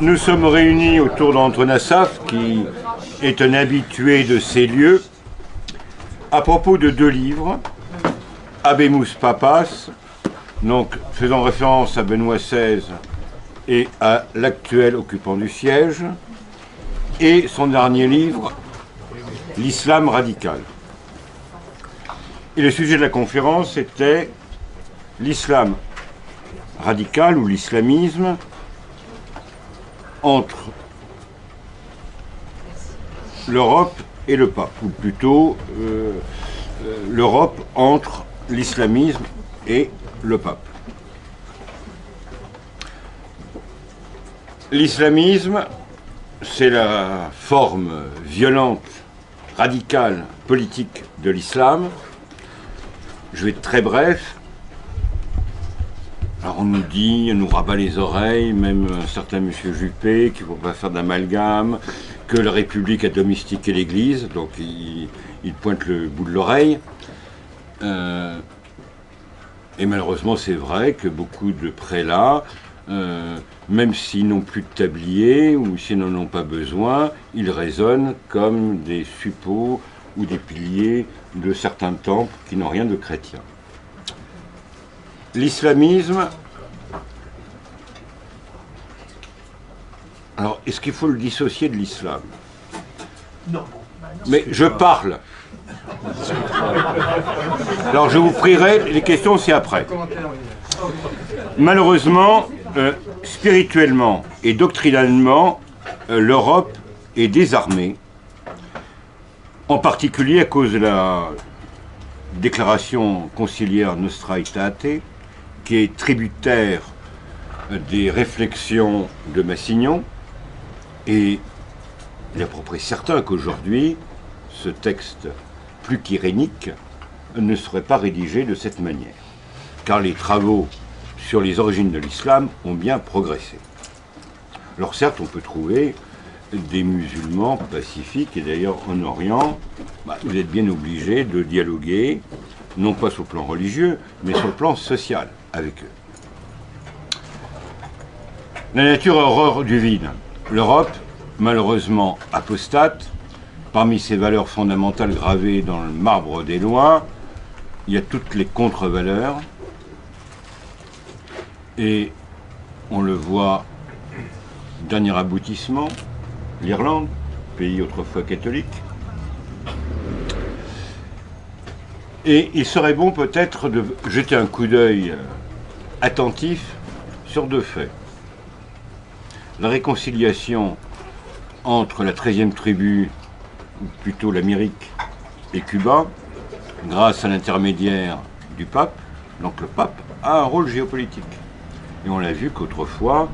Nous sommes réunis autour d'Antoine Assaf, qui est un habitué de ces lieux, à propos de deux livres, Habemus Papas, donc faisant référence à Benoît XVI et à l'actuel occupant du siège, et son dernier livre, L'Islam radical. Et le sujet de la conférence était l'islam radical ou l'islamisme entre l'Europe et le pape, ou plutôt l'Europe entre l'islamisme et le pape. L'islamisme, c'est la forme violente, radicale, politique de l'islam. Je vais être très bref. Alors on nous dit, on nous rabat les oreilles, même un certain monsieur Juppé, qu'il ne faut pas faire d'amalgame, que la République a domestiqué l'Église, donc il pointe le bout de l'oreille. Et malheureusement c'est vrai que beaucoup de prélats, même s'ils n'ont plus de tablier ou s'ils n'en ont pas besoin, ils résonnent comme des suppôts ou des piliers de certains temples qui n'ont rien de chrétien. L'islamisme, alors est-ce qu'il faut le dissocier de l'islam? Non. Mais je parle. Alors je vous prierai, les questions c'est après. Malheureusement, spirituellement et doctrinalement, l'Europe est désarmée, en particulier à cause de la déclaration conciliaire Nostra Aetate, qui est tributaire des réflexions de Massignon, et il est à peu près certain qu'aujourd'hui, ce texte plus qu'irénique ne serait pas rédigé de cette manière, car les travaux sur les origines de l'islam ont bien progressé. Alors certes, on peut trouver des musulmans pacifiques, et d'ailleurs en Orient, vous êtes bien obligés de dialoguer, non pas sur le plan religieux, mais sur le plan social avec eux. La nature a horreur du vide. L'Europe, malheureusement apostate, parmi ses valeurs fondamentales gravées dans le marbre des lois, il y a toutes les contre-valeurs, et on le voit, dernier aboutissement, l'Irlande, pays autrefois catholique. Et il serait bon peut-être de jeter un coup d'œil attentif sur deux faits. La réconciliation entre la 13e tribu, ou plutôt l'Amérique, et Cuba, grâce à l'intermédiaire du pape. Donc le pape a un rôle géopolitique. Et on l'a vu qu'autrefois,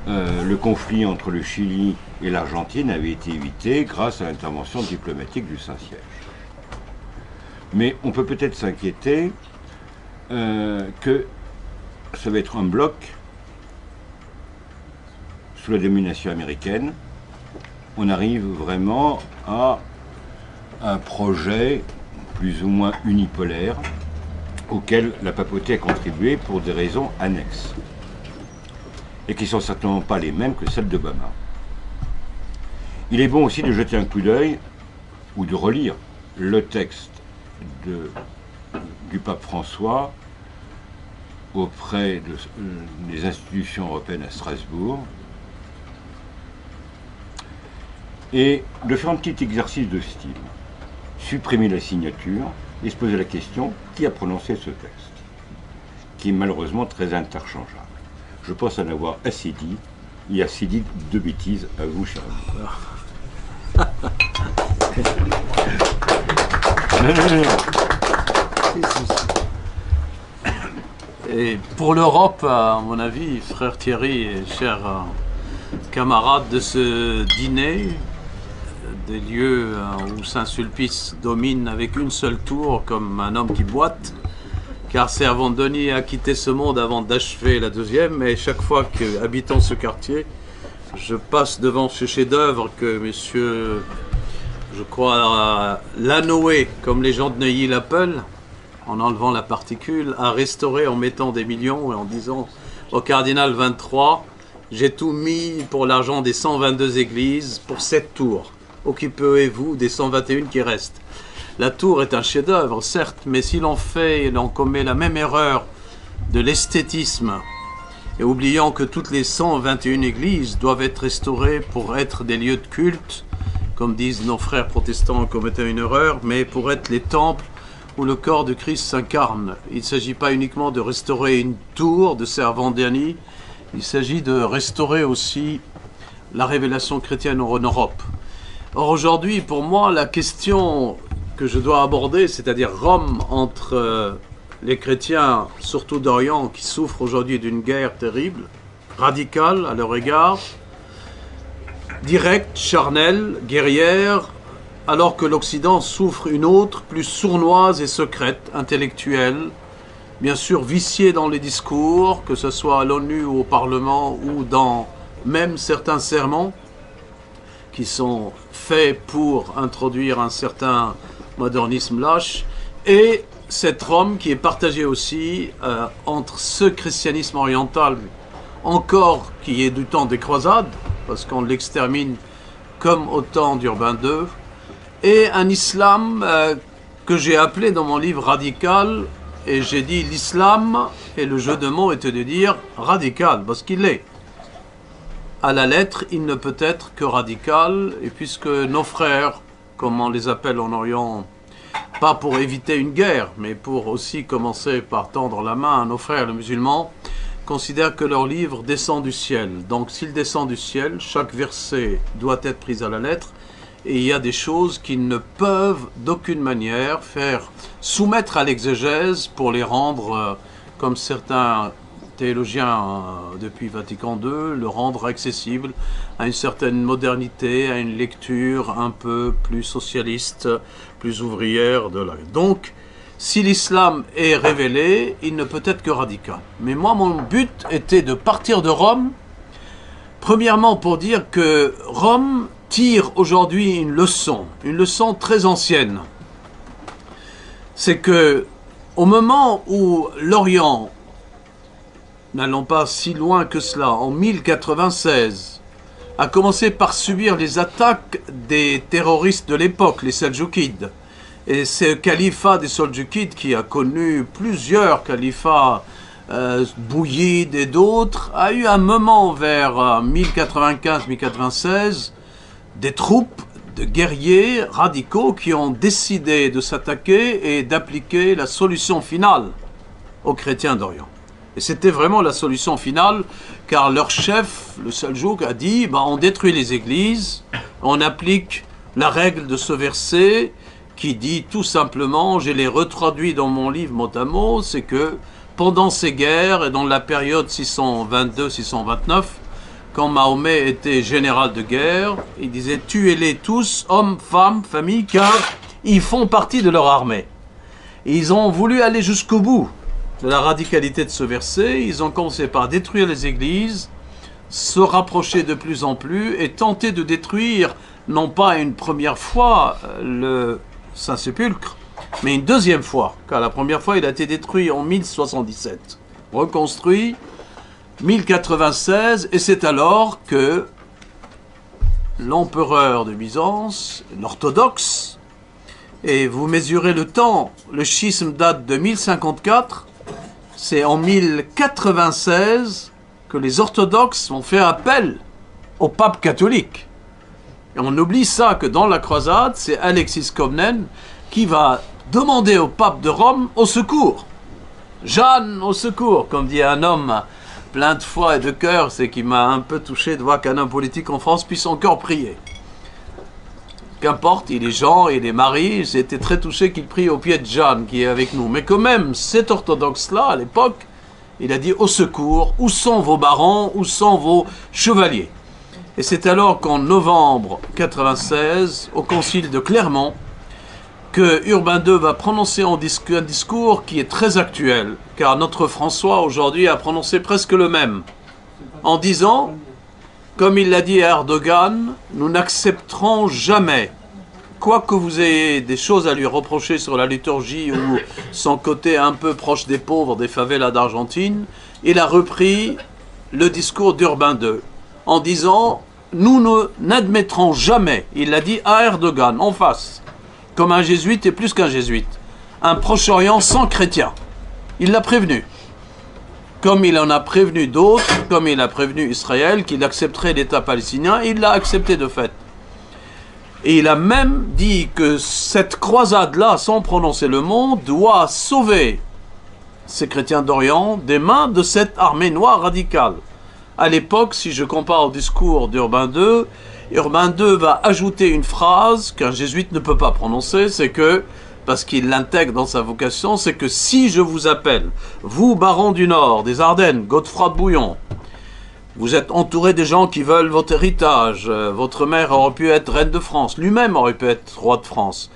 le conflit entre le Chili et l'Argentine avait été évité grâce à l'intervention diplomatique du Saint-Siège. Mais on peut peut-être s'inquiéter que ça va être un bloc sous la domination américaine. On arrive vraiment à un projet plus ou moins unipolaire auquel la papauté a contribué pour des raisons annexes et qui ne sont certainement pas les mêmes que celles d'Obama. Il est bon aussi de jeter un coup d'œil ou de relire le texte du pape François auprès des institutions européennes à Strasbourg et de faire un petit exercice de style. Supprimer la signature et se poser la question qui a prononcé ce texte, qui est malheureusement très interchangeable. Je pense en avoir assez dit, et assez dit de bêtises à vous, cher ami. Et pour l'Europe, à mon avis, frère Thierry et chers camarades de ce dîner, des lieux où Saint-Sulpice domine avec une seule tour comme un homme qui boite, car c'est avant Denis a quitté ce monde avant d'achever la deuxième, et chaque fois que, habitant ce quartier, je passe devant ce chef-d'œuvre que monsieur, je crois, Lanoé, comme les gens de Neuilly l'appellent, en enlevant la particule, a restauré en mettant des millions et en disant au cardinal 23, j'ai tout mis pour l'argent des 122 églises pour 7 tours. Occupez-vous des 121 qui restent. La tour est un chef-d'œuvre, certes, mais si l'on fait et l'on commet la même erreur de l'esthétisme, et oubliant que toutes les 121 églises doivent être restaurées pour être des lieux de culte, comme disent nos frères protestants en commettant une erreur, mais pour être les temples où le corps de Christ s'incarne. Il ne s'agit pas uniquement de restaurer une tour de Servandani, il s'agit de restaurer aussi la révélation chrétienne en Europe. Or aujourd'hui, pour moi, la question que je dois aborder, c'est-à-dire Rome entre les chrétiens, surtout d'Orient, qui souffrent aujourd'hui d'une guerre terrible, radicale à leur égard, directe, charnelle, guerrière, alors que l'Occident souffre une autre, plus sournoise et secrète, intellectuelle, bien sûr viciée dans les discours, que ce soit à l'ONU ou au Parlement, ou dans même certains sermons, qui sont faits pour introduire un certain modernisme lâche, et cette Rome qui est partagée aussi entre ce christianisme oriental, encore qui est du temps des croisades, parce qu'on l'extermine comme au temps d'Urbain II, et un islam que j'ai appelé dans mon livre radical, et j'ai dit l'islam, et le jeu de mots était de dire radical, parce qu'il est. À la lettre, il ne peut être que radical, et puisque nos frères, comme on les appelle en Orient, pas pour éviter une guerre, mais pour aussi commencer par tendre la main à nos frères les musulmans, considèrent que leur livre descend du ciel. Donc s'il descend du ciel, chaque verset doit être pris à la lettre, et il y a des choses qui ne peuvent d'aucune manière faire soumettre à l'exégèse pour les rendre, comme certains théologiens depuis Vatican II, le rendre accessible à une certaine modernité, à une lecture un peu plus socialiste, plus ouvrière de la... Donc, si l'islam est révélé, il ne peut être que radical. Mais moi, mon but était de partir de Rome, premièrement pour dire que Rome tire aujourd'hui une leçon très ancienne. C'est que, au moment où l'Orient, n'allons pas si loin que cela, en 1096, a commencé par subir les attaques des terroristes de l'époque, les Seldjoukides. Et ce califat des Seldjoukides, qui a connu plusieurs califats, Bouyides et d'autres, a eu un moment vers 1095-1096, des troupes de guerriers radicaux qui ont décidé de s'attaquer et d'appliquer la solution finale aux chrétiens d'Orient. Et c'était vraiment la solution finale, car leur chef, le Seljouk, a dit on détruit les églises, on applique la règle de ce verset qui dit tout simplement, je l'ai retraduit dans mon livre mot à mot, c'est que pendant ces guerres et dans la période 622-629, quand Mahomet était général de guerre, il disait tuez-les tous, hommes, femmes, familles, car ils font partie de leur armée. Et ils ont voulu aller jusqu'au bout de la radicalité de ce verset. Ils ont commencé par détruire les églises, se rapprocher de plus en plus et tenter de détruire, non pas une première fois le Saint-Sépulcre, mais une deuxième fois, car la première fois il a été détruit en 1077, reconstruit 1096, et c'est alors que l'empereur de Byzance, l'orthodoxe, et vous mesurez le temps, le schisme date de 1054, c'est en 1096 que les orthodoxes ont fait appel au pape catholique. Et on oublie ça, que dans la croisade, c'est Alexis Comnène qui va demander au pape de Rome au secours. Jeanne, au secours, comme dit un homme plein de foi et de cœur, c'est qui m'a un peu touché de voir qu'un homme politique en France puisse encore prier. Qu'importe, il est Jean, il est Marie, j'ai été très touché qu'il prie au pied de Jeanne qui est avec nous. Mais quand même, cet orthodoxe-là, à l'époque, il a dit au secours, où sont vos barons, où sont vos chevaliers? Et c'est alors qu'en novembre 96, au concile de Clermont, que Urbain II va prononcer un discours qui est très actuel, car notre François aujourd'hui a prononcé presque le même, en disant, comme il l'a dit à Erdogan, nous n'accepterons jamais, quoi que vous ayez des choses à lui reprocher sur la liturgie ou son côté un peu proche des pauvres des favelas d'Argentine, il a repris le discours d'Urbain II en disant « Nous n'admettrons jamais », il l'a dit à Erdogan, en face, comme un jésuite et plus qu'un jésuite, un Proche-Orient sans chrétiens. Il l'a prévenu. Comme il en a prévenu d'autres, comme il a prévenu Israël qu'il accepterait l'État palestinien, il l'a accepté de fait. Et il a même dit que cette croisade-là, sans prononcer le mot, doit sauver ces chrétiens d'Orient des mains de cette armée noire radicale. À l'époque, si je compare au discours d'Urbain II, Urbain II va ajouter une phrase qu'un jésuite ne peut pas prononcer, c'est que, parce qu'il l'intègre dans sa vocation, c'est que si je vous appelle, vous, barons du Nord, des Ardennes, Godefroy de Bouillon, vous êtes entouré des gens qui veulent votre héritage, votre mère aurait pu être reine de France, lui-même aurait pu être roi de France,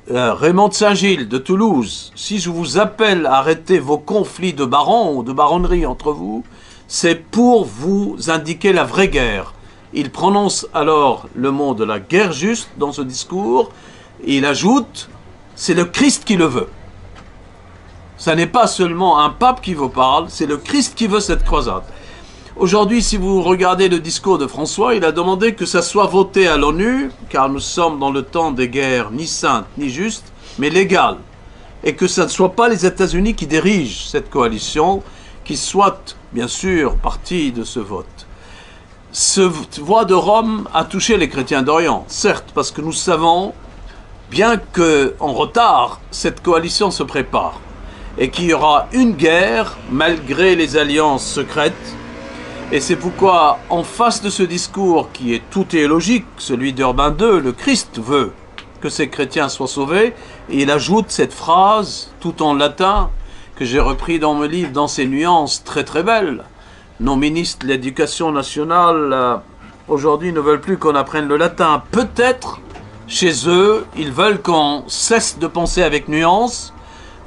Raymond de Saint-Gilles de Toulouse, si je vous appelle à arrêter vos conflits de barons ou de baronnerie entre vous, c'est pour vous indiquer la vraie guerre. Il prononce alors le mot de la guerre juste dans ce discours, et il ajoute, c'est le Christ qui le veut. Ça n'est pas seulement un pape qui vous parle, c'est le Christ qui veut cette croisade. Aujourd'hui, si vous regardez le discours de François, il a demandé que ça soit voté à l'ONU, car nous sommes dans le temps des guerres ni saintes ni justes, mais légales. Et que ce ne soit pas les États-Unis qui dirigent cette coalition, qui soit, bien sûr, partie de ce vote. Cette voix de Rome a touché les chrétiens d'Orient, certes, parce que nous savons, bien qu'en retard, cette coalition se prépare, et qu'il y aura une guerre, malgré les alliances secrètes. Et c'est pourquoi, en face de ce discours qui est tout théologique, celui d'Urbain II, le Christ veut que ces chrétiens soient sauvés, et il ajoute cette phrase, tout en latin, que j'ai repris dans mon livre, dans ses nuances très très belles. Nos ministres de l'Éducation nationale, aujourd'hui, ne veulent plus qu'on apprenne le latin. Peut-être, chez eux, ils veulent qu'on cesse de penser avec nuance,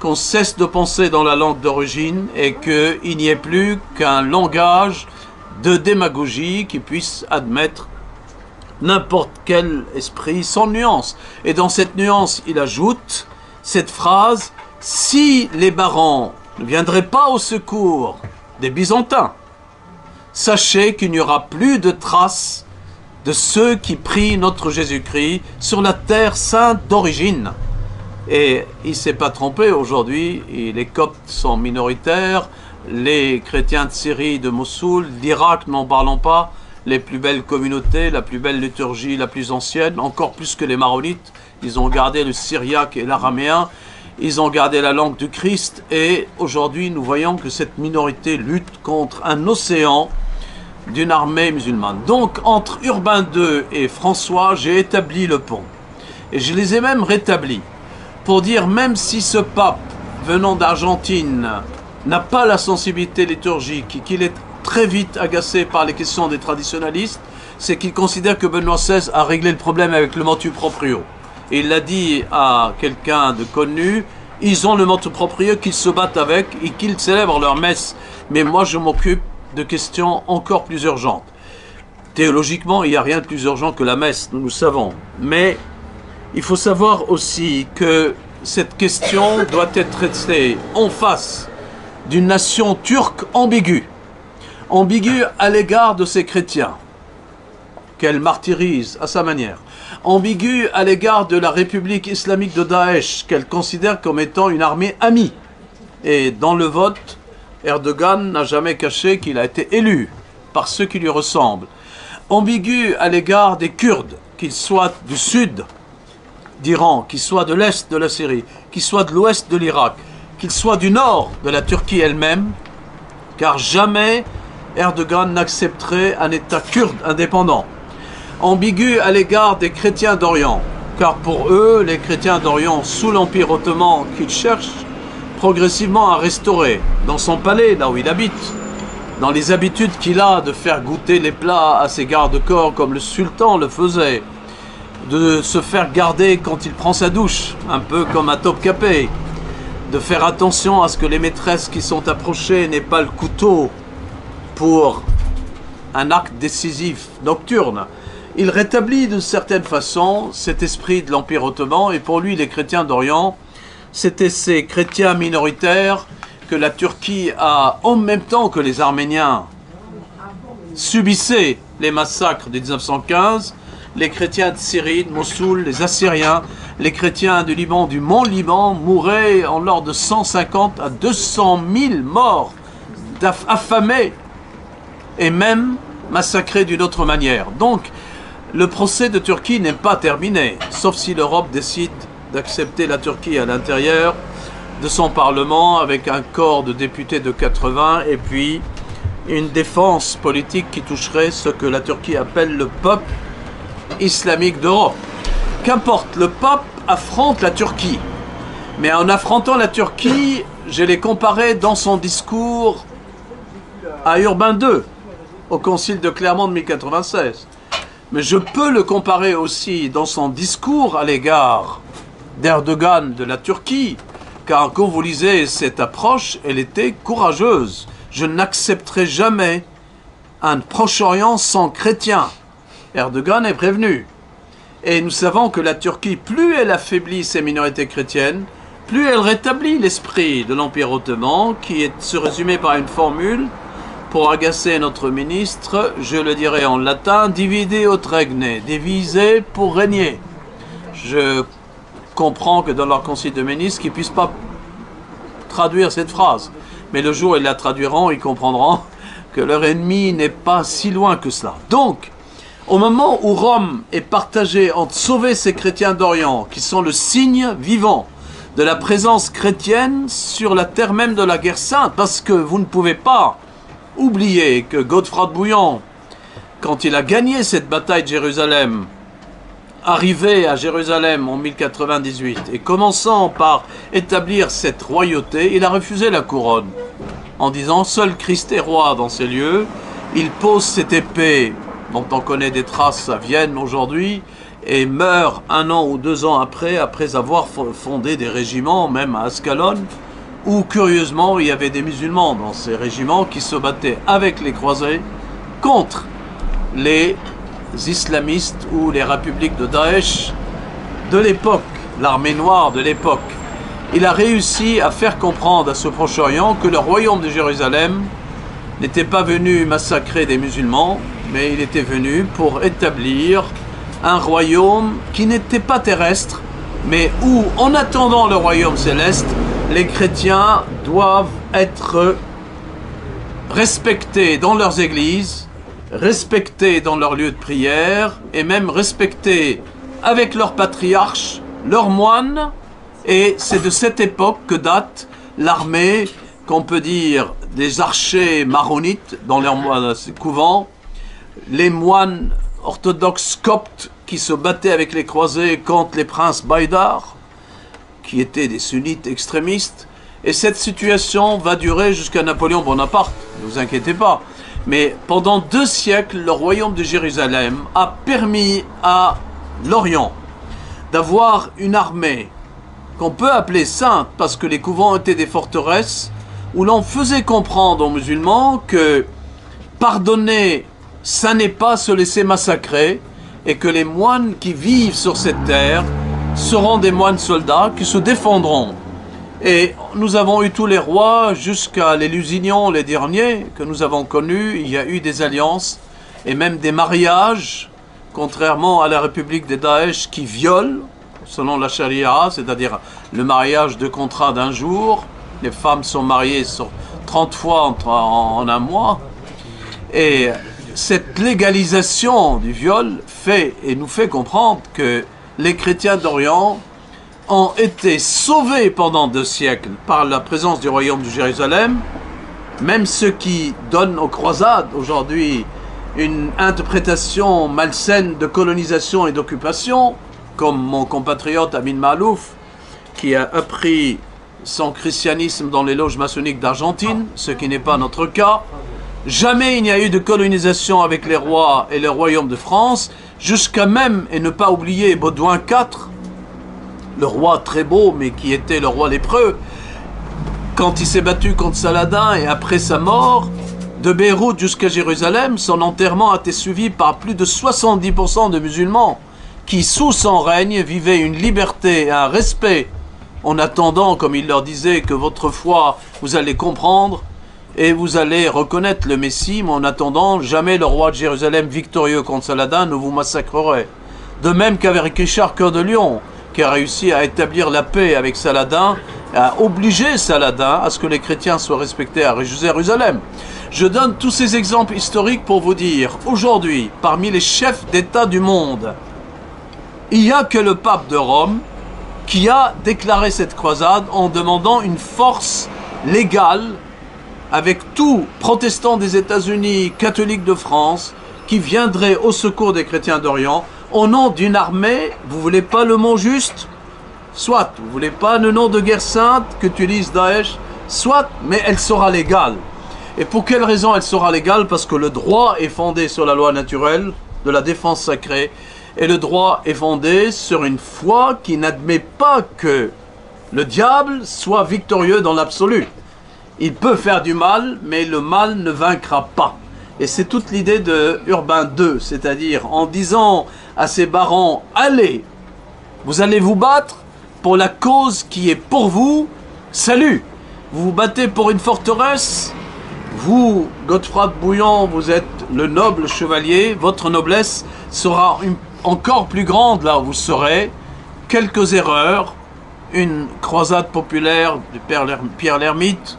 qu'on cesse de penser dans la langue d'origine, et qu'il n'y ait plus qu'un langage de démagogie qui puisse admettre n'importe quel esprit sans nuance. Et dans cette nuance, il ajoute cette phrase, si les barons ne viendraient pas au secours des Byzantins, sachez qu'il n'y aura plus de traces de ceux qui prient notre Jésus-Christ sur la terre sainte d'origine. Et il ne s'est pas trompé aujourd'hui, les Coptes sont minoritaires, les chrétiens de Syrie, de Mossoul, d'Irak, n'en parlons pas, les plus belles communautés, la plus belle liturgie, la plus ancienne, encore plus que les Maronites. Ils ont gardé le syriaque et l'araméen, ils ont gardé la langue du Christ, et aujourd'hui nous voyons que cette minorité lutte contre un océan d'une armée musulmane. Donc entre Urbain II et François, j'ai établi le pont. Et je les ai même rétablis, pour dire même si ce pape venant d'Argentine n'a pas la sensibilité liturgique et qu'il est très vite agacé par les questions des traditionalistes, c'est qu'il considère que Benoît XVI a réglé le problème avec le motu proprio. Et il l'a dit à quelqu'un de connu, ils ont le motu proprio, qu'ils se battent avec et qu'ils célèbrent leur messe. Mais moi je m'occupe de questions encore plus urgentes. Théologiquement, il n'y a rien de plus urgent que la messe, nous le savons. Mais il faut savoir aussi que cette question doit être traitée en face d'une nation turque ambiguë. Ambiguë à l'égard de ses chrétiens, qu'elle martyrise à sa manière. Ambiguë à l'égard de la République islamique de Daesh, qu'elle considère comme étant une armée amie. Et dans le vote, Erdogan n'a jamais caché qu'il a été élu par ceux qui lui ressemblent. Ambigu à l'égard des Kurdes, qu'ils soient du sud d'Iran, qu'ils soient de l'est de la Syrie, qu'ils soient de l'ouest de l'Irak, qu'ils soient du nord de la Turquie elle-même, car jamais Erdogan n'accepterait un État kurde indépendant. Ambigu à l'égard des chrétiens d'Orient, car pour eux, les chrétiens d'Orient sous l'Empire ottoman qu'ils cherchent progressivement à restaurer, dans son palais, là où il habite, dans les habitudes qu'il a de faire goûter les plats à ses gardes-corps comme le sultan le faisait, de se faire garder quand il prend sa douche, un peu comme à Topkapé, de faire attention à ce que les maîtresses qui sont approchées n'aient pas le couteau pour un acte décisif nocturne. Il rétablit d'une certaine façon cet esprit de l'Empire ottoman, et pour lui les chrétiens d'Orient, c'était ces chrétiens minoritaires que la Turquie a, en même temps que les Arméniens, subissait les massacres de 1915, les chrétiens de Syrie, de Mossoul, les Assyriens, les chrétiens du Liban, du Mont Liban, mouraient en l'ordre de 150 à 200 000 morts, affamés et même massacrés d'une autre manière. Donc, le procès de Turquie n'est pas terminé, sauf si l'Europe décide d'accepter la Turquie à l'intérieur de son Parlement avec un corps de députés de 80 et puis une défense politique qui toucherait ce que la Turquie appelle le peuple islamique d'Europe. Qu'importe, le pape affronte la Turquie. Mais en affrontant la Turquie, je l'ai comparé dans son discours à Urbain II, au concile de Clermont de 1096. Mais je peux le comparer aussi dans son discours à l'égard d'Erdogan de la Turquie, car quand vous lisez cette approche, elle était courageuse. Je n'accepterai jamais un Proche-Orient sans chrétiens. Erdogan est prévenu. Et nous savons que la Turquie, plus elle affaiblit ses minorités chrétiennes, plus elle rétablit l'esprit de l'Empire ottoman, qui se résumait par une formule, pour agacer notre ministre, je le dirai en latin, divide ut regne, diviser pour régner. Je comprends que dans leur conseil de ministres, qu'ils ne puissent pas traduire cette phrase. Mais le jour où ils la traduiront, ils comprendront que leur ennemi n'est pas si loin que cela. Donc, au moment où Rome est partagée entre sauver ces chrétiens d'Orient, qui sont le signe vivant de la présence chrétienne sur la terre même de la guerre sainte, parce que vous ne pouvez pas oublier que Godefroy de Bouillon, quand il a gagné cette bataille de Jérusalem, arrivé à Jérusalem en 1098 et commençant par établir cette royauté, il a refusé la couronne en disant « Seul Christ est roi dans ces lieux ». Il pose cette épée dont on connaît des traces à Vienne aujourd'hui et meurt 1 an ou 2 ans après avoir fondé des régiments, même à Ascalon, où curieusement il y avait des musulmans dans ces régiments qui se battaient avec les croisés contre les islamistes ou les républiques de Daesh de l'époque, l'armée noire de l'époque. Il a réussi à faire comprendre à ce Proche-Orient que le royaume de Jérusalem n'était pas venu massacrer des musulmans, mais il était venu pour établir un royaume qui n'était pas terrestre, mais où, en attendant le royaume céleste, les chrétiens doivent être respectés dans leurs églises, respectés dans leurs lieux de prière, et même respectés avec leurs patriarches, leurs moines, et c'est de cette époque que date l'armée, qu'on peut dire, des archers maronites dans leurs couvents, les moines orthodoxes coptes qui se battaient avec les croisés contre les princes Baïdar, qui étaient des sunnites extrémistes, et cette situation va durer jusqu'à Napoléon Bonaparte, ne vous inquiétez pas. Mais pendant 2 siècles, le royaume de Jérusalem a permis à l'Orient d'avoir une armée qu'on peut appeler sainte, parce que les couvents étaient des forteresses où l'on faisait comprendre aux musulmans que pardonner, ça n'est pas se laisser massacrer, et que les moines qui vivent sur cette terre seront des moines soldats qui se défendront. Et nous avons eu tous les rois, jusqu'à les Lusignans, les derniers, que nous avons connus. Il y a eu des alliances et même des mariages, contrairement à la République des Daesh qui viole, selon la charia, c'est-à-dire le mariage de contrat d'1 jour. Les femmes sont mariées 30 fois en 1 mois. Et cette légalisation du viol nous fait comprendre que les chrétiens d'Orient ont été sauvés pendant 2 siècles par la présence du royaume de Jérusalem. Même ceux qui donnent aux croisades aujourd'hui une interprétation malsaine de colonisation et d'occupation, comme mon compatriote Amin Malouf, qui a appris son christianisme dans les loges maçonniques d'Argentine, ce qui n'est pas notre cas. Jamais il n'y a eu de colonisation avec les rois et le royaume de France, jusqu'à même, et ne pas oublier Baudouin IV, le roi très beau, mais qui était le roi lépreux, quand il s'est battu contre Saladin et après sa mort, de Beyrouth jusqu'à Jérusalem, son enterrement a été suivi par plus de 70% de musulmans qui, sous son règne, vivaient une liberté et un respect en attendant, comme il leur disait, que votre foi, vous allez comprendre et vous allez reconnaître le Messie, mais en attendant, jamais le roi de Jérusalem victorieux contre Saladin ne vous massacrerait. De même qu'avec Richard Cœur de Lion, qui a réussi à établir la paix avec Saladin, à obliger Saladin à ce que les chrétiens soient respectés à Jérusalem. Je donne tous ces exemples historiques pour vous dire, aujourd'hui, parmi les chefs d'État du monde, il n'y a que le pape de Rome qui a déclaré cette croisade en demandant une force légale avec tout protestant des États-Unis, catholiques de France, qui viendrait au secours des chrétiens d'Orient au nom d'une armée. Vous voulez pas le mot juste? Soit. Vous voulez pas le nom de guerre sainte qu'utilise Daesh? Soit, mais elle sera légale. Et pour quelle raison elle sera légale? Parce que le droit est fondé sur la loi naturelle de la défense sacrée, et le droit est fondé sur une foi qui n'admet pas que le diable soit victorieux dans l'absolu. Il peut faire du mal, mais le mal ne vaincra pas. Et c'est toute l'idée de Urbain II, c'est-à-dire en disant à ses barons, allez, vous allez vous battre pour la cause qui est pour vous, salut. Vous vous battez pour une forteresse, vous, Godefroy de Bouillon, vous êtes le noble chevalier, votre noblesse sera encore plus grande là où vous serez. Quelques erreurs, une croisade populaire du père Pierre l'Ermite,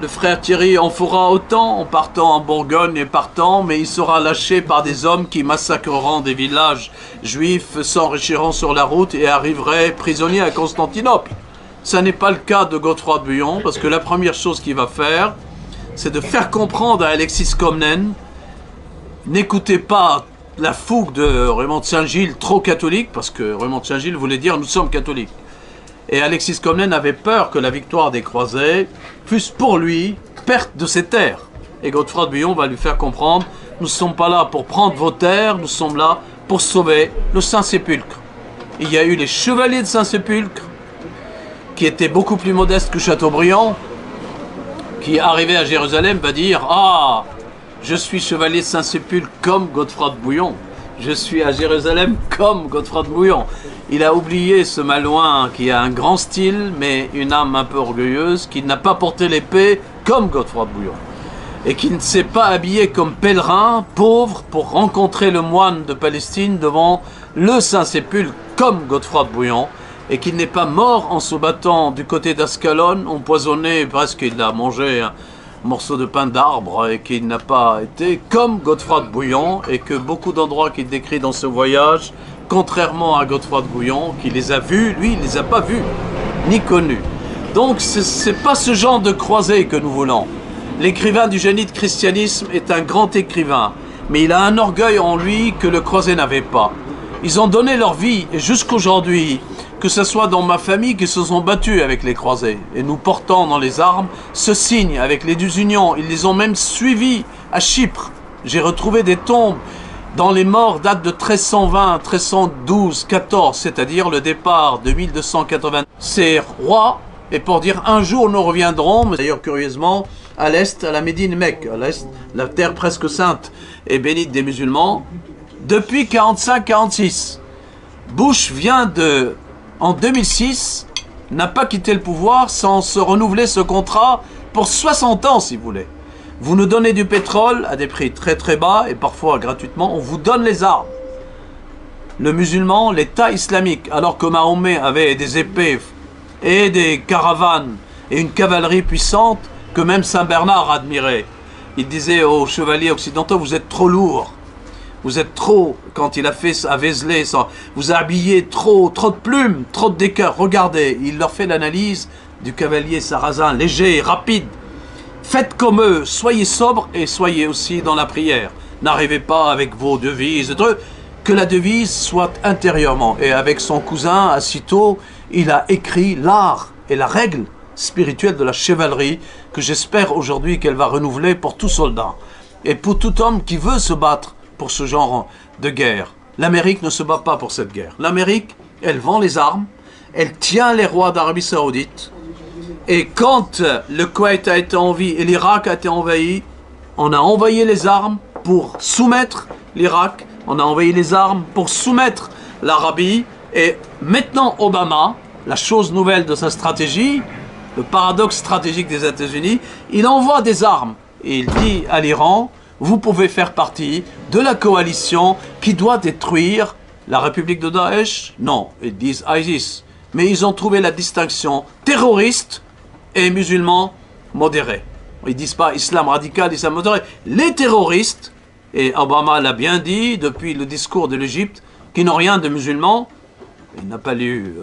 le frère Thierry en fera autant en partant en Bourgogne et partant, mais il sera lâché par des hommes qui massacreront des villages juifs, s'enrichiront sur la route et arriveraient prisonniers à Constantinople. Ça n'est pas le cas de Godefroy de Bouillon, parce que la première chose qu'il va faire, c'est de faire comprendre à Alexis Comnène, n'écoutez pas la fougue de Raymond de Saint-Gilles, trop catholique, parce que Raymond de Saint-Gilles voulait dire nous sommes catholiques. Et Alexis Comnène avait peur que la victoire des croisés fût pour lui perte de ses terres. Et Godefroy de Bouillon va lui faire comprendre, nous ne sommes pas là pour prendre vos terres, nous sommes là pour sauver le Saint-Sépulcre. Il y a eu les chevaliers de Saint-Sépulcre, qui étaient beaucoup plus modestes que Chateaubriand, qui arrivé à Jérusalem va dire « Ah, je suis chevalier de Saint-Sépulcre comme Godefroy de Bouillon. Je suis à Jérusalem comme Godefroy de Bouillon. » Il a oublié ce Malouin qui a un grand style, mais une âme un peu orgueilleuse, qui n'a pas porté l'épée comme Godefroy de Bouillon. Et qui ne s'est pas habillé comme pèlerin, pauvre, pour rencontrer le moine de Palestine devant le Saint-Sépulcre comme Godefroy de Bouillon. Et qu'il n'est pas mort en se battant du côté d'Ascalon, empoisonné, presque il a mangé un morceau de pain d'arbre, et qu'il n'a pas été comme Godefroy de Bouillon, et que beaucoup d'endroits qu'il décrit dans ce voyage, contrairement à Godefroy de Bouillon, qui les a vus, lui, il ne les a pas vus, ni connus. Donc, ce n'est pas ce genre de croisée que nous voulons. L'écrivain du génie de christianisme est un grand écrivain, mais il a un orgueil en lui que le croisé n'avait pas. Ils ont donné leur vie, et jusqu'aujourd'hui, que ce soit dans ma famille qui se sont battus avec les croisés, et nous portons dans les armes ce signe avec les deux unions. Ils les ont même suivis à Chypre. J'ai retrouvé des tombes dans les morts datent de 1320, 1312, 14, c'est-à-dire le départ de 1280. Ces rois, et pour dire un jour nous reviendrons, mais d'ailleurs curieusement, à l'est, à la Médine Mecque, à l'est, la terre presque sainte et bénite des musulmans, depuis 45-46. Bush vient en 2006, n'a pas quitté le pouvoir sans se renouveler ce contrat pour 60 ans, si vous voulez. Vous nous donnez du pétrole à des prix très très bas et parfois gratuitement, on vous donne les armes. Le musulman, l'État islamique, alors que Mahomet avait des épées et des caravanes et une cavalerie puissante que même Saint Bernard admirait. Il disait aux chevaliers occidentaux, vous êtes trop lourds. Vous êtes trop, quand il a fait à Vézelay, vous habillez trop de plumes, trop de d'équerres. Regardez, il leur fait l'analyse du cavalier sarrasin, léger et rapide. Faites comme eux, soyez sobres et soyez aussi dans la prière. N'arrivez pas avec vos devises, que la devise soit intérieurement. Et avec son cousin, Acito, il a écrit l'art et la règle spirituelle de la chevalerie que j'espère aujourd'hui qu'elle va renouveler pour tout soldat. Et pour tout homme qui veut se battre pour ce genre de guerre. L'Amérique ne se bat pas pour cette guerre. L'Amérique, elle vend les armes, elle tient les rois d'Arabie Saoudite. Et quand le Koweït a été envahi et l'Irak a été envahi, on a envoyé les armes pour soumettre l'Irak, on a envoyé les armes pour soumettre l'Arabie. Et maintenant Obama, la chose nouvelle de sa stratégie, le paradoxe stratégique des États-Unis, il envoie des armes et il dit à l'Iran, vous pouvez faire partie de la coalition qui doit détruire la République de Daesh. Non, ils disent ISIS. Mais ils ont trouvé la distinction terroriste et musulmans modérés. Ils ne disent pas islam radical, islam modéré. Les terroristes, et Obama l'a bien dit depuis le discours de l'Égypte, qui n'ont rien de musulman, il n'a pas lu,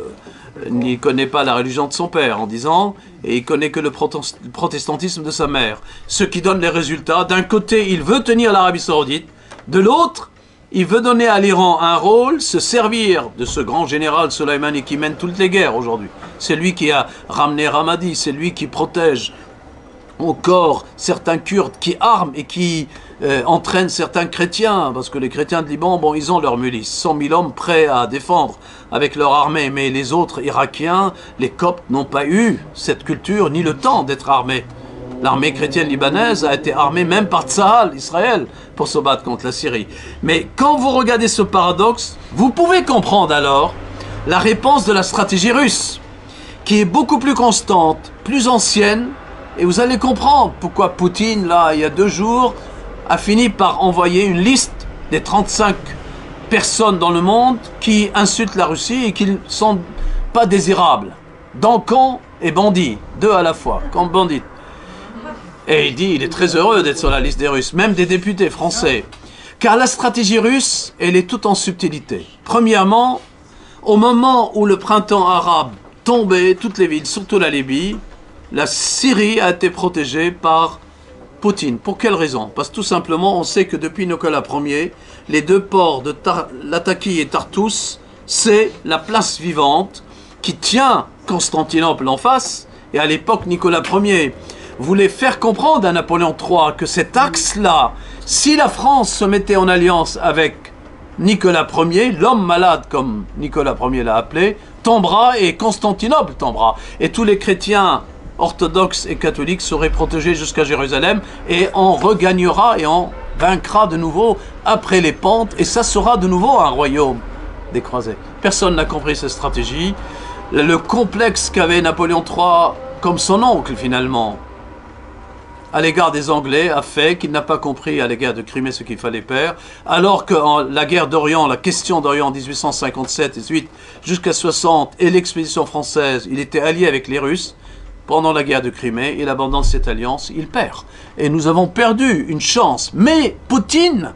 il ne connaît pas la religion de son père en disant, et il connaît que le protestantisme de sa mère. Ce qui donne les résultats. D'un côté, il veut tenir l'Arabie Saoudite, de l'autre, il veut donner à l'Iran un rôle, se servir de ce grand général Soleimani qui mène toutes les guerres aujourd'hui. C'est lui qui a ramené Ramadi, c'est lui qui protège encore certains Kurdes, qui arment et qui entraînent certains chrétiens, parce que les chrétiens de Liban, bon, ils ont leur milice, 100 000 hommes prêts à défendre avec leur armée, mais les autres Irakiens, les Coptes, n'ont pas eu cette culture ni le temps d'être armés. L'armée chrétienne libanaise a été armée même par Tsahal, Israël, pour se battre contre la Syrie. Mais quand vous regardez ce paradoxe, vous pouvez comprendre alors la réponse de la stratégie russe, qui est beaucoup plus constante, plus ancienne, et vous allez comprendre pourquoi Poutine, là, il y a 2 jours, a fini par envoyer une liste des 35 personnes dans le monde qui insultent la Russie et qui ne sont pas désirables. Dankon et bandit, 2 à la fois, comme bandit. Et il dit, il est très heureux d'être sur la liste des Russes, même des députés français. Car la stratégie russe, elle est toute en subtilité. Premièrement, au moment où le printemps arabe tombait, toutes les villes, surtout la Libye, la Syrie a été protégée par Poutine. Pour quelle raison? Parce que tout simplement, on sait que depuis Nicolas Ier, les 2 ports de Latakie et Tartous, c'est la place vivante qui tient Constantinople en face. Et à l'époque, Nicolas Ier voulait faire comprendre à Napoléon III que cet axe-là, si la France se mettait en alliance avec Nicolas Ier, l'homme malade comme Nicolas Ier l'a appelé, tombera et Constantinople tombera. Et tous les chrétiens orthodoxes et catholiques seraient protégés jusqu'à Jérusalem et on regagnera et on vaincra de nouveau après les pentes et ça sera de nouveau un royaume des croisés. Personne n'a compris cette stratégie. Le complexe qu'avait Napoléon III comme son oncle finalement à l'égard des Anglais a fait qu'il n'a pas compris à l'égard de Crimée ce qu'il fallait faire, alors que la guerre d'Orient, la question d'Orient en 1857 et 18 jusqu'à 60 et l'expédition française, il était allié avec les Russes. Pendant la guerre de Crimée, il abandonne cette alliance, il perd. Et nous avons perdu une chance. Mais Poutine,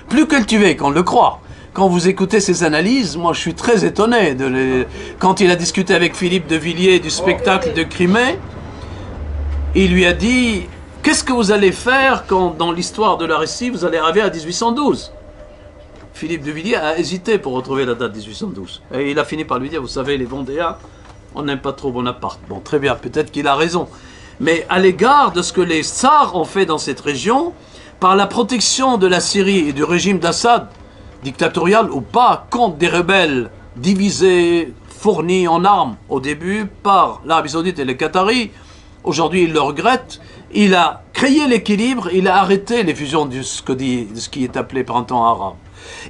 plus cultivé qu'on le croit, quand vous écoutez ses analyses, moi je suis très étonné. Quand il a discuté avec Philippe de Villiers du spectacle de Crimée, il lui a dit « Qu'est-ce que vous allez faire quand dans l'histoire de la Russie, vous allez arriver à 1812 ?» Philippe de Villiers a hésité pour retrouver la date 1812. Et il a fini par lui dire « Vous savez, les Vendéens, on n'aime pas trop Bonaparte. » Bon, très bien, peut-être qu'il a raison. Mais à l'égard de ce que les Tsars ont fait dans cette région, par la protection de la Syrie et du régime d'Assad, dictatorial ou pas, contre des rebelles divisés, fournis en armes au début par l'Arabie Saoudite et les Qataris, aujourd'hui il le regrette, il a créé l'équilibre, il a arrêté les fusions de ce qui est appelé printemps arabe.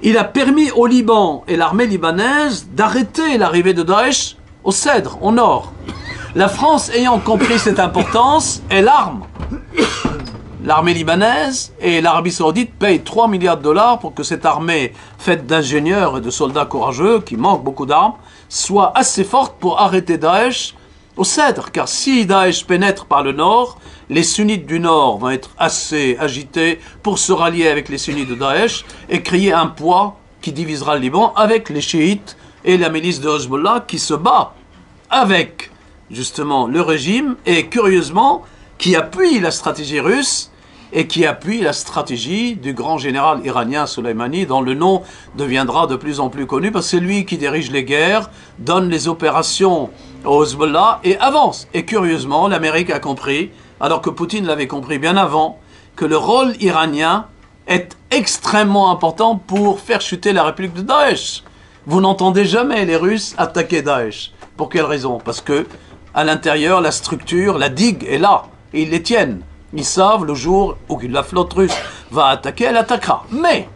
Il a permis au Liban et l'armée libanaise d'arrêter l'arrivée de Daesh au Cèdre, au nord. La France ayant compris cette importance, elle arme l'armée libanaise et l'Arabie Saoudite paye 3 milliards de dollars pour que cette armée faite d'ingénieurs et de soldats courageux, qui manquent beaucoup d'armes, soit assez forte pour arrêter Daesh au Cèdre. Car si Daesh pénètre par le nord, les sunnites du nord vont être assez agités pour se rallier avec les sunnites de Daesh et créer un poids qui divisera le Liban avec les chiites et la milice de Hezbollah qui se bat avec justement le régime et curieusement qui appuie la stratégie russe et qui appuie la stratégie du grand général iranien Soleimani, dont le nom deviendra de plus en plus connu parce que c'est lui qui dirige les guerres, donne les opérations au Hezbollah et avance. Et curieusement, l'Amérique a compris, alors que Poutine l'avait compris bien avant, que le rôle iranien est extrêmement important pour faire chuter la République de Daesh. Vous n'entendez jamais les Russes attaquer Daesh. Pour quelle raison? Parce que à l'intérieur, la structure, la digue est là. Et ils les tiennent. Ils savent le jour où la flotte russe va attaquer, elle attaquera. Mais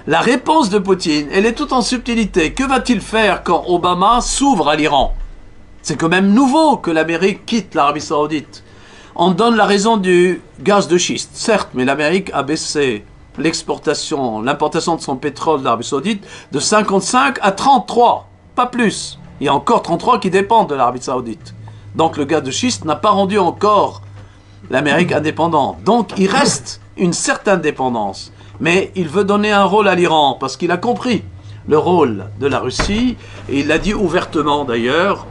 la réponse de Poutine, elle est toute en subtilité. Que va-t-il faire quand Obama s'ouvre à l'Iran? C'est quand même nouveau que l'Amérique quitte l'Arabie Saoudite. On donne la raison du gaz de schiste, certes, mais l'Amérique a baissé l'importation de son pétrole de l'Arabie Saoudite de 55 à 33, pas plus. Il y a encore 33 qui dépendent de l'Arabie Saoudite. Donc le gaz de schiste n'a pas rendu encore l'Amérique indépendante. Donc il reste une certaine dépendance. Mais il veut donner un rôle à l'Iran parce qu'il a compris le rôle de la Russie. Et il l'a dit ouvertement d'ailleurs.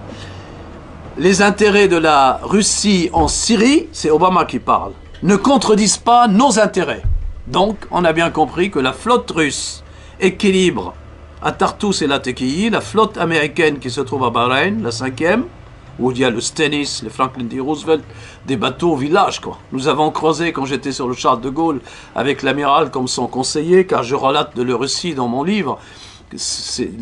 Les intérêts de la Russie en Syrie, c'est Obama qui parle, ne contredisent pas nos intérêts. Donc on a bien compris que la flotte russe équilibre à Tartus et Latequille, la flotte américaine qui se trouve à Bahreïn, la 5e, où il y a le Stennis, le Franklin D. Roosevelt, des bateaux au village, quoi. Nous avons croisé, quand j'étais sur le Charles de Gaulle, avec l'amiral comme son conseiller, car je relate de la Russie dans mon livre,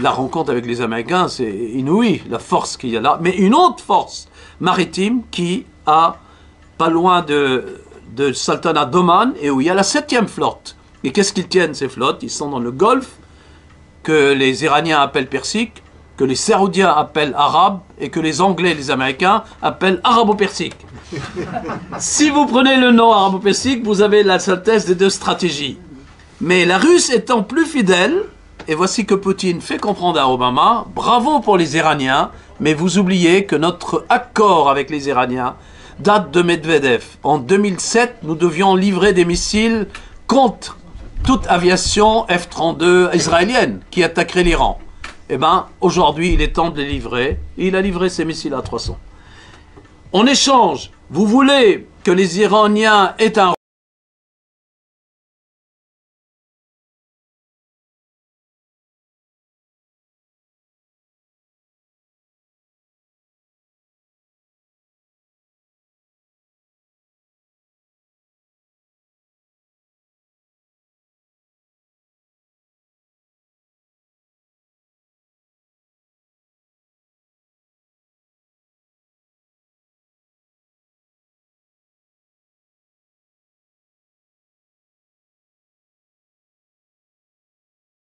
la rencontre avec les Américains, c'est inouï, la force qu'il y a là. Mais une autre force maritime qui a, pas loin de Sultanat d'Oman, et où il y a la 7e flotte. Et qu'est-ce qu'ils tiennent, ces flottes? Ils sont dans le Golfe, que les Iraniens appellent Persique, que les Saoudiens appellent Arabe, et que les Anglais et les Américains appellent Arabo-Persique. Si vous prenez le nom Arabo-Persique, vous avez la synthèse des deux stratégies. Mais la Russe étant plus fidèle, et voici que Poutine fait comprendre à Obama, bravo pour les Iraniens, mais vous oubliez que notre accord avec les Iraniens date de Medvedev. En 2007, nous devions livrer des missiles contre toute aviation F-32 israélienne qui attaquerait l'Iran. Eh bien, aujourd'hui, il est temps de les livrer. Et il a livré ses missiles à 300. En échange, vous voulez que les Iraniens aient un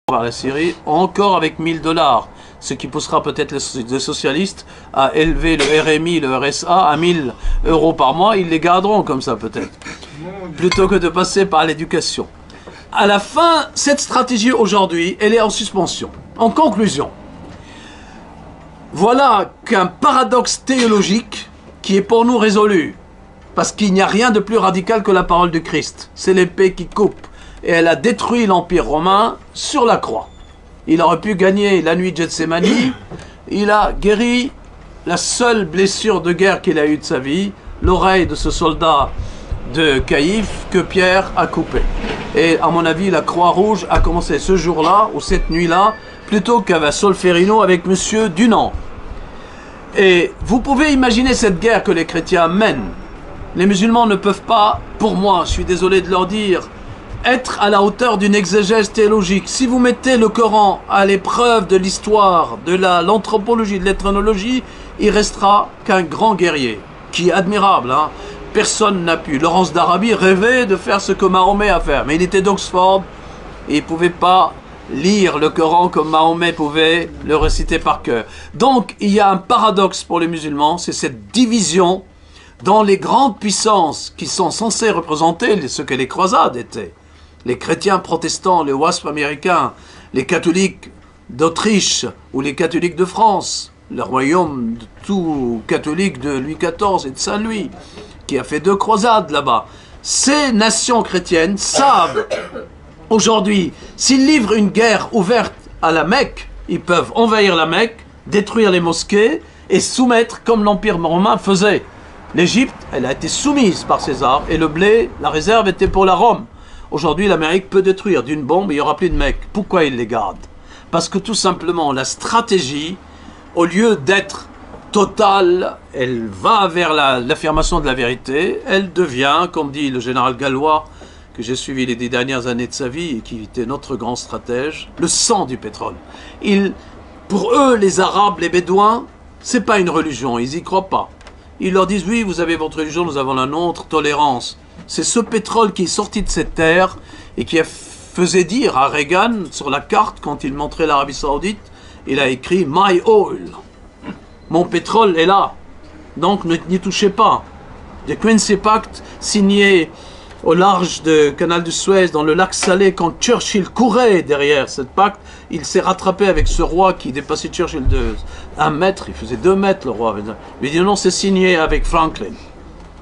par la Syrie, encore avec 1000 $, ce qui poussera peut-être les socialistes à élever le RMI, le RSA à 1000 € par mois. Ils les garderont comme ça peut-être, plutôt que de passer par l'éducation. À la fin, cette stratégie aujourd'hui, elle est en suspension. En conclusion, voilà qu'un paradoxe théologique qui est pour nous résolu, parce qu'il n'y a rien de plus radical que la parole du Christ. C'est l'épée qui coupe. Et elle a détruit l'Empire romain sur la croix. Il aurait pu gagner la nuit de Gethsémani. Il a guéri la seule blessure de guerre qu'il a eue de sa vie, l'oreille de ce soldat de Caïphe que Pierre a coupé. Et à mon avis, la Croix-Rouge a commencé ce jour-là, ou cette nuit-là, plutôt qu'à Solferino avec Monsieur Dunant. Et vous pouvez imaginer cette guerre que les chrétiens mènent. Les musulmans ne peuvent pas, pour moi, je suis désolé de leur dire, être à la hauteur d'une exégèse théologique. Si vous mettez le Coran à l'épreuve de l'histoire, de l'anthropologie, de l'ethnologie, il restera qu'un grand guerrier, qui est admirable. Hein. Personne n'a pu. Laurence d'Arabie rêvait de faire ce que Mahomet a fait, mais il était d'Oxford et il ne pouvait pas lire le Coran comme Mahomet pouvait le réciter par cœur. Donc il y a un paradoxe pour les musulmans, c'est cette division dans les grandes puissances qui sont censées représenter ce que les croisades étaient. Les chrétiens protestants, les WASP américains, les catholiques d'Autriche ou les catholiques de France, le royaume de tout catholique de Louis XIV et de Saint-Louis, qui a fait 2 croisades là-bas. Ces nations chrétiennes savent aujourd'hui, s'ils livrent une guerre ouverte à la Mecque, ils peuvent envahir la Mecque, détruire les mosquées et soumettre comme l'Empire romain faisait. L'Égypte, elle a été soumise par César et le blé, la réserve était pour la Rome. Aujourd'hui, l'Amérique peut détruire d'une bombe et il n'y aura plus de Mecque. Pourquoi ils les gardent? Parce que tout simplement, la stratégie, au lieu d'être totale, elle va vers l'affirmation de la vérité, elle devient, comme dit le général Gallois, que j'ai suivi les 10 dernières années de sa vie et qui était notre grand stratège, le sang du pétrole. Pour eux, les Arabes, les Bédouins, c'est pas une religion, ils y croient pas. Ils leur disent, oui, vous avez votre religion, nous avons la nôtre, tolérance. C'est ce pétrole qui est sorti de cette terre et qui faisait dire à Reagan, sur la carte, quand il montrait l'Arabie Saoudite, il a écrit « My oil ». Mon pétrole est là. Donc n'y touchez pas. Le Quincy Pact signé au large du canal de Suez, dans le lac Salé, quand Churchill courait derrière ce pacte, il s'est rattrapé avec ce roi qui dépassait Churchill de 1 mètre, il faisait 2 mètres le roi. Il dit non, c'est signé avec Franklin.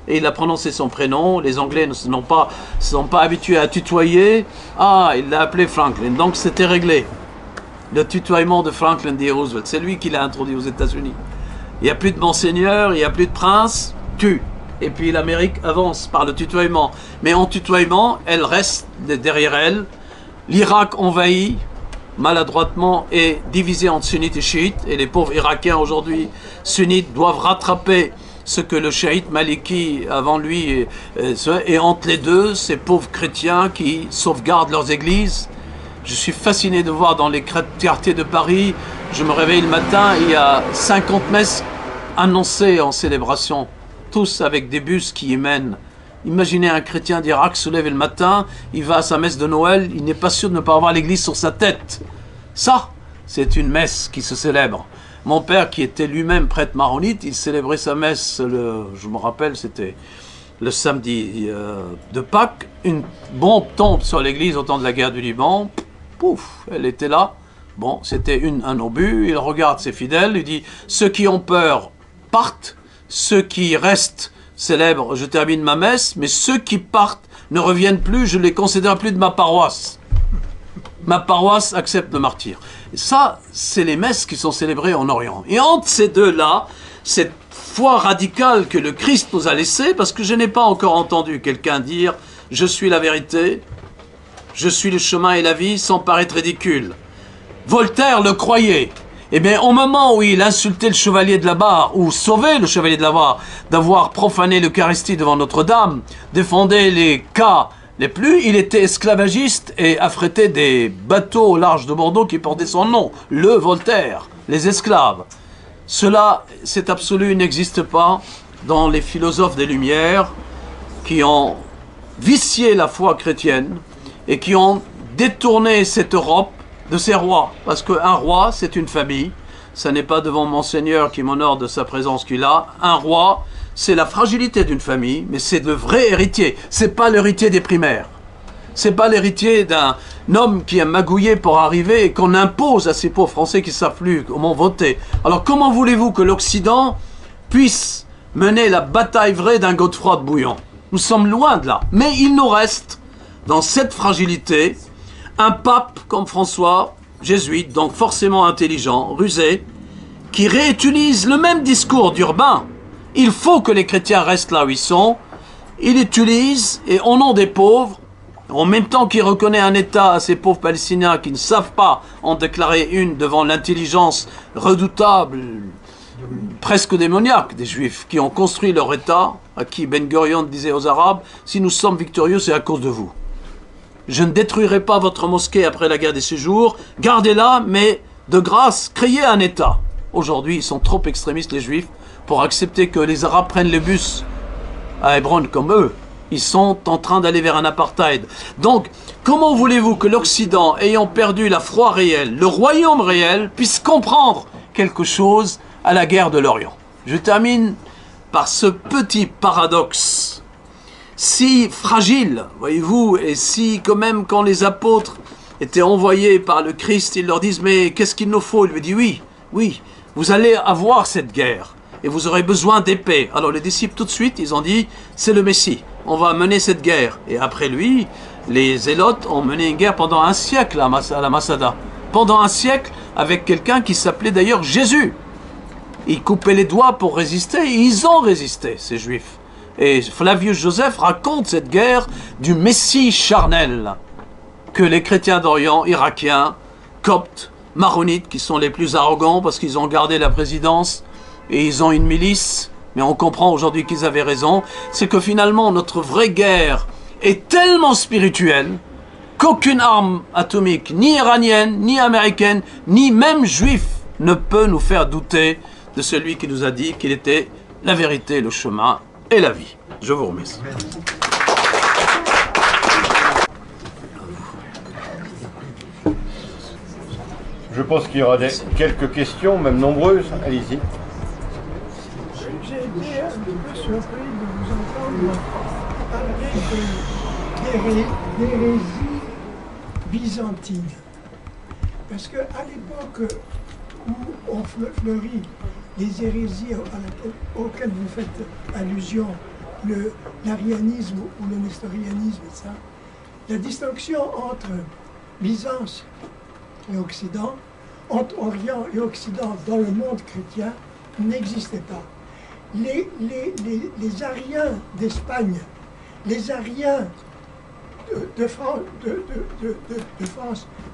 Et il a prononcé son prénom, les Anglais ne sont pas habitués à tutoyer, ah, il l'a appelé Franklin, donc c'était réglé. Le tutoiement de Franklin D. Roosevelt, c'est lui qui l'a introduit aux États-Unis. Il n'y a plus de monseigneur, il n'y a plus de prince, tu. Et puis l'Amérique avance par le tutoiement. Mais en tutoiement, elle reste derrière elle. L'Irak envahi, maladroitement, est divisé entre sunnites et chiites. Et les pauvres Irakiens aujourd'hui, sunnites, doivent rattraper ce que le chiite Maliki avant lui. Et entre les deux, ces pauvres chrétiens qui sauvegardent leurs églises. Je suis fasciné de voir dans les quartiers de Paris, je me réveille le matin, il y a 50 messes annoncées en célébration. Tous avec des bus qui y mènent. Imaginez un chrétien d'Irak se lève le matin, il va à sa messe de Noël, il n'est pas sûr de ne pas avoir l'église sur sa tête. Ça, c'est une messe qui se célèbre. Mon père, qui était lui-même prêtre maronite, il célébrait sa messe, je me rappelle, c'était le samedi de Pâques. Une bombe tombe sur l'église au temps de la guerre du Liban. Pouf, elle était là. Bon, c'était un obus. Il regarde ses fidèles, il dit « Ceux qui ont peur partent. Ceux qui restent célèbrent, je termine ma messe, mais ceux qui partent ne reviennent plus, je ne les considère plus de ma paroisse. Ma paroisse accepte le martyr. » Et ça, c'est les messes qui sont célébrées en Orient. Et entre ces deux-là, cette foi radicale que le Christ nous a laissée, parce que je n'ai pas encore entendu quelqu'un dire « Je suis la vérité, je suis le chemin et la vie » sans paraître ridicule. Voltaire le croyait. Eh bien, au moment où il insultait le chevalier de la Barre, ou sauvait le chevalier de la Barre d'avoir profané l'Eucharistie devant Notre-Dame, défendait les cas les plus, il était esclavagiste et affrétait des bateaux au large de Bordeaux qui portaient son nom, le Voltaire, les esclaves. Cela, cet absolu n'existe pas dans les philosophes des Lumières qui ont vicié la foi chrétienne et qui ont détourné cette Europe de ses rois, parce qu'un roi, c'est une famille. Ça n'est pas devant Monseigneur qui m'honore de sa présence qu'il a. Un roi, c'est la fragilité d'une famille, mais c'est le vrai héritier. C'est pas l'héritier des primaires. C'est pas l'héritier d'un homme qui a magouillé pour arriver et qu'on impose à ces pauvres Français qui ne savent plus comment voter. Alors comment voulez-vous que l'Occident puisse mener la bataille vraie d'un Godefroy de Bouillon? Nous sommes loin de là. Mais il nous reste, dans cette fragilité, un pape comme François, jésuite, donc forcément intelligent, rusé, qui réutilise le même discours d'Urbain. Il faut que les chrétiens restent là où ils sont. Il utilise, et au nom des pauvres, en même temps qu'il reconnaît un État à ces pauvres Palestiniens qui ne savent pas en déclarer une devant l'intelligence redoutable, presque démoniaque des Juifs, qui ont construit leur État, à qui Ben Gurion disait aux Arabes, « Si nous sommes victorieux, c'est à cause de vous. Je ne détruirai pas votre mosquée après la guerre des 6 jours, gardez-la, mais de grâce, créez un État. » Aujourd'hui, ils sont trop extrémistes, les Juifs, pour accepter que les Arabes prennent les bus à Hébron comme eux. Ils sont en train d'aller vers un apartheid. Donc, comment voulez-vous que l'Occident, ayant perdu la foi réelle, le royaume réel, puisse comprendre quelque chose à la guerre de l'Orient? Je termine par ce petit paradoxe. Si fragile, voyez-vous, et si quand même quand les apôtres étaient envoyés par le Christ, ils leur disent « Mais qu'est-ce qu'il nous faut ?» Il lui dit « Oui, oui, vous allez avoir cette guerre et vous aurez besoin d'épée. » Alors les disciples tout de suite, ils ont dit « C'est le Messie, on va mener cette guerre. » Et après lui, les Zélotes ont mené une guerre pendant un siècle à la Masada. Pendant un siècle avec quelqu'un qui s'appelait d'ailleurs Jésus. Ils coupaient les doigts pour résister et ils ont résisté, ces Juifs. Et Flavius Joseph raconte cette guerre du Messie charnel que les chrétiens d'Orient, irakiens, coptes, maronites, qui sont les plus arrogants parce qu'ils ont gardé la présidence et ils ont une milice, mais on comprend aujourd'hui qu'ils avaient raison, c'est que finalement notre vraie guerre est tellement spirituelle qu'aucune arme atomique, ni iranienne, ni américaine, ni même juif, ne peut nous faire douter de celui qui nous a dit qu'il était la vérité, le chemin et la vie. Je vous remercie. Je pense qu'il y aura quelques questions, même nombreuses. Allez-y. surpris de vous entendre parler d'hérésie byzantine. Parce qu'à l'époque où ont fleuri les hérésies auxquelles vous faites allusion, l'arianisme ou le nestorianisme, et ça, la distinction entre Byzance et Occident, entre Orient et Occident dans le monde chrétien, n'existait pas. Les Ariens d'Espagne, les Ariens de France,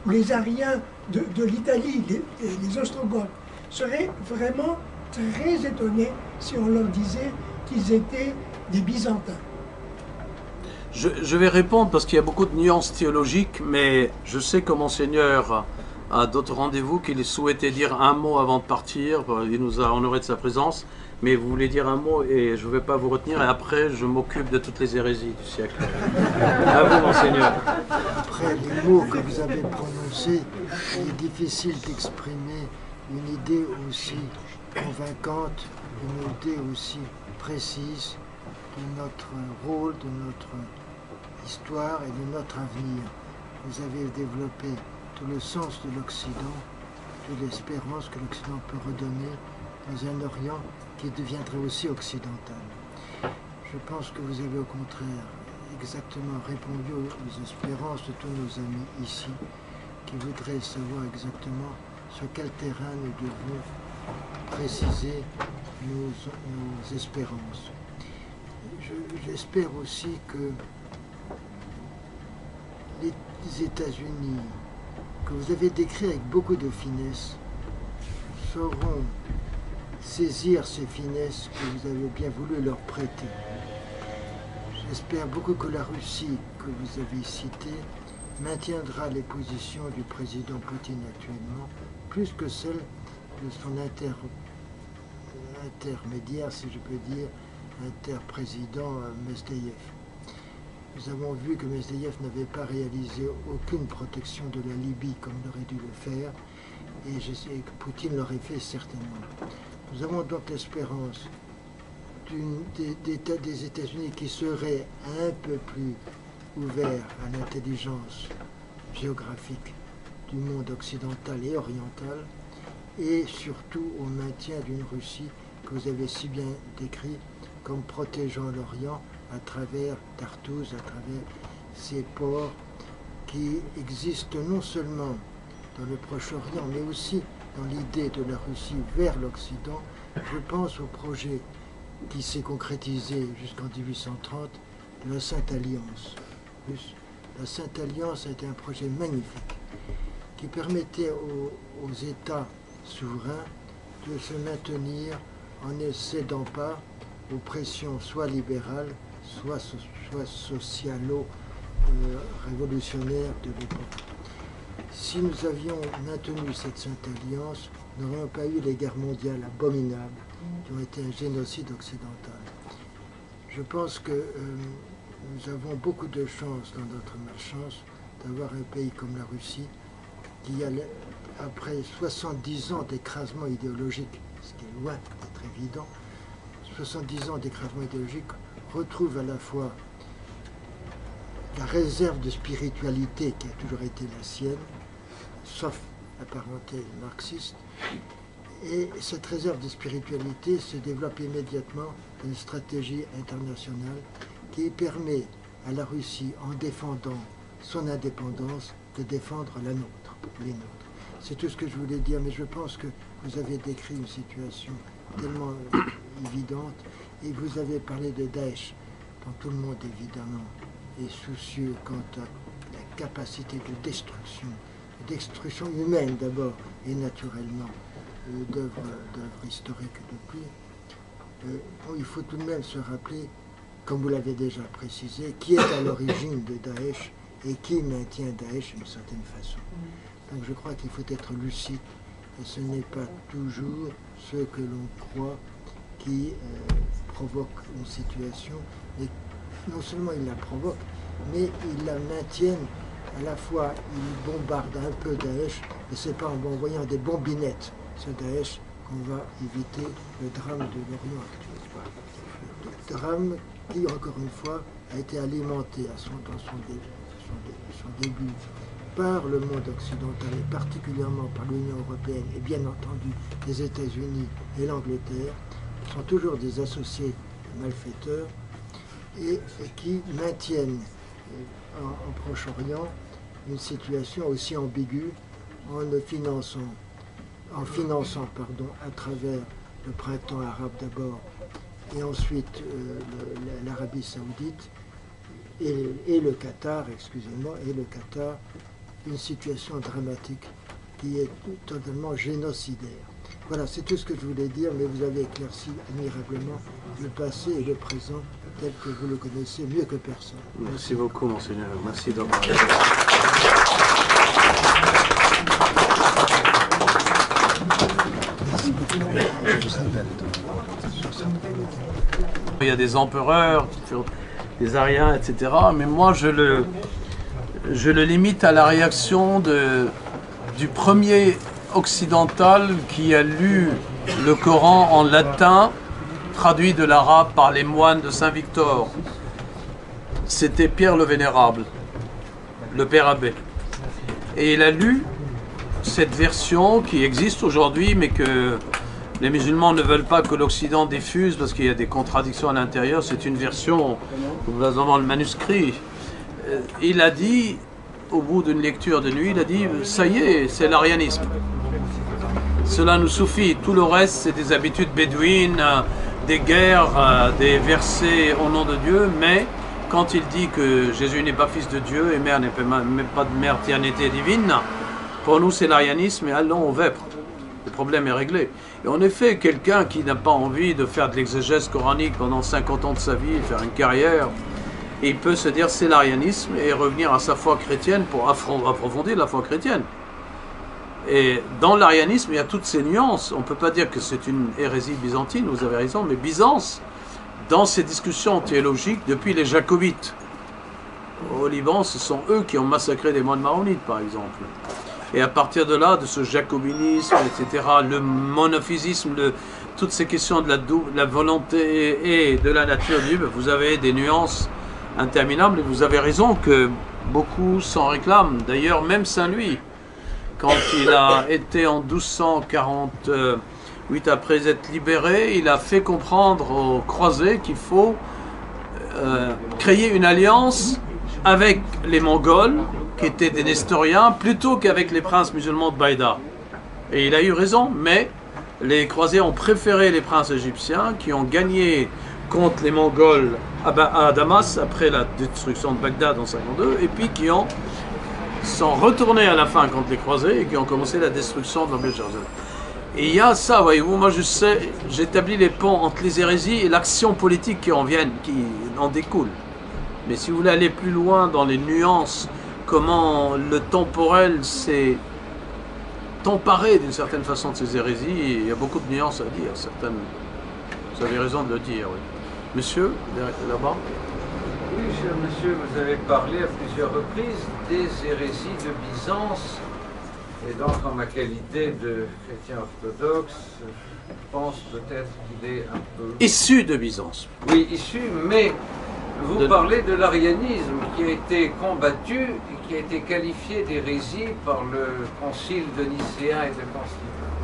ou les Ariens de l'Italie, les Ostrogoths, seraient vraiment très étonnés si on leur disait qu'ils étaient des Byzantins. Je vais répondre parce qu'il y a beaucoup de nuances théologiques, mais je sais que Monseigneur a d'autres rendez-vous, qu'il souhaitait dire un mot avant de partir. Il nous a honoré de sa présence, mais vous voulez dire un mot et je ne vais pas vous retenir, et après je m'occupe de toutes les hérésies du siècle. À vous, Monseigneur. Après les mots que vous avez prononcés, il est difficile d'exprimer une idée aussi convaincante, une idée aussi précise de notre rôle, de notre histoire et de notre avenir. Vous avez développé tout le sens de l'Occident, toute l'espérance que l'Occident peut redonner dans un Orient qui deviendrait aussi occidental. Je pense que vous avez au contraire exactement répondu aux espérances de tous nos amis ici, qui voudraient savoir exactement sur quel terrain nous devons préciser nos espérances. J'espère aussi que les États-Unis, que vous avez décrit avec beaucoup de finesse, sauront saisir ces finesses que vous avez bien voulu leur prêter. J'espère beaucoup que la Russie, que vous avez citée, maintiendra les positions du président Poutine actuellement, plus que celles de son intermédiaire, si je peux dire, interprésident Medvedev. Nous avons vu que Medvedev n'avait pas réalisé aucune protection de la Libye comme il aurait dû le faire, et je sais que Poutine l'aurait fait certainement. Nous avons donc l'espérance des États-Unis qui seraient un peu plus ouverts à l'intelligence géographique du monde occidental et oriental, et surtout au maintien d'une Russie que vous avez si bien décrit comme protégeant l'Orient à travers Tartouse, à travers ces ports qui existent non seulement dans le Proche-Orient, mais aussi dans l'idée de la Russie vers l'Occident. Je pense au projet qui s'est concrétisé jusqu'en 1830 de la Sainte Alliance russe. La Sainte Alliance a été un projet magnifique qui permettait aux États souverains de se maintenir en ne cédant pas aux pressions soit libérales, soit socialo-révolutionnaires de l'époque. Si nous avions maintenu cette Sainte Alliance, nous n'aurions pas eu les guerres mondiales abominables qui ont été un génocide occidental. Je pense que nous avons beaucoup de chance dans notre malchance d'avoir un pays comme la Russie qui, après 70 ans d'écrasement idéologique, ce qui est loin d'être évident, 70 ans d'écrasement idéologique, retrouve à la fois la réserve de spiritualité qui a toujours été la sienne, sauf la parenté marxiste, et cette réserve de spiritualité se développe immédiatement dans une stratégie internationale qui permet à la Russie, en défendant son indépendance, de défendre la nôtre, les nôtres. C'est tout ce que je voulais dire, mais je pense que vous avez décrit une situation tellement évidente, et vous avez parlé de Daesh, dont tout le monde évidemment est soucieux quant à la capacité de destruction humaine d'abord, et naturellement d'œuvres historiques depuis. Il faut tout de même se rappeler, comme vous l'avez déjà précisé, qui est à l'origine de Daesh et qui maintient Daesh d'une certaine façon. Donc je crois qu'il faut être lucide, et ce n'est pas toujours ce que l'on croit qui provoque une situation, et non seulement il la provoque, mais il la maintient. À la fois, il bombarde un peu Daesh, et c'est pas en envoyant des bombinettes sur Daesh qu'on va éviter le drame de l'Orient actuel. drame qui, encore une fois, a été alimenté dans son début par le monde occidental et particulièrement par l'Union européenne et bien entendu les États-Unis et l'Angleterre, qui sont toujours des associés malfaiteurs et qui maintiennent en Proche-Orient une situation aussi ambiguë en finançant à travers le printemps arabe d'abord et ensuite l'Arabie saoudite et le Qatar, une situation dramatique qui est totalement génocidaire. Voilà, c'est tout ce que je voulais dire, mais vous avez éclairci admirablement le passé et le présent tel que vous le connaissez mieux que personne. Merci beaucoup, Monseigneur. Merci d'avoir... Il y a des empereurs, des Ariens, etc. Mais moi, je le limite à la réaction du premier occidental qui a lu le Coran en latin, traduit de l'arabe par les moines de Saint-Victor. C'était Pierre le Vénérable, le père abbé. Et il a lu cette version qui existe aujourd'hui, mais que les musulmans ne veulent pas que l'Occident diffuse parce qu'il y a des contradictions à l'intérieur. C'est une version, vous avez dans le manuscrit. Il a dit, au bout d'une lecture de nuit, il a dit « ça y est, c'est l'arianisme. Cela nous suffit. Tout le reste, c'est des habitudes bédouines, des guerres, des versets au nom de Dieu. Mais quand il dit que Jésus n'est pas fils de Dieu et mère n'est pas de mère tiernité divine, pour nous, c'est l'arianisme et allons au vêpres. Le problème est réglé. » Et en effet, quelqu'un qui n'a pas envie de faire de l'exégèse coranique pendant 50 ans de sa vie, faire une carrière, il peut se dire c'est l'arianisme et revenir à sa foi chrétienne pour approfondir la foi chrétienne. Et dans l'arianisme, il y a toutes ces nuances. On ne peut pas dire que c'est une hérésie byzantine, vous avez raison, mais Byzance, dans ces discussions théologiques, depuis les Jacobites au Liban, ce sont eux qui ont massacré les moines maronites, par exemple. Et à partir de là, de ce jacobinisme, etc., le monophysisme, toutes ces questions de la volonté et de la nature du Dieu, vous avez des nuances interminables. Et vous avez raison que beaucoup s'en réclament. D'ailleurs, même Saint-Louis, quand il a été en 1248, après être libéré, il a fait comprendre aux croisés qu'il faut créer une alliance avec les Mongols, qui étaient des Nestoriens, plutôt qu'avec les princes musulmans de Baïda. Et il a eu raison, mais les croisés ont préféré les princes égyptiens qui ont gagné contre les Mongols à Damas après la destruction de Bagdad en 52, et puis qui sont retournés à la fin contre les croisés et qui ont commencé la destruction de l'Empire de Jérusalem. Et il y a ça, voyez-vous, moi j'établis les ponts entre les hérésies et l'action politique qui en découle. Mais si vous voulez aller plus loin dans les nuances, comment le temporel s'est emparé d'une certaine façon de ces hérésies, il y a beaucoup de nuances à dire, certaines. Vous avez raison de le dire, oui. Monsieur, là-bas. Oui, cher monsieur, vous avez parlé à plusieurs reprises des hérésies de Byzance. Et donc, en ma qualité de chrétien orthodoxe, je pense peut-être qu'il est un peu... Issu de Byzance. Oui, issu, mais vous parlez de l'arianisme qui a été combattu et qui a été qualifié d'hérésie par le concile de Nicéen et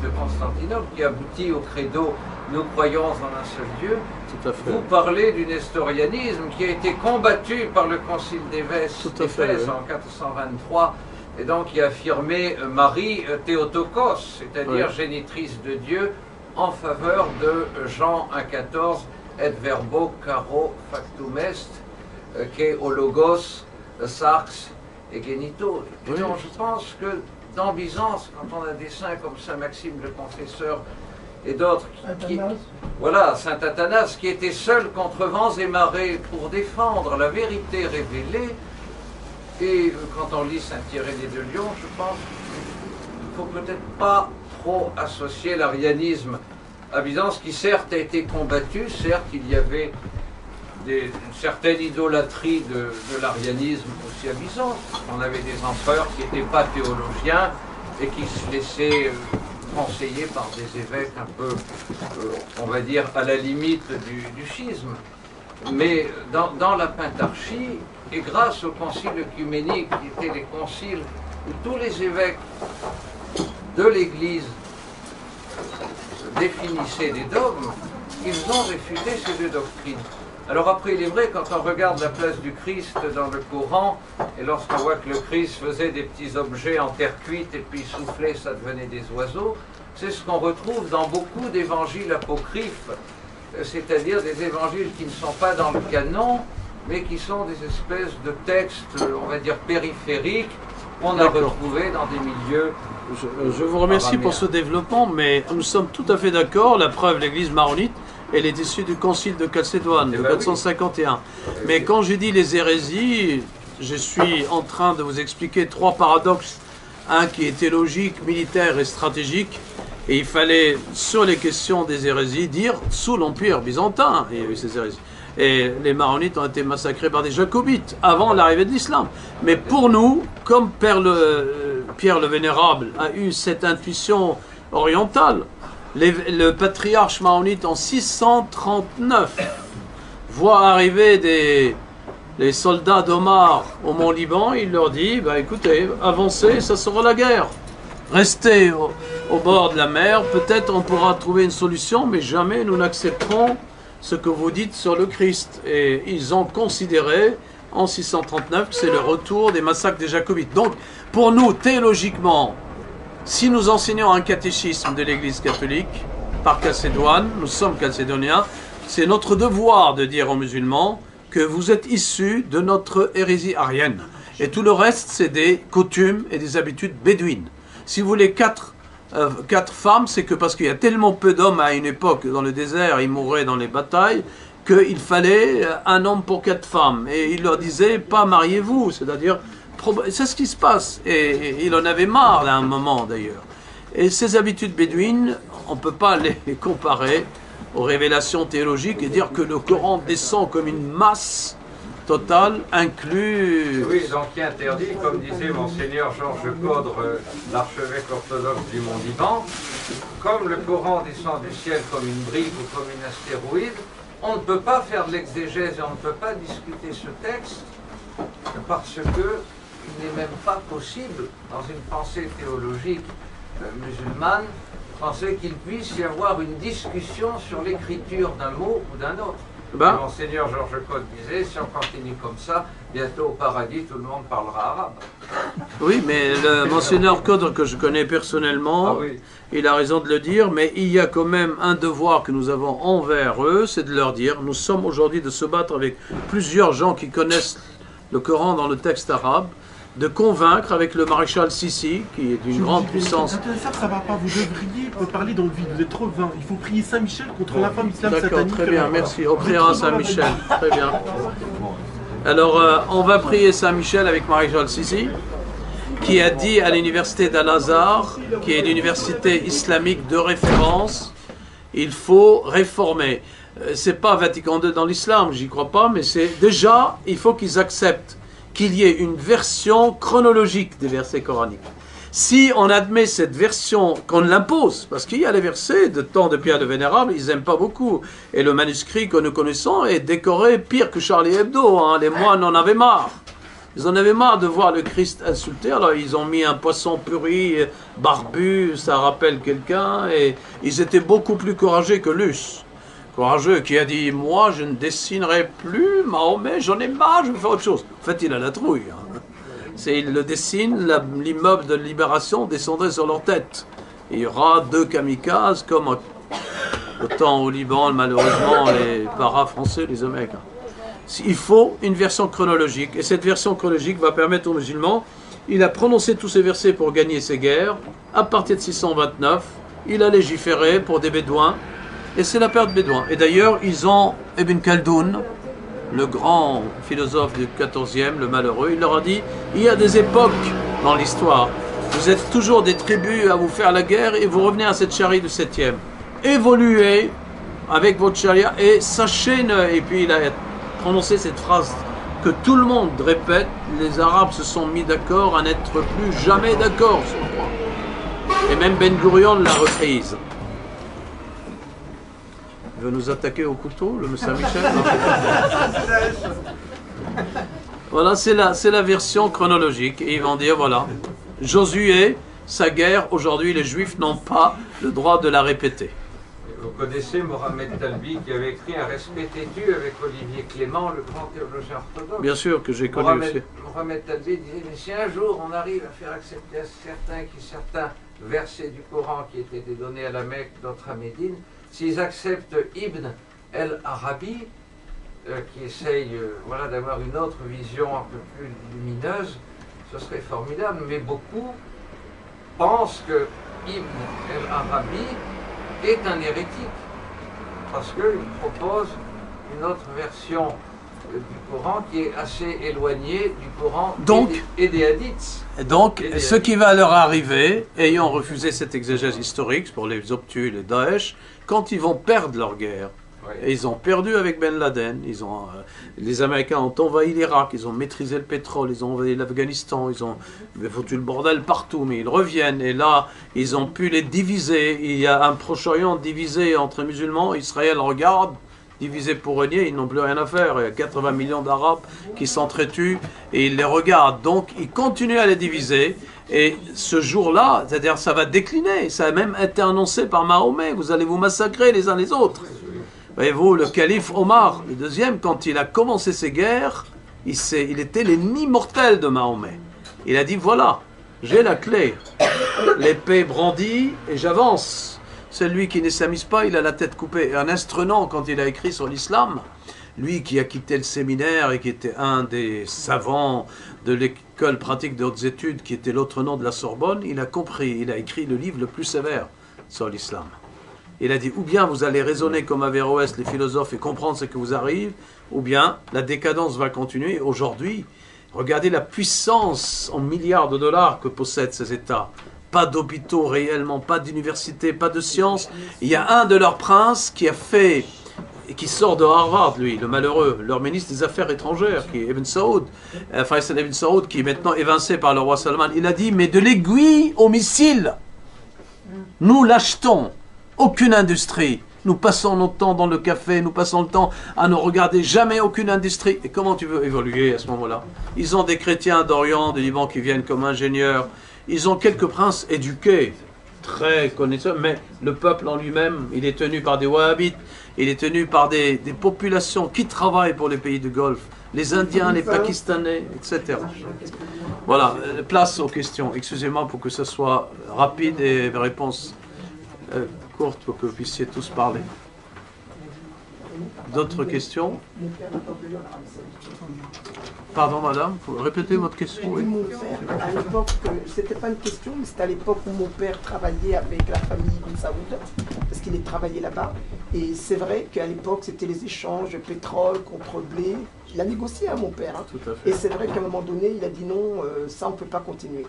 de Constantinople, qui aboutit au credo « Nous croyons en un seul Dieu ». Tout à fait. Vous parlez du nestorianisme qui a été combattu par le concile d'Éphèse en 423, et donc qui a affirmé Marie Théotokos, c'est-à-dire génitrice de Dieu, en faveur de Jean 1,14, et verbo caro factum est, que o logos sarx et genito. Oui. Donc je pense que dans Byzance, quand on a des saints comme Saint Maxime le Confesseur et d'autres, voilà, Saint Athanas, qui était seul contre vents et marées pour défendre la vérité révélée. Et quand on lit Saint-Irénée de Lyon, je pense qu'il ne faut peut-être pas trop associer l'arianisme à Byzance, qui certes a été combattu, certes il y avait une certaine idolâtrie de l'arianisme aussi à Byzance. On avait des empereurs qui n'étaient pas théologiens et qui se laissaient conseiller par des évêques un peu, on va dire, à la limite du schisme. Mais dans la Pentarchie, et grâce au concile œcuménique, qui étaient les conciles où tous les évêques de l'Église définissaient des dogmes, ils ont réfuté ces deux doctrines. Alors après, il est vrai, quand on regarde la place du Christ dans le Coran, et lorsqu'on voit que le Christ faisait des petits objets en terre cuite et puis il soufflait, ça devenait des oiseaux, c'est ce qu'on retrouve dans beaucoup d'évangiles apocryphes, c'est-à-dire des évangiles qui ne sont pas dans le canon, mais qui sont des espèces de textes, on va dire, périphériques, qu'on a retrouvés dans des milieux. Je vous remercie pour ce développement, mais nous sommes tout à fait d'accord. La preuve, l'Église maronite, elle est issue du Concile de Chalcédoine, de 451. Mais quand j'ai dit les hérésies, je suis en train de vous expliquer trois paradoxes. Un qui était logique, militaire et stratégique. Et il fallait, sur les questions des hérésies, dire sous l'Empire byzantin, il y a eu ces hérésies. Et les maronites ont été massacrés par des jacobites avant l'arrivée de l'islam. Mais pour nous, comme Pierre le Vénérable a eu cette intuition orientale, le patriarche maronite en 639 voit arriver les soldats d'Omar au Mont Liban. Il leur dit, bah, écoutez, avancez, ça sera la guerre. Restez au bord de la mer, peut-être on pourra trouver une solution, mais jamais nous n'accepterons ce que vous dites sur le Christ. Et ils ont considéré en 639 que c'est le retour des massacres des Jacobites. Donc, pour nous, théologiquement, si nous enseignons un catéchisme de l'Église catholique par Chalcédoine, nous sommes chalcédoniens, c'est notre devoir de dire aux musulmans que vous êtes issus de notre hérésie arienne. Et tout le reste, c'est des coutumes et des habitudes bédouines. Si vous voulez quatre femmes, c'est que parce qu'il y a tellement peu d'hommes à une époque dans le désert, ils mouraient dans les batailles, qu'il fallait un homme pour 4 femmes. Et il leur disait, pas mariez-vous, c'est-à-dire, c'est ce qui se passe. Et il en avait marre à un moment d'ailleurs. Et ces habitudes bédouines, on ne peut pas les comparer aux révélations théologiques et dire que le Coran descend comme une masse totale, inclut... Oui, donc qui interdit, comme disait Monseigneur Georges Caudre, l'archevêque orthodoxe du Mont Liban, comme le Coran descend du ciel comme une brique ou comme une astéroïde, on ne peut pas faire de l'exégèse et on ne peut pas discuter ce texte parce que il n'est même pas possible, dans une pensée théologique musulmane, penser qu'il puisse y avoir une discussion sur l'écriture d'un mot ou d'un autre. Ben, Monseigneur Georges Caudre disait, si on continue comme ça, bientôt au paradis, tout le monde parlera arabe. oui, mais le Monseigneur Caudre, que je connais personnellement, oui. Il a raison de le dire, mais il y a quand même un devoir que nous avons envers eux, c'est de leur dire, nous sommes aujourd'hui de se battre avec plusieurs gens qui connaissent le Coran dans le texte arabe, de convaincre avec le maréchal Sissi, qui est d'une grande puissance. Ça va pas, vous devriez parler dans le vide, vous êtes trop vain. Il faut prier Saint-Michel contre la femme islam satanique. D'accord, très bien, merci. On priera Saint-Michel, très bien. Alors, on va prier Saint-Michel avec maréchal Sissi, qui a dit à l'université d'Al-Azhar, qui est l'université islamique de référence, il faut réformer. C'est pas Vatican II dans l'islam, j'y crois pas, mais c'est déjà, il faut qu'ils acceptent qu'il y ait une version chronologique des versets coraniques. Si on admet cette version, qu'on l'impose, parce qu'il y a les versets de temps de Pierre le Vénérable, ils n'aiment pas beaucoup. Et le manuscrit que nous connaissons est décoré pire que Charlie Hebdo. Hein. Les moines en avaient marre. Ils en avaient marre de voir le Christ insulté. Alors ils ont mis un poisson puri, barbu, ça rappelle quelqu'un. Et ils étaient beaucoup plus courageux que Luce. Courageux qui a dit, moi je ne dessinerai plus Mahomet, j'en ai marre, je vais faire autre chose. En fait, il a la trouille. Hein. Il le dessine, l'immeuble de Libération descendrait sur leur tête. Il y aura 2 kamikazes, comme autant au Liban, malheureusement, les para-français, les Américains. Il faut une version chronologique, et cette version chronologique va permettre aux musulmans, il a prononcé tous ces versets pour gagner ses guerres, à partir de 629, il a légiféré pour des bédouins, et c'est la perte bédouin. Et d'ailleurs, ils ont Ibn Khaldoun, le grand philosophe du XIVe, le malheureux, il leur a dit, il y a des époques dans l'histoire, vous êtes toujours des tribus à vous faire la guerre, et vous revenez à cette charia du 7e. Évoluez avec votre charia, et sachez, et puis il a prononcé cette phrase que tout le monde répète, les Arabes se sont mis d'accord à n'être plus jamais d'accord sur le droit. Et même Ben Gurion l'a reprise. veut nous attaquer au couteau, le Saint-Michel. Voilà, c'est la version chronologique. Et ils vont dire, voilà, Josué, sa guerre, aujourd'hui les Juifs n'ont pas le droit de la répéter. Vous connaissez Mohamed Talbi qui avait écrit Un respect têtu avec Olivier Clément, le grand théologien orthodoxe. Bien sûr que j'ai connu aussi. Mohamed Talbi disait, mais si un jour on arrive à faire accepter à certains versets du Coran qui étaient donnés à la Mecque, d'autres à Médine, s'ils acceptent Ibn el-Arabi, qui essaye voilà, d'avoir une autre vision un peu plus lumineuse, ce serait formidable. Mais beaucoup pensent que Ibn el-Arabi est un hérétique, parce qu'il propose une autre version du Coran qui est assez éloignée du Coran et des hadiths. Donc, ce qui va leur arriver, ayant refusé cette exégèse historique pour les obtus, les Daesh, quand ils vont perdre leur guerre, et ils ont perdu avec Ben Laden, les Américains ont envahi l'Irak, ils ont maîtrisé le pétrole, ils ont envahi l'Afghanistan, ils ont foutu le bordel partout, mais ils reviennent, et là, ils ont pu les diviser. Il y a un Proche-Orient divisé entre musulmans, Israël regarde, divisé pour régner, ils n'ont plus rien à faire. Il y a 80 millions d'Arabes qui s'entretuent, et ils les regardent, donc ils continuent à les diviser. Et ce jour-là, c'est-à-dire ça va décliner, ça a même été annoncé par Mahomet, vous allez vous massacrer les uns les autres. Voyez-vous, le calife Omar, le deuxième, quand il a commencé ses guerres, il était l'ennemi mortel de Mahomet. Il a dit, voilà, j'ai la clé, l'épée brandie et j'avance. Celui qui n'islamise pas, il a la tête coupée. Et un instrument, quand il a écrit sur l'islam, lui qui a quitté le séminaire et qui était un des savants de l'école pratique de hautes études, qui était l'autre nom de la Sorbonne, il a compris, il a écrit le livre le plus sévère sur l'islam. Il a dit, ou bien vous allez raisonner comme Averroès, les philosophes, et comprendre ce qui vous arrive, ou bien la décadence va continuer. Aujourd'hui, regardez la puissance en milliards de dollars que possèdent ces États. Pas d'hôpitaux réellement, pas d'université, pas de sciences. Il y a un de leurs princes qui a fait, et qui sort de Harvard, lui, le malheureux, leur ministre des Affaires étrangères, qui est Ibn Saoud, Faisal Ibn Saoud, qui est maintenant évincé par le roi Salman. Il a dit, mais de l'aiguille au missile, nous l'achetons. Aucune industrie. Nous passons notre temps dans le café, nous passons le temps à ne regarder jamais aucune industrie. Et comment tu veux évoluer à ce moment-là? Ils ont des chrétiens d'Orient, du Liban qui viennent comme ingénieurs. Ils ont quelques princes éduqués, très connaisseurs, mais le peuple en lui-même, il est tenu par des wahhabites, il est tenu par des populations qui travaillent pour les pays du Golfe, les Indiens, les Pakistanais, etc. Voilà, place aux questions. Excusez-moi pour que ce soit rapide et réponse courte pour que vous puissiez tous parler. D'autres questions? Pardon madame, vous répétez votre question? Oui, mon père, à l'époque, c'était pas une question, mais c'était à l'époque où mon père travaillait avec la famille Ibn Saoud, parce qu'il travaillait là-bas. Et c'est vrai qu'à l'époque, c'était les échanges de pétrole contre blé. Il a négocié, hein, mon père. Hein. Tout à fait. Et c'est vrai qu'à un moment donné, il a dit non, ça on ne peut pas continuer.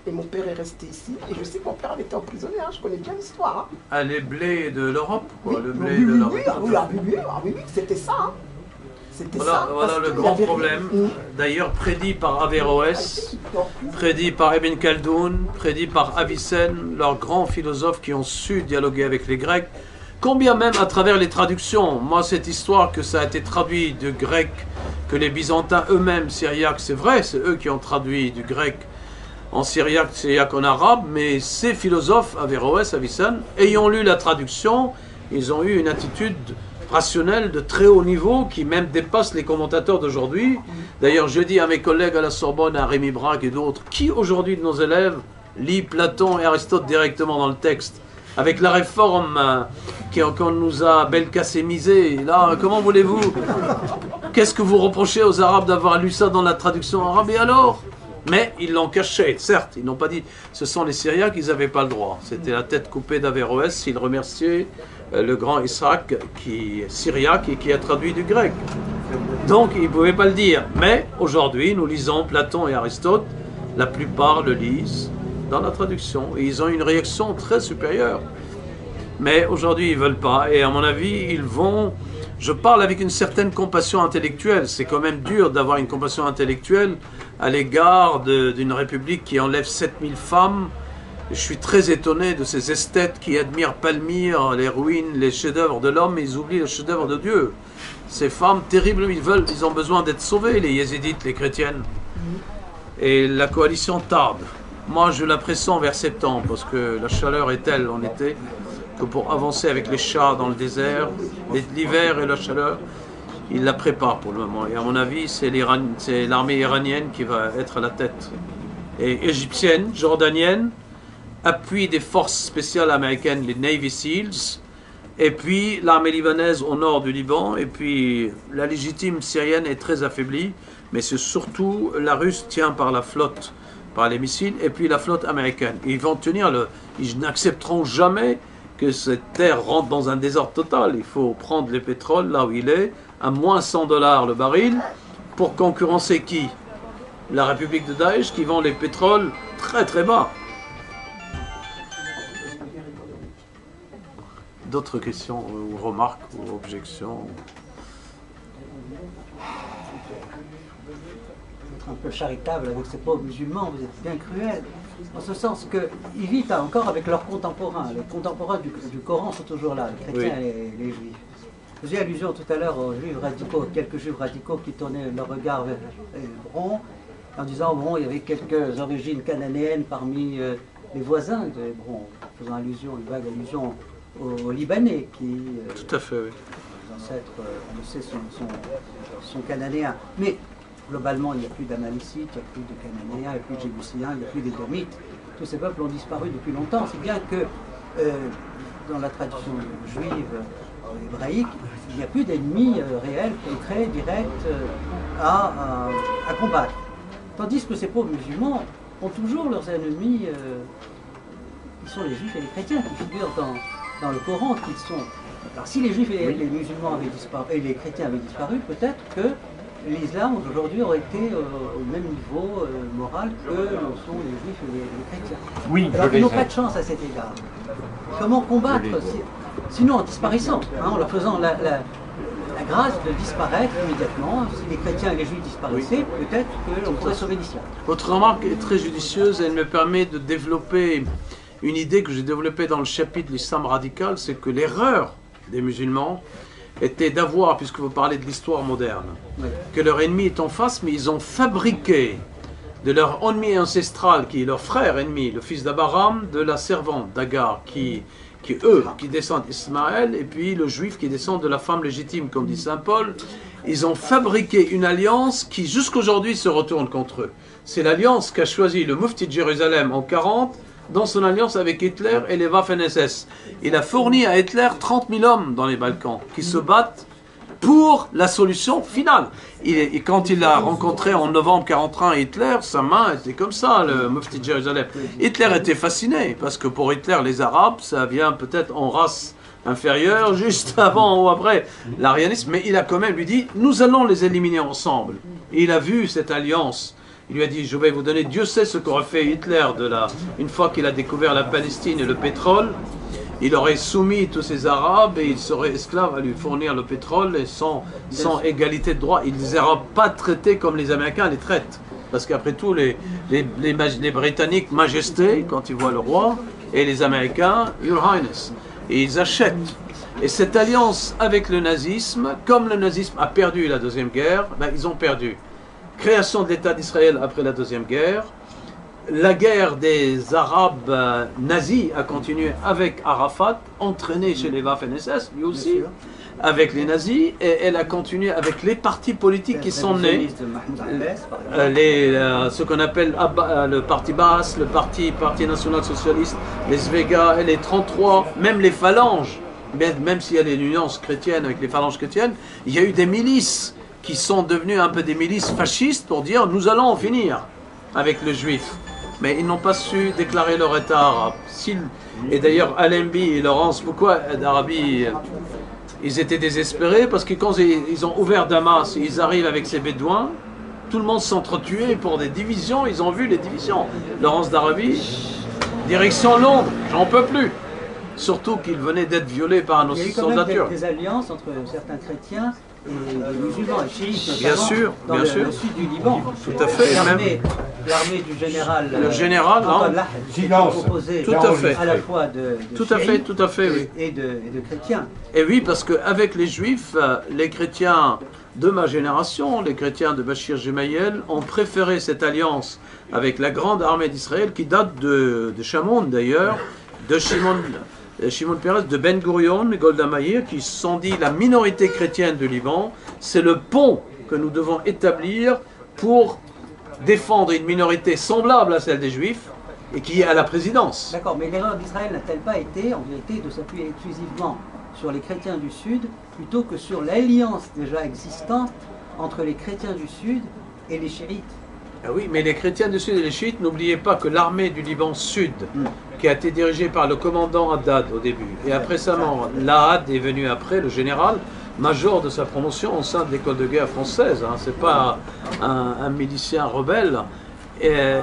Et mon père est resté ici. Et je sais que mon père avait été emprisonné, hein, je connais bien l'histoire. Hein. Ah, les blés de l'Europe, quoi, oui, le blé oui, de l'Europe. Oui, c'était ça. Hein. C'était voilà, ça. Voilà le grand problème. D'ailleurs, prédit par Averroès, prédit par Ibn Khaldoun, prédit par Avicenne, leurs grands philosophes qui ont su dialoguer avec les Grecs. Combien même à travers les traductions. Moi, cette histoire que ça a été traduit du grec, que les Byzantins eux-mêmes, syriaques, c'est vrai, c'est eux qui ont traduit du grec en syriaque en arabe, mais ces philosophes, Averroès, Avicenne, ayant lu la traduction, ils ont eu une attitude rationnelle de très haut niveau qui même dépasse les commentateurs d'aujourd'hui. D'ailleurs, je dis à mes collègues à la Sorbonne, à Rémi Braque et d'autres, qui aujourd'hui de nos élèves lit Platon et Aristote directement dans le texte? Avec la réforme qu'on nous a belkacémisée, là, comment voulez-vous? Qu'est-ce que vous reprochez aux Arabes d'avoir lu ça dans la traduction arabe? Et alors? Mais ils l'ont caché, certes, ils n'ont pas dit, ce sont les Syriens qui n'avaient pas le droit. C'était la tête coupée d'Averroès, il remerciait le grand Isaac, qui est syriaque et qui a traduit du grec. Donc, ils ne pouvaient pas le dire. Mais aujourd'hui, nous lisons Platon et Aristote, la plupart le lisent dans la traduction, et ils ont une réaction très supérieure. Mais aujourd'hui, ils ne veulent pas, et à mon avis, ils vont... Je parle avec une certaine compassion intellectuelle. C'est quand même dur d'avoir une compassion intellectuelle à l'égard d'une république qui enlève 7000 femmes Je suis très étonné de ces esthètes qui admirent Palmyre, les ruines, les chefs-d'œuvre de l'homme, mais ils oublient le chef-d'œuvre de Dieu. Ces femmes terribles, ils ont besoin d'être sauvés, les yézidites, les chrétiennes. Et la coalition tarde. Moi, je la pressens vers septembre, parce que la chaleur est telle en été que pour avancer avec les chars dans le désert, l'hiver et la chaleur, ils la préparent pour le moment. Et à mon avis, c'est l'armée iranienne qui va être à la tête. Et égyptienne, jordanienne, appui des forces spéciales américaines, les Navy Seals, et puis l'armée libanaise au nord du Liban, et puis la légitime syrienne est très affaiblie, mais c'est surtout la Russe tient par la flotte, par les missiles, et puis la flotte américaine. Ils vont tenir ils n'accepteront jamais que cette terre rentre dans un désordre total. Il faut prendre le pétrole là où il est, à moins 100 $ le baril, pour concurrencer qui? La République de Daesh qui vend les pétroles très très bas. D'autres questions ou remarques ou objections? Vous êtes un peu charitable avec ces pauvres musulmans, vous êtes bien cruel. En ce sens qu'ils vivent encore avec leurs contemporains. Les contemporains du Coran sont toujours là, les chrétiens et les juifs. Je faisais allusion tout à l'heure aux juifs radicaux, quelques juifs radicaux qui tournaient leur regard vers Hébron, en disant bon, il y avait quelques origines cananéennes parmi les voisins de Hébron, faisant une vague allusion aux Libanais qui, tout à fait, oui. Les ancêtres, on le sait, sont cananéens. Mais globalement, il n'y a plus d'Amalécites, il n'y a plus de Cananéens, il n'y a plus de Jébuséens, il n'y a plus d'Édomites. Tous ces peuples ont disparu depuis longtemps. C'est bien que dans la tradition juive hébraïque, il n'y a plus d'ennemis réels, concrets, directs à combattre. Tandis que ces pauvres musulmans ont toujours leurs ennemis, qui sont les juifs et les chrétiens, qui figurent dans le Coran, qui sont... Alors si les juifs et les musulmans avaient disparu, et les chrétiens avaient disparu, peut-être que l'islam aujourd'hui aurait été au même niveau moral que sont les juifs et les chrétiens. Oui, alors ils n'ont pas de chance à cet égard. Comment combattre sinon en disparaissant, en leur faisant la grâce de disparaître immédiatement. Si les chrétiens et les juifs disparaissaient, peut-être que l'on pourrait sauver l'islam. Votre remarque est très judicieuse et elle me permet de développer une idée que j'ai développée dans le chapitre de l'islam radical, c'est que l'erreur des musulmans était d'avoir, puisque vous parlez de l'histoire moderne, que leur ennemi est en face, mais ils ont fabriqué de leur ennemi ancestral, qui est leur frère ennemi, le fils d'Abraham, de la servante d'Agar, qui descendent d'Ismaël, et puis le juif qui descend de la femme légitime, comme dit saint Paul. Ils ont fabriqué une alliance qui jusqu'aujourd'hui se retourne contre eux. C'est l'alliance qu'a choisi le Mufti de Jérusalem en 40, dans son alliance avec Hitler et les Waffen-SS. Il a fourni à Hitler 30 000 hommes dans les Balkans, qui se battent pour la solution finale. Et quand il a rencontré en novembre 1941 Hitler, sa main était comme ça, le Mufti de Jérusalem. Hitler était fasciné, parce que pour Hitler, les Arabes, ça vient peut-être en race inférieure, juste avant ou après l'arianisme, mais il a quand même lui dit, nous allons les éliminer ensemble. Et il a vu cette alliance. Il lui a dit, je vais vous donner, Dieu sait ce qu'aurait fait Hitler une fois qu'il a découvert la Palestine et le pétrole. Il aurait soumis tous ces Arabes et il serait esclave à lui fournir le pétrole et sans égalité de droit. Il ne les aura pas traités comme les Américains les traitent. Parce qu'après tout, les Britanniques, majesté, quand ils voient le roi, et les Américains, Your Highness. Et ils achètent. Et cette alliance avec le nazisme, comme le nazisme a perdu la Deuxième Guerre, ben, ils ont perdu. Création de l'État d'Israël après la Deuxième Guerre. La guerre des Arabes nazis a continué avec Arafat, entraîné chez les Waffen-SS, lui aussi, avec les nazis, et elle a continué avec les partis politiques qui sont nés, ce qu'on appelle le parti Baas, le parti national-socialiste, les Svega et les 33, même les phalanges, même s'il y a des nuances chrétiennes avec les phalanges chrétiennes, il y a eu des milices qui sont devenues un peu des milices fascistes pour dire nous allons en finir avec le juif. Mais ils n'ont pas su déclarer leur état arabe. Et d'ailleurs, Allenby et Laurence, pourquoi d'Arabie ils étaient désespérés? Parce que quand ils ont ouvert Damas, ils arrivent avec ces bédouins, tout le monde s'entretuait pour des divisions, ils ont vu les divisions. Laurence d'Arabie, direction Londres, j'en peux plus. Surtout qu'ils venaient d'être violés par nos soldats turcs. Il y a eu quand même des alliances entre certains chrétiens et les musulmans, et chiites, bien sûr, dans bien sûr. le sud du Liban. Tout à fait. l'armée du général. Le général, Antoine hein. Lahd, Silence. composé Tout à fait. à la fois de Tout à fait, chiites tout à fait, oui. et de chrétiens. Et oui, parce qu'avec les juifs, les chrétiens de ma génération, les chrétiens de Bachir Gemayel, ont préféré cette alliance avec la grande armée d'Israël qui date de Shamoun d'ailleurs, de Shimon Peres, de Ben Gurion et Golda Meir, qui se sont dit la minorité chrétienne du Liban, c'est le pont que nous devons établir pour défendre une minorité semblable à celle des juifs et qui est à la présidence. D'accord, mais l'erreur d'Israël n'a-t-elle pas été, en vérité, de s'appuyer exclusivement sur les chrétiens du Sud plutôt que sur l'alliance déjà existante entre les chrétiens du Sud et les chiites? Ah oui, mais les chrétiens du Sud et les chiites, n'oubliez pas que l'armée du Liban Sud, qui a été dirigée par le commandant Haddad au début, et après sa mort, Lahad est venu après, le général, major de sa promotion au sein de l'école de guerre française, hein, c'est pas un milicien rebelle. Et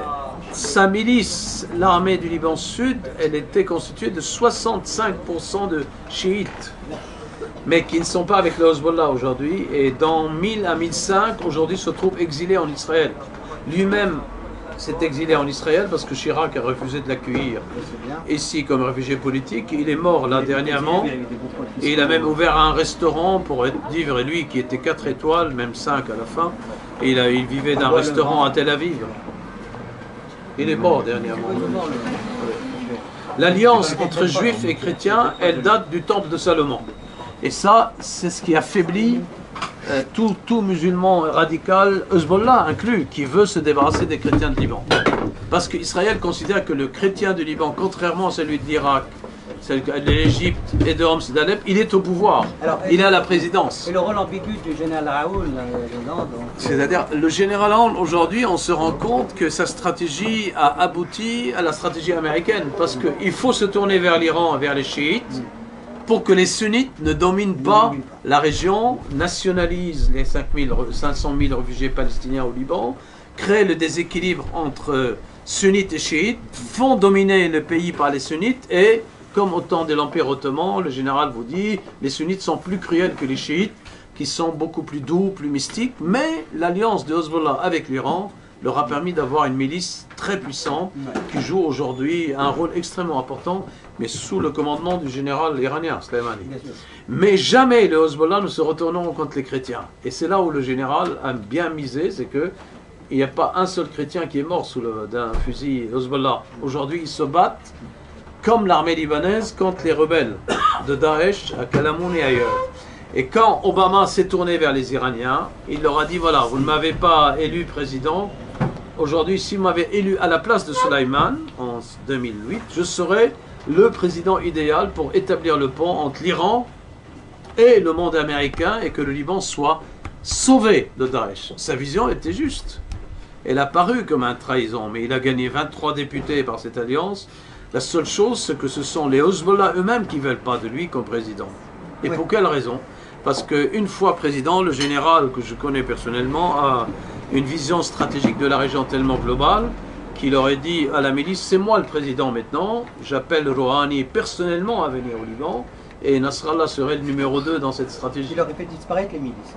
sa milice, l'armée du Liban Sud, elle était constituée de 65% de chiites, mais qui ne sont pas avec le Hezbollah aujourd'hui, et dans 1000 à 1005, aujourd'hui se trouvent exilés en Israël. Lui-même s'est exilé en Israël parce que Chirac a refusé de l'accueillir ici comme réfugié politique. Il est mort là dernièrement et il a même ouvert un restaurant pour vivre, et lui qui était 4 étoiles, même 5 à la fin, et il vivait d'un restaurant à Tel Aviv. Il est mort dernièrement. L'alliance entre juifs et chrétiens, elle date du temple de Salomon. Et ça, c'est ce qui affaiblit tout musulman radical, Hezbollah inclus, qui veut se débarrasser des chrétiens de Liban. Parce qu'Israël considère que le chrétien du Liban, contrairement à celui de l'Irak, celui de l'Égypte et de Homs et d'Alep, il est au pouvoir. Alors, il est à la présidence. Et le rôle ambigu du général Raoul dedans, c'est-à-dire, le général Raoul, aujourd'hui, on se rend compte que sa stratégie a abouti à la stratégie américaine. Parce qu'il faut se tourner vers l'Iran, vers les chiites, pour que les sunnites ne dominent pas la région, nationalisent les 500 000 réfugiés palestiniens au Liban, créent le déséquilibre entre sunnites et chiites, font dominer le pays par les sunnites, et comme au temps de l'Empire ottoman, le général vous dit, les sunnites sont plus cruels que les chiites, qui sont beaucoup plus doux, plus mystiques, mais l'alliance de Hezbollah avec l'Iran leur a permis d'avoir une milice très puissante qui joue aujourd'hui un rôle extrêmement important, mais sous le commandement du général iranien, Soleimani. Mais jamais le Hezbollah ne se retourneront contre les chrétiens. Et c'est là où le général a bien misé, c'est que il n'y a pas un seul chrétien qui est mort sous d'un fusil Hezbollah. Aujourd'hui, ils se battent comme l'armée libanaise contre les rebelles de Daesh à Kalamoun et ailleurs. Et quand Obama s'est tourné vers les Iraniens, il leur a dit, voilà, vous ne m'avez pas élu président. Aujourd'hui, si vous m'avez élu à la place de Soleiman en 2008, je serai le président idéal pour établir le pont entre l'Iran et le monde américain et que le Liban soit sauvé de Daesh. Sa vision était juste. Elle a paru comme une trahison, mais il a gagné 23 députés par cette alliance. La seule chose, c'est que ce sont les Hezbollah eux-mêmes qui ne veulent pas de lui comme président. Et pour quelle raison? Parce qu'une fois président, le général que je connais personnellement a une vision stratégique de la région tellement globale qu'il aurait dit à la milice, c'est moi le président maintenant, j'appelle Rouhani personnellement à venir au Liban, et Nasrallah serait le numéro 2 dans cette stratégie. Il aurait fait disparaître les milices.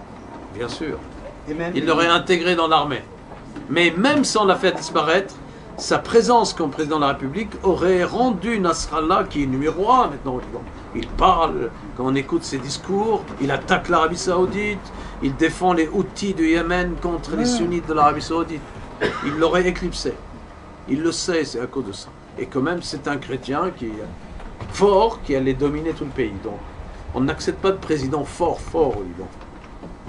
Bien sûr. Et même il l'aurait intégré dans l'armée. Mais même sans la faire disparaître, sa présence comme président de la République aurait rendu Nasrallah, qui est numéro 1 maintenant au Liban. Il parle, quand on écoute ses discours, il attaque l'Arabie Saoudite, il défend les Houthis du Yémen contre les sunnites de l'Arabie Saoudite. Il l'aurait éclipsé. Il le sait, c'est à cause de ça. Et quand même, c'est un chrétien qui est fort, qui allait dominer tout le pays. Donc, on n'accepte pas de président fort au Liban.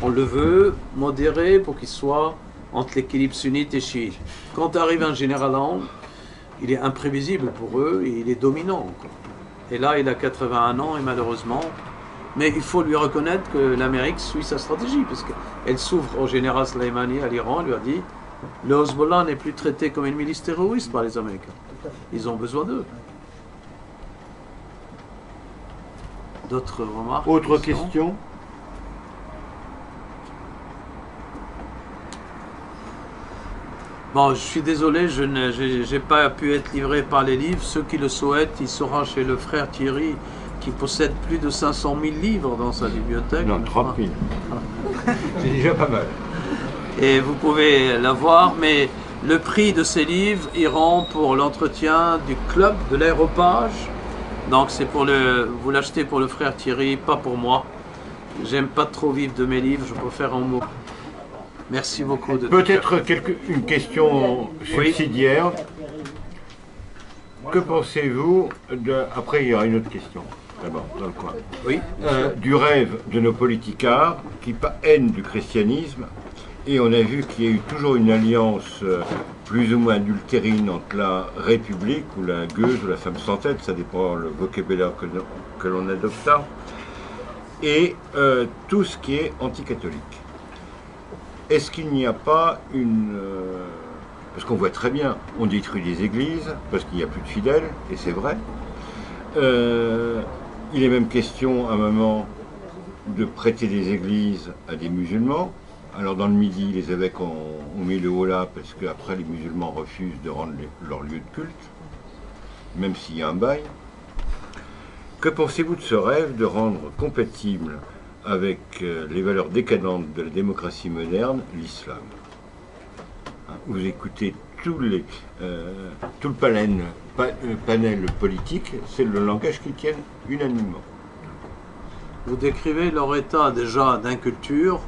On le veut modéré pour qu'il soit entre l'équilibre sunnite et chiite. Quand arrive un général Ang, il est imprévisible pour eux et il est dominant. Et là, il a 81 ans et malheureusement, mais il faut lui reconnaître que l'Amérique suit sa stratégie, parce qu'elle s'ouvre au général Soleimani à l'Iran, lui a dit le Hezbollah n'est plus traité comme une milice terroriste par les Américains. Ils ont besoin d'eux. D'autres remarques? Autre question? Bon, je suis désolé, je n'ai pas pu être livré par les livres. Ceux qui le souhaitent, il sera chez le frère Thierry, qui possède plus de 500 000 livres dans sa bibliothèque. Non, 30 000. C'est déjà pas mal. Et vous pouvez l'avoir, mais Le prix de ces livres iront pour l'entretien du club de l'aéropage. Donc c'est pour vous l'achetez pour le frère Thierry, pas pour moi. J'aime pas trop vivre de mes livres, je préfère en mots. Merci beaucoup. Peut-être une question subsidiaire. Que pensez-vous après il y aura une autre question, d'abord, dans le coin. Oui. Du rêve de nos politicards qui haine du christianisme, et on a vu qu'il y a eu toujours une alliance plus ou moins adultérine entre la République, ou la gueuse, ou la femme sans tête, ça dépend le vocabulaire que l'on adopta, et tout ce qui est anticatholique. Est-ce qu'il n'y a pas une... parce qu'on voit très bien, on détruit des églises, parce qu'il n'y a plus de fidèles, et c'est vrai. Il est même question, à un moment, de prêter des églises à des musulmans. Alors dans le Midi, les évêques ont mis le haut là, parce qu'après les musulmans refusent de rendre leur lieu de culte, même s'il y a un bail. Que pensez-vous de ce rêve de rendre compatible avec les valeurs décadentes de la démocratie moderne, l'islam? Vous écoutez tout le panel politique, c'est le langage qu'ils tiennent unanimement. Vous décrivez leur état déjà d'inculture.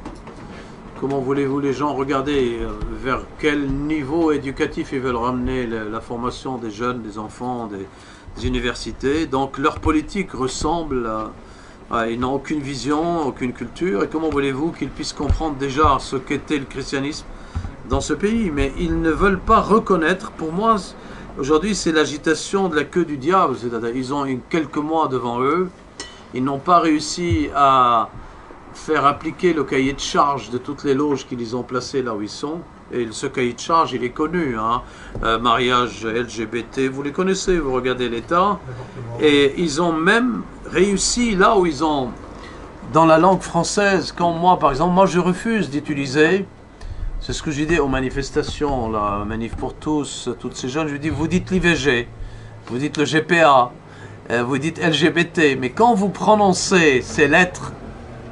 Comment voulez-vous les gens regarder vers quel niveau éducatif ils veulent ramener la formation des jeunes, des enfants, des universités. Donc leur politique ressemble ils n'ont aucune vision, aucune culture. Et comment voulez-vous qu'ils puissent comprendre déjà ce qu'était le christianisme dans ce pays? Mais ils ne veulent pas reconnaître. Pour moi, aujourd'hui, c'est l'agitation de la queue du diable. C'est-à-dire, ils ont quelques mois devant eux. Ils n'ont pas réussi à faire appliquer le cahier de charge de toutes les loges qui les ont placés là où ils sont. Et ce cahier de charge, il est connu. Mariage LGBT, vous les connaissez, vous regardez l'État. Et ils ont même réussi là où ils ont, dans la langue française, quand moi, par exemple, moi je refuse d'utiliser, c'est ce que j'ai dit aux manifestations, la manif pour tous, toutes ces jeunes, je dis, vous dites l'IVG, vous dites le GPA, vous dites LGBT, mais quand vous prononcez ces lettres,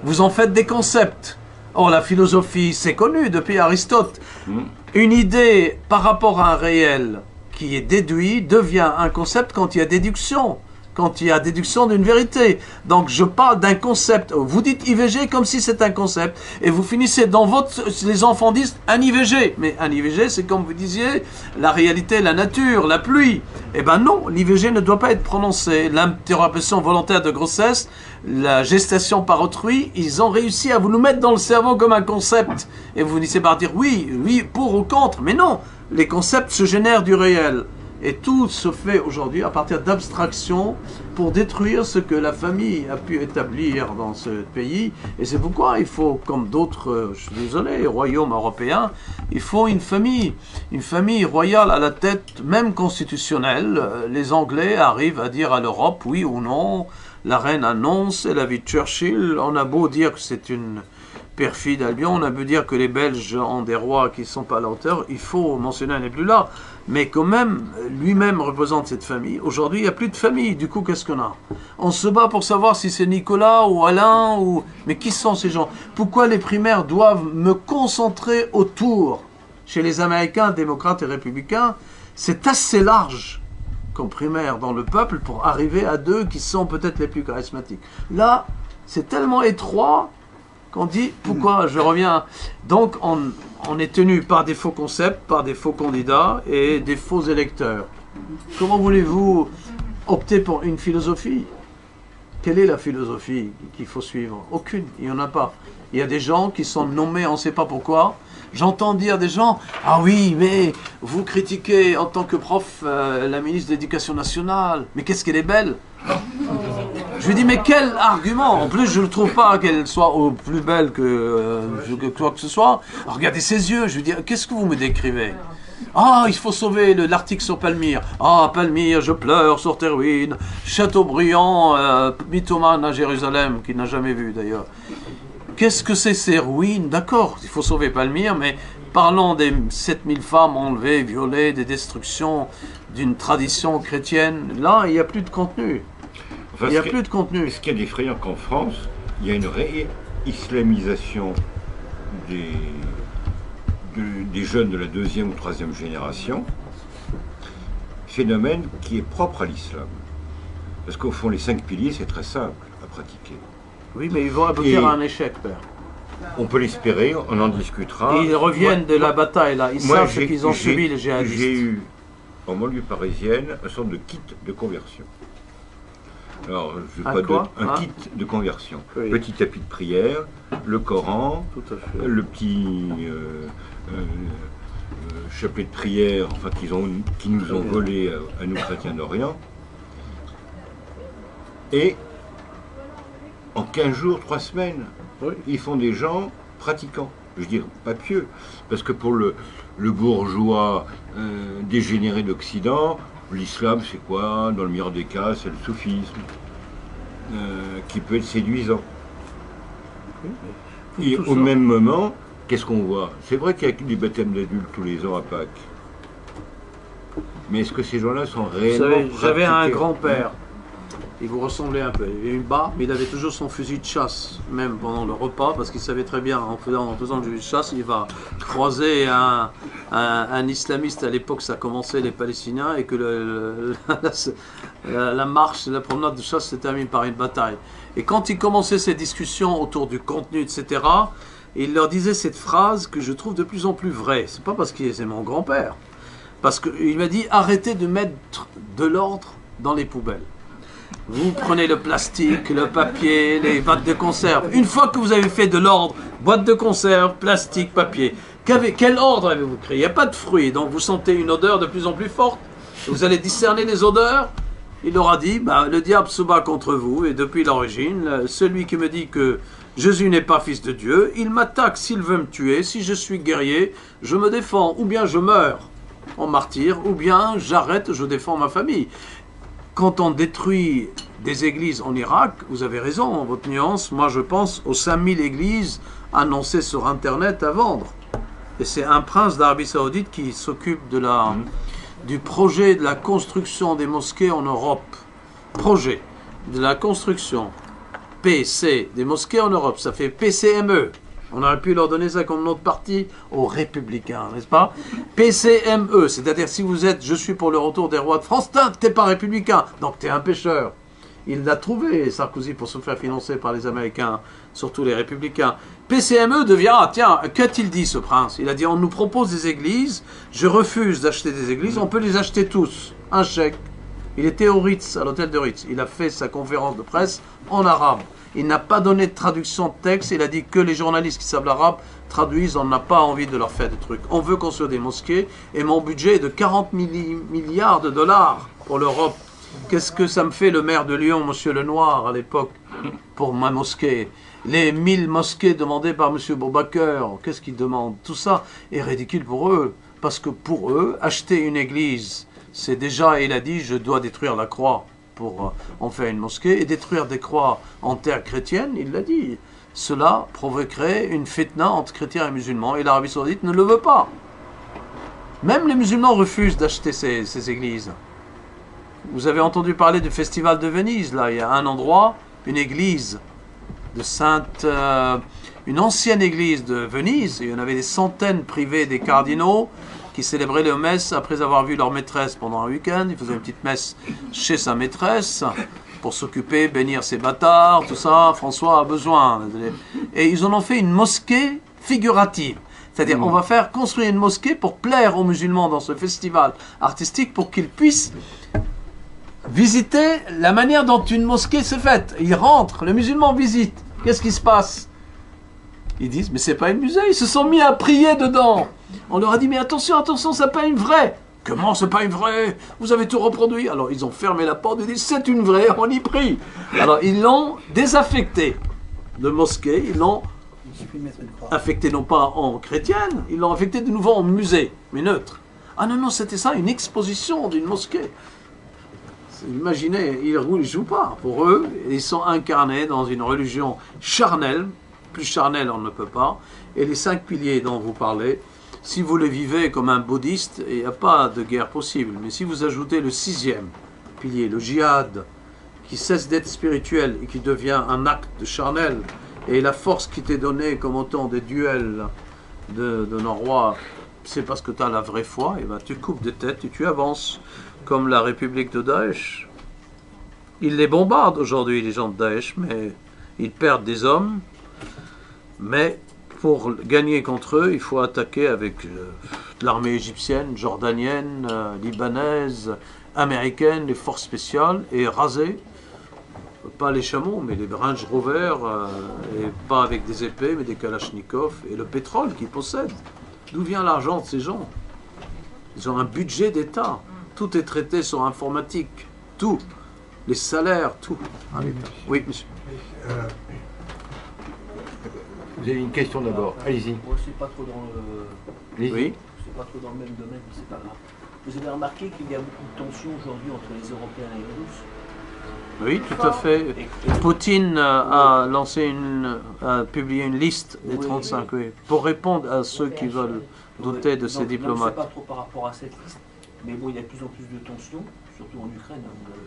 vous en faites des concepts. Or, la philosophie, c'est connu depuis Aristote. Une idée par rapport à un réel qui est déduit devient un concept quand il y a déduction. Quand il y a déduction d'une vérité. Donc je parle d'un concept. Vous dites IVG comme si c'est un concept. Et vous finissez dans les enfants disent un IVG. Mais un IVG, c'est comme vous disiez, la réalité, la nature, la pluie. Eh bien non, l'IVG ne doit pas être prononcé. L'interruption volontaire de grossesse, la gestation par autrui, ils ont réussi à vous nous mettre dans le cerveau comme un concept. Et vous finissez par dire oui, oui, pour ou contre. Mais non, les concepts se génèrent du réel. Et tout se fait aujourd'hui à partir d'abstractions pour détruire ce que la famille a pu établir dans ce pays. Et c'est pourquoi il faut, comme d'autres, je suis désolé, royaumes européens, il faut une famille royale à la tête, même constitutionnelle. Les Anglais arrivent à dire à l'Europe oui ou non. La reine annonce, et la vie de Churchill, on a beau dire que c'est une perfide Albion, on a beau dire que les Belges ont des rois qui ne sont pas à la hauteur, il faut mentionner, elle n'est plus là. Mais quand même, lui-même représente cette famille. Aujourd'hui, il n'y a plus de famille. Du coup, qu'est-ce qu'on a? On se bat pour savoir si c'est Nicolas ou Alain ou... Mais qui sont ces gens? Pourquoi les primaires doivent me concentrer autour? Chez les Américains, démocrates et républicains, c'est assez large comme primaire dans le peuple pour arriver à deux qui sont peut-être les plus charismatiques. Là, c'est tellement étroit qu'on dit, pourquoi je reviens. Donc, on est tenu par des faux concepts, par des faux candidats et des faux électeurs. Comment voulez-vous opter pour une philosophie? Quelle est la philosophie qu'il faut suivre? Aucune, il n'y en a pas. Il y a des gens qui sont nommés, on ne sait pas pourquoi. J'entends dire des gens, ah oui, mais vous critiquez en tant que prof la ministre de l'Éducation nationale, mais qu'est-ce qu'elle est belle. Je lui dis, mais quel argument? En plus, je ne trouve pas qu'elle soit plus belle que quoi que ce soit. Alors, regardez ses yeux, je lui dis, qu'est-ce que vous me décrivez? Ah, il faut sauver l'article sur Palmyre. Ah, Palmyre, je pleure sur tes ruines. Châteaubriand, mythomane à Jérusalem, qu'il n'a jamais vu d'ailleurs. Qu'est-ce que c'est ces ruines? D'accord, il faut sauver Palmyre, mais parlons des 7000 femmes enlevées, violées, des destructions d'une tradition chrétienne. Là, il n'y a plus de contenu. Enfin, il n'y a plus de contenu. Ce qui est effrayant qu'en France, il y a une réislamisation des jeunes de la 2e ou 3e génération, phénomène qui est propre à l'islam. Parce qu'au fond, les 5 piliers, c'est très simple à pratiquer. Oui, mais ils vont aboutir à un échec, père. On peut l'espérer, on en discutera. Et ils reviennent de la bataille, là. Ils savent ce qu'ils ont subi, les djihadistes. J'ai eu, en banlieue parisienne, une sorte de kit de conversion. Alors, je pas un kit de conversion. Oui. Petit tapis de prière, le Coran, le petit chapelet de prière, enfin, qui nous ont volé à nous chrétiens d'Orient. Et en 15 jours, 3 semaines, ils font des gens pratiquants. Je veux dire, pas pieux. Parce que pour le bourgeois dégénéré d'Occident, l'islam, c'est quoi? Dans le meilleur des cas, c'est le soufisme, qui peut être séduisant. Et au même moment, qu'est-ce qu'on voit? C'est vrai qu'il y a des baptêmes d'adultes tous les ans à Pâques. Mais est-ce que ces gens-là sont réellement pratiqués? J'avais un grand-père. Il vous ressemblait un peu. Il avait une barbe, mais il avait toujours son fusil de chasse, même pendant le repas, parce qu'il savait très bien, en faisant du chasse, il va croiser un islamiste. À l'époque, ça commençait les Palestiniens, et que la marche, la promenade de chasse se termine par une bataille. Et quand il commençait ces discussions autour du contenu, etc., il leur disait cette phrase que je trouve de plus en plus vraie. C'est pas parce que c'est mon grand-père. Parce qu'il m'a dit, arrêtez de mettre de l'ordre dans les poubelles. Vous prenez le plastique, le papier, les boîtes de conserve. Une fois que vous avez fait de l'ordre, boîte de conserve, plastique, papier, quel ordre avez-vous créé? Il n'y a pas de fruits, donc vous sentez une odeur de plus en plus forte. Vous allez discerner les odeurs. Il leur a dit, le diable se bat contre vous, et depuis l'origine, celui qui me dit que Jésus n'est pas fils de Dieu, il m'attaque s'il veut me tuer. Si je suis guerrier, je me défends, ou bien je meurs en martyr, ou bien j'arrête, je défends ma famille. Quand on détruit des églises en Irak, vous avez raison, votre nuance, moi je pense aux 5000 églises annoncées sur Internet à vendre. Et c'est un prince d'Arabie Saoudite qui s'occupe du projet de la construction des mosquées en Europe. Projet de la construction, PC, des mosquées en Europe, ça fait PCME. On aurait pu leur donner ça comme notre parti aux Républicains, n'est-ce pas? PCME, c'est-à-dire si vous êtes « je suis pour le retour des rois de France », t'es pas républicain, donc t'es un pécheur. Il l'a trouvé, Sarkozy, pour se faire financer par les Américains, surtout les Républicains. PCME devient, tiens, qu'a-t-il dit ce prince? Il a dit, on nous propose des églises, je refuse d'acheter des églises, on peut les acheter tous. Un chèque. Il était au Ritz, à l'hôtel de Ritz. Il a fait sa conférence de presse en arabe. Il n'a pas donné de traduction de texte, il a dit que les journalistes qui savent l'arabe traduisent, on n'a pas envie de leur faire des trucs. On veut construire des mosquées, et mon budget est de 40 milliards de dollars pour l'Europe. Qu'est-ce que ça me fait le maire de Lyon, monsieur Lenoir, à l'époque, pour ma mosquée? Les 1000 mosquées demandées par monsieur Boubacar, qu'est-ce qu'ils demandent? Tout ça est ridicule pour eux, parce que pour eux, acheter une église, c'est déjà, il a dit, je dois détruire la croix pour en faire une mosquée, et détruire des croix en terre chrétienne, il l'a dit. Cela provoquerait une fitna entre chrétiens et musulmans, et l'Arabie Saoudite ne le veut pas. Même les musulmans refusent d'acheter ces églises. Vous avez entendu parler du festival de Venise, là, il y a un endroit, une église de une ancienne église de Venise, il y en avait des centaines privées des cardinaux, qui célébraient les messes après avoir vu leur maîtresse pendant un week-end. Il faisait une petite messe chez sa maîtresse pour s'occuper, bénir ses bâtards, tout ça. François a besoin. Et ils en ont fait une mosquée figurative. C'est-à-dire, on va faire construire une mosquée pour plaire aux musulmans dans ce festival artistique pour qu'ils puissent visiter la manière dont une mosquée se fait. Ils rentrent, les musulmans visitent. Qu'est-ce qui se passe? Ils disent, mais c'est pas un musée, ils se sont mis à prier dedans. On leur a dit, mais attention, attention, c'est pas une vraie. Comment c'est pas une vraie? Vous avez tout reproduit. Alors ils ont fermé la porte et dit, c'est une vraie, on y prie. Alors ils l'ont désaffecté de mosquée, ils l'ont affecté non pas en chrétienne, ils l'ont affecté de nouveau en musée, mais neutre. Ah non, non, c'était ça, une exposition d'une mosquée. Imaginez, ils ne jouent pas. Pour eux, ils sont incarnés dans une religion charnelle. Plus charnelle, on ne peut pas. Et les 5 piliers dont vous parlez, si vous les vivez comme un bouddhiste, il n'y a pas de guerre possible. Mais si vous ajoutez le 6e pilier, le djihad, qui cesse d'être spirituel et qui devient un acte de charnel, et la force qui t'est donnée comme au temps des duels de nos rois, c'est parce que tu as la vraie foi, et ben tu coupes des têtes et tu avances. Comme la République de Daesh. Ils les bombardent aujourd'hui, les gens de Daesh, mais ils perdent des hommes. Mais pour gagner contre eux, il faut attaquer avec l'armée égyptienne, jordanienne, libanaise, américaine, les forces spéciales, et raser, pas les chameaux, mais les Range Rover, et pas avec des épées, mais des kalachnikovs, et le pétrole qu'ils possèdent. D'où vient l'argent de ces gens? Ils ont un budget d'État. Tout est traité sur informatique. Tout. Les salaires, tout. Oui, monsieur. Vous avez une question d'abord. Allez-y. Moi, c'est pas trop dans le... Oui. C'est pas trop dans le même domaine, mais c'est pas grave. Vous avez remarqué qu'il y a beaucoup de tensions aujourd'hui entre les Européens et les Russes? Oui, tout à fait. Poutine a publié une liste des 35, oui, pour répondre à ceux qui veulent douter de ces diplomates. Je ne sais pas trop par rapport à cette liste, mais bon, il y a de plus en plus de tensions, surtout en Ukraine,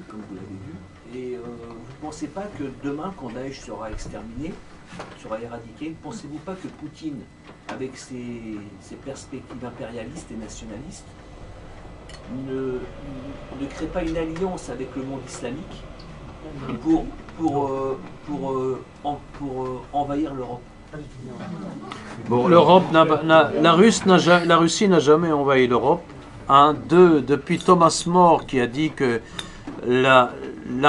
comme vous l'avez vu. Et vous ne pensez pas que demain, quand Daesh sera exterminé, sera éradiqué, ne pensez-vous pas que Poutine, avec ses perspectives impérialistes et nationalistes, ne crée pas une alliance avec le monde islamique pour envahir l'Europe? Bon, l'Europe, la Russie n'a jamais envahi l'Europe. Depuis Thomas More qui a dit que la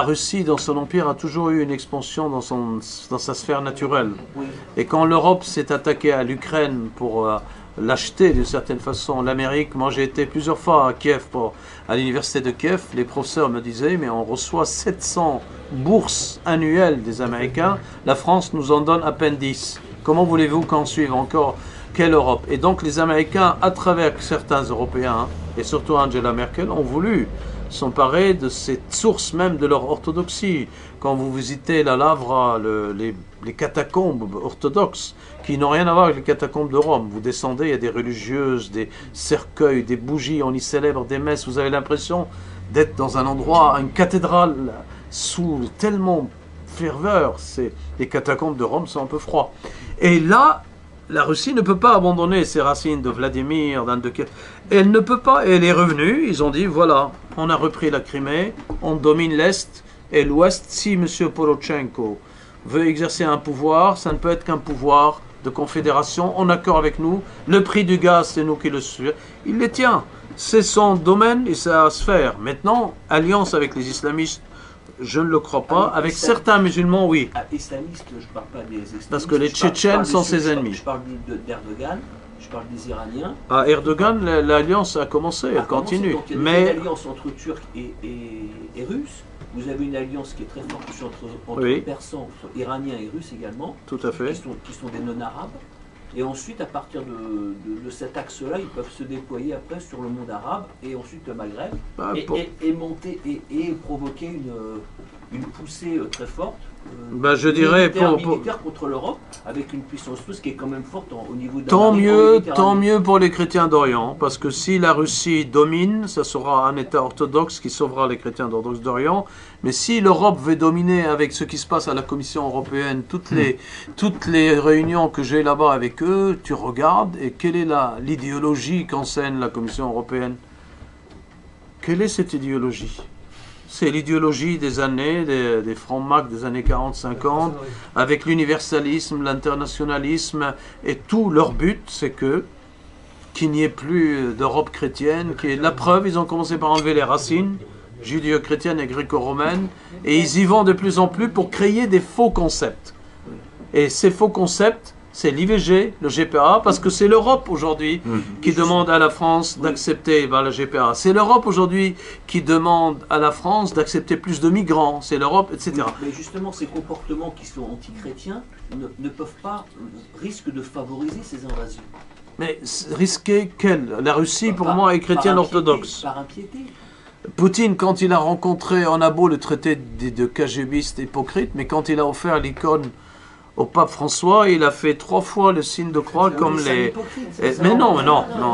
Russie dans son empire a toujours eu une expansion dans sa sphère naturelle. Oui. Et quand l'Europe s'est attaquée à l'Ukraine pour l'acheter d'une certaine façon, l'Amérique, moi j'ai été plusieurs fois à Kiev, à l'université de Kiev, les professeurs me disaient mais on reçoit 700 bourses annuelles des Américains, la France nous en donne à peine 10. Comment voulez-vous qu'on suive encore quelle Europe? Et donc les Américains, à travers certains Européens, et surtout Angela Merkel, ont voulu s'emparer de cette source même de leur orthodoxie. Quand vous visitez la Lavra, les catacombes orthodoxes, qui n'ont rien à voir avec les catacombes de Rome, vous descendez, il y a des religieuses, des cercueils, des bougies, on y célèbre des messes, vous avez l'impression d'être dans un endroit, une cathédrale, sous tellement ferveur. Les catacombes de Rome sont un peu froids. Et là, la Russie ne peut pas abandonner ses racines de Vladimir, d'Anne de Kiev. Elle ne peut pas, et elle est revenue, ils ont dit, voilà, on a repris la Crimée, on domine l'Est et l'Ouest. Si M. Porochenko veut exercer un pouvoir, ça ne peut être qu'un pouvoir de confédération, en accord avec nous. Le prix du gaz, c'est nous qui le suivons. Il les tient. C'est son domaine et sa sphère. Maintenant, alliance avec les islamistes, je ne le crois pas. Avec certains musulmans, oui. Islamistes, je ne parle pas des islamistes. Parce que les Tchétchènes sont ses ennemis. Je parle d'Erdogan, je parle des Iraniens. À Erdogan, l'alliance a commencé, elle continue. Donc il y a une alliance entre Turcs et Russes. Vous avez une alliance qui est très forte entre oui. Persans, Iraniens et Russes également. Tout à fait. Qui sont des non-arabes. Et ensuite, à partir de cet axe-là, ils peuvent se déployer après sur le monde arabe et ensuite le Maghreb et monter et provoquer une poussée très forte. Je dirais militaire contre l'Europe avec une puissance russe qui est quand même forte au niveau de tant mieux pour les chrétiens d'Orient, parce que si la Russie domine, ça sera un État orthodoxe qui sauvera les chrétiens orthodoxes d'Orient. Mais si l'Europe veut dominer avec ce qui se passe à la Commission européenne, toutes les réunions que j'ai là-bas avec eux, tu regardes, et quelle est l'idéologie qu'enseigne la Commission européenne? Quelle est cette idéologie? C'est l'idéologie des années, des francs-macs des années 40-50, avec l'universalisme, l'internationalisme, et tout leur but, c'est qu'il n'y ait plus d'Europe chrétienne. La preuve, ils ont commencé par enlever les racines judéo-chrétiennes et gréco-romaines, et ils y vont de plus en plus pour créer des faux concepts. Et ces faux concepts, c'est l'IVG, le GPA, parce que c'est l'Europe aujourd'hui qui demande à la France d'accepter le GPA. C'est l'Europe aujourd'hui qui demande à la France d'accepter plus de migrants. C'est l'Europe, etc. Oui, mais justement, ces comportements qui sont anti-chrétiens risquent de favoriser ces invasions. Mais risquer quelle? La Russie, pour moi, est chrétienne orthodoxe. Par impiété. Poutine, quand il a rencontré, on a beau le traiter de KGBiste hypocrite, mais quand il a offert l'icône au pape François, il a fait 3 fois le signe de croix comme les... Mais non,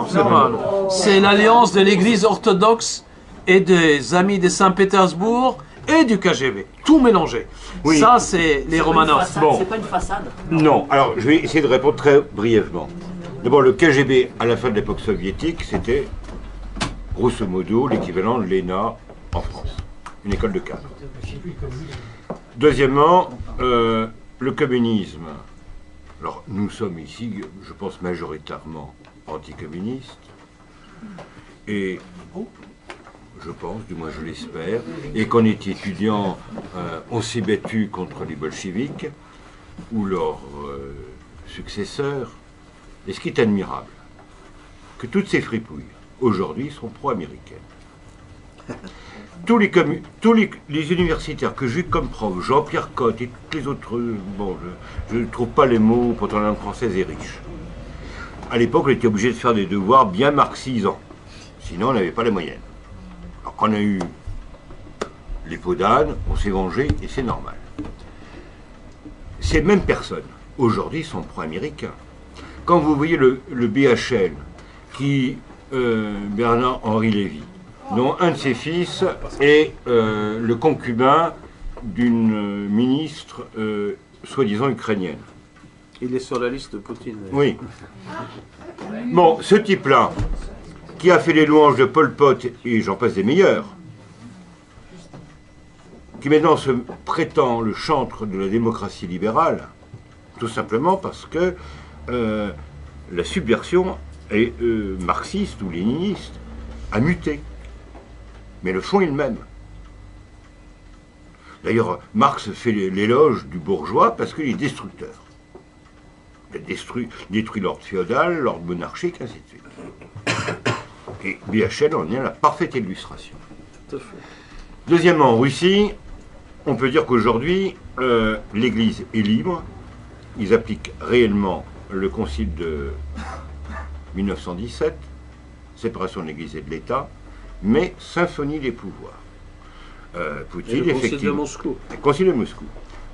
c'est pas... C'est l'alliance de l'église orthodoxe et des amis de Saint-Pétersbourg et du KGB. Tout mélangé. Oui. Ça, c'est les Romanov. Bon. C'est pas une façade. Non, alors je vais essayer de répondre très brièvement. D'abord, le KGB, à la fin de l'époque soviétique, c'était, grosso modo, l'équivalent de l'ENA en France. Une école de cadre. Deuxièmement, le communisme. Alors, nous sommes ici, je pense, majoritairement anticommunistes. Et, je pense, du moins je l'espère, et qu'en étant étudiant, on s'est battu contre les bolcheviks ou leurs successeurs. Et ce qui est admirable, que toutes ces fripouilles, aujourd'hui, sont pro-américaines. Tous les universitaires que j'ai eu comme prof, Jean-Pierre Cotte et tous les autres, bon, je ne trouve pas les mots, pourtant la langue française est riche. À l'époque, on était obligé de faire des devoirs bien marxisants, sinon on n'avait pas les moyens. Alors quand on a eu les peaux d'âne, on s'est vengé et c'est normal. Ces mêmes personnes, aujourd'hui, sont pro-américains. Quand vous voyez le BHL, qui, Bernard-Henri Lévy, dont un de ses fils est le concubin d'une ministre soi-disant ukrainienne. Il est sur la liste de Poutine. Oui. Bon, ce type-là, qui a fait les louanges de Pol Pot, et j'en passe des meilleurs, qui maintenant se prétend le chantre de la démocratie libérale, tout simplement parce que la subversion est, marxiste ou léniniste a muté. Mais le fond est le même. D'ailleurs, Marx fait l'éloge du bourgeois parce qu'il est destructeur. Il a détruit l'ordre féodal, l'ordre monarchique, ainsi de suite. Et BHL en est la parfaite illustration. Tout à fait. Deuxièmement, en Russie, on peut dire qu'aujourd'hui, l'Église est libre. Ils appliquent réellement le concile de 1917, séparation de l'Église et de l'État, mais symphonie des pouvoirs. Poutine, le effectivement. Concile de Moscou. Le Concile de Moscou,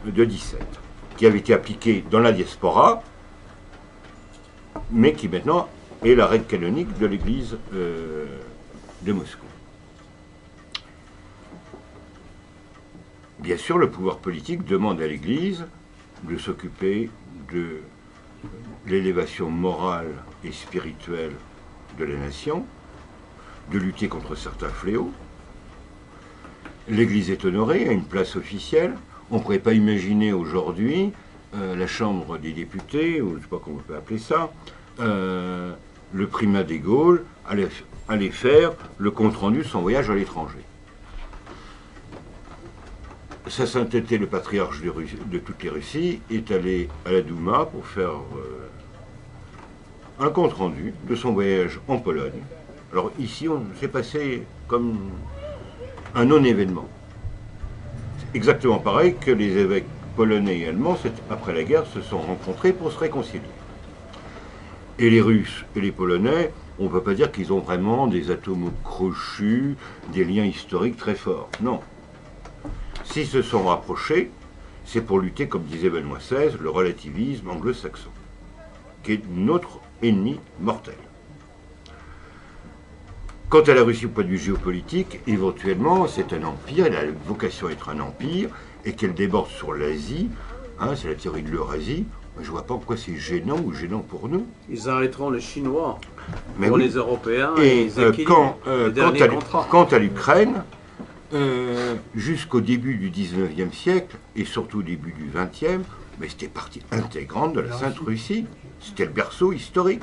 de 17, qui avait été appliqué dans la diaspora, mais qui maintenant est la règle canonique de l'Église de Moscou. Bien sûr, le pouvoir politique demande à l'Église de s'occuper de l'élévation morale et spirituelle de la nation, de lutter contre certains fléaux. L'Église est honorée, a une place officielle. On ne pourrait pas imaginer aujourd'hui la Chambre des députés, ou je ne sais pas comment on peut appeler ça, le primat des Gaules allait faire le compte-rendu de son voyage à l'étranger. Sa sainteté, le patriarche de toute les Russies, est allé à la Douma pour faire un compte-rendu de son voyage en Pologne. Alors ici, on s'est passé comme un non-événement. C'est exactement pareil que les évêques polonais et allemands, après la guerre, se sont rencontrés pour se réconcilier. Et les Russes et les Polonais, on ne peut pas dire qu'ils ont vraiment des atomes crochus, des liens historiques très forts. Non. S'ils se sont rapprochés, c'est pour lutter, comme disait Benoît XVI, le relativisme anglo-saxon, qui est notre ennemi mortel. Quant à la Russie au point de vue géopolitique, éventuellement, c'est un empire, elle a vocation à être un empire, et qu'elle déborde sur l'Asie, hein, c'est la théorie de l'Eurasie. Je ne vois pas pourquoi c'est gênant ou gênant pour nous. Ils arrêteront les Chinois Mais pour oui. les Européens Et ils équilibrent le dernier contrat. quant à l'Ukraine, jusqu'au début du 19e siècle, et surtout au début du 20e, mais c'était partie intégrante de la Sainte Russie. C'était le berceau historique.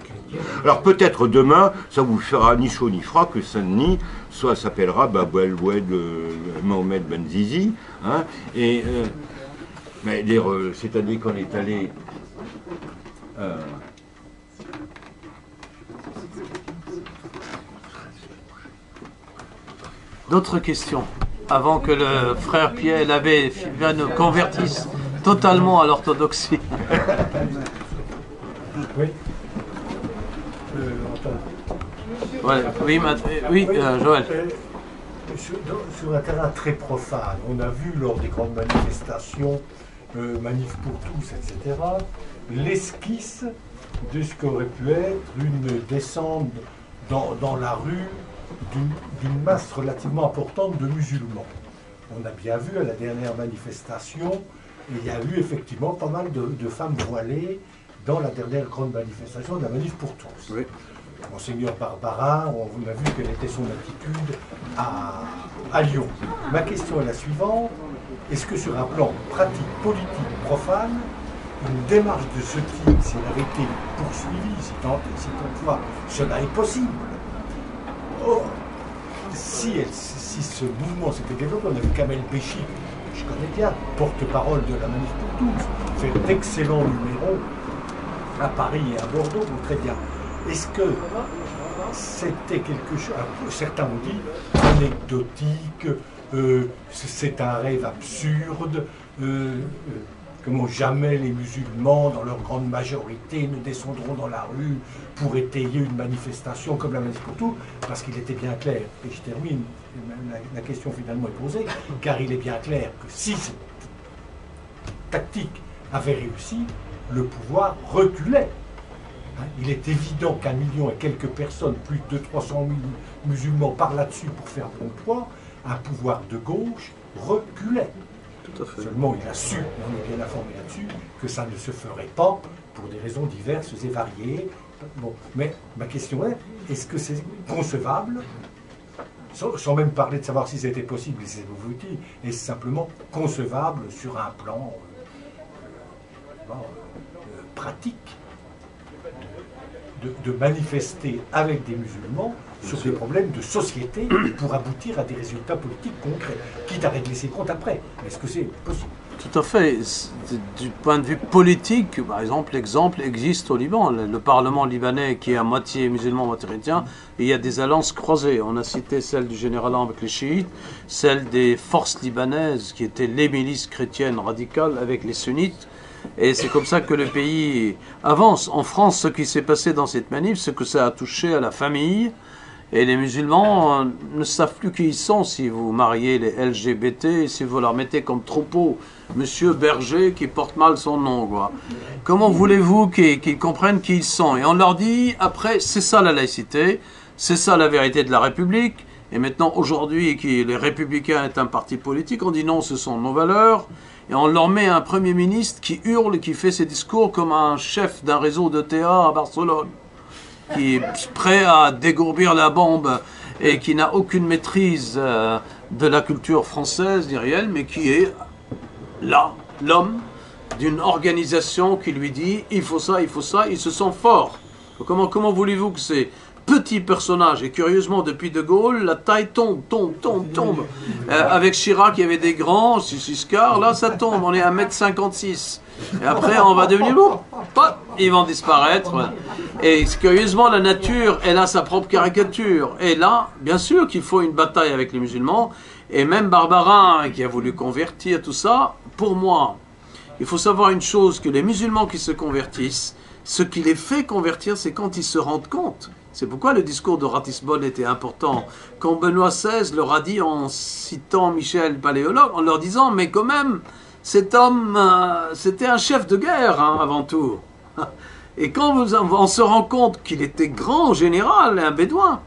Alors peut-être demain, ça vous fera ni chaud ni froid que Saint-Denis soit s'appellera Bab el-Oued Mohamed Ben Zizi. Hein, et, mais cette année qu'on est allé... D'autres questions avant que le frère Pierre l'abbé nous convertisse totalement à l'orthodoxie. Oui. Ouais, oui, Joël. Sur un terrain très profane, on a vu lors des grandes manifestations, Manif pour tous, etc., l'esquisse de ce qu'aurait pu être une descente dans la rue d'une masse relativement importante de musulmans. On a bien vu à la dernière manifestation, il y a eu effectivement pas mal de femmes voilées dans la dernière grande manifestation de la Manif pour tous. Oui. Monseigneur Barbara, on a vu quelle était son attitude à Lyon. Ma question est la suivante. Est-ce que sur un plan pratique, politique, profane, une démarche de ce type, si elle avait été poursuivie, si toutefois cela est possible, or, si ce mouvement s'était développé, on a vu Kamel Béchi, je connais bien, porte-parole de la Manif pour tous, fait d'excellents numéros à Paris et à Bordeaux, donc très bien. Est-ce que c'était quelque chose, certains ont dit, anecdotique, c'est un rêve absurde, comment jamais les musulmans, dans leur grande majorité, ne descendront dans la rue pour étayer une manifestation comme la Manif pour tous, parce qu'il était bien clair, et je termine, la question finalement est posée, car il est bien clair que si cette tactique avait réussi, le pouvoir reculait. Il est évident qu'un million et quelques personnes, plus de 300 000 musulmans parlent là-dessus pour faire bon poids, un pouvoir de gauche reculait. Tout à fait. Seulement, il a su, on est bien informé là-dessus, que ça ne se ferait pas pour des raisons diverses et variées. Bon, mais ma question est-ce que c'est concevable, sans même parler de savoir si c'était possible, si vous dites, est-ce simplement concevable sur un plan pratique de manifester avec des musulmans sur des problèmes de société pour aboutir à des résultats politiques concrets, quitte à régler ses comptes après. Est-ce que c'est possible? Tout à fait. Du point de vue politique, par exemple, l'exemple existe au Liban. Le Parlement libanais qui est à moitié musulman, moitié chrétien, et il y a des alliances croisées. On a cité celle du général avec les chiites, celle des forces libanaises qui étaient les milices chrétiennes radicales avec les sunnites. Et c'est comme ça que le pays avance. En France, ce qui s'est passé dans cette manif, c'est que ça a touché à la famille. Et les musulmans ne savent plus qui ils sont si vous mariez les LGBT, si vous leur mettez comme troupeau Monsieur Berger qui porte mal son nom, quoi. Comment voulez-vous qu'ils comprennent qui ils sont? Et on leur dit, après, c'est ça la laïcité, c'est ça la vérité de la République. Et maintenant, aujourd'hui, les Républicains est un parti politique, on dit non, ce sont nos valeurs. Et on leur met un Premier ministre qui hurle, qui fait ses discours comme un chef d'un réseau de TA à Barcelone, qui est prêt à dégourbir la bombe et qui n'a aucune maîtrise de la culture française ni réelle, mais qui est là, l'homme d'une organisation qui lui dit « il faut ça, il se sent fort ». Comment voulez-vous que ces petits personnages, et curieusement depuis De Gaulle, la taille tombe. Avec Chirac, il y avait des grands, Giscard, là ça tombe, on est à 1m56. Et après, on va devenir lourd, ils vont disparaître. Et curieusement, la nature, elle a sa propre caricature. Et là, bien sûr qu'il faut une bataille avec les musulmans. Et même Barbarin, qui a voulu convertir tout ça, pour moi, il faut savoir une chose, que les musulmans qui se convertissent, ce qui les fait convertir, c'est quand ils se rendent compte. C'est pourquoi le discours de Ratisbonne était important. Quand Benoît XVI leur a dit, en citant Michel Paléologue, en leur disant, mais quand même, cet homme, c'était un chef de guerre, hein, avant tout. Et quand on se rend compte qu'il était grand général, un bédouin,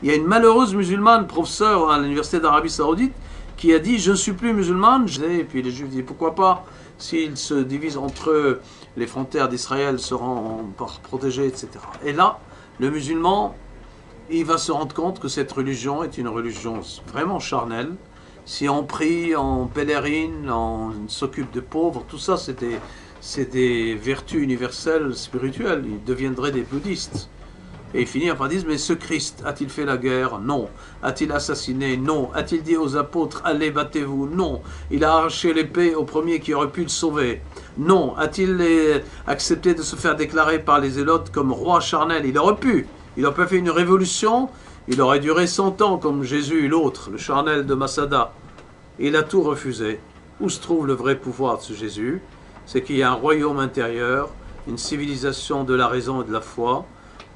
il y a une malheureuse musulmane, professeure à l'université d'Arabie Saoudite, qui a dit « je ne suis plus musulmane ». Et puis les Juifs disent « pourquoi pas, s'ils se divisent entre eux, les frontières d'Israël seront protégées, etc. » Et là, le musulman, il va se rendre compte que cette religion est une religion vraiment charnelle. Si on prie, on pèlerine, on s'occupe de pauvres, tout ça c'est des vertus universelles spirituelles. Ils deviendraient des bouddhistes. Et il finit par dire, mais ce Christ, a-t-il fait la guerre? Non. A-t-il assassiné? Non. A-t-il dit aux apôtres, allez, battez-vous? Non. Il a arraché l'épée au premier qui aurait pu le sauver? Non. A-t-il accepté de se faire déclarer par les zélotes comme roi charnel? Il aurait pu. Il aurait pas fait une révolution. Il aurait duré 100 ans comme Jésus, l'autre, le charnel de Massada. Il a tout refusé. Où se trouve le vrai pouvoir de ce Jésus? C'est qu'il y a un royaume intérieur, une civilisation de la raison et de la foi.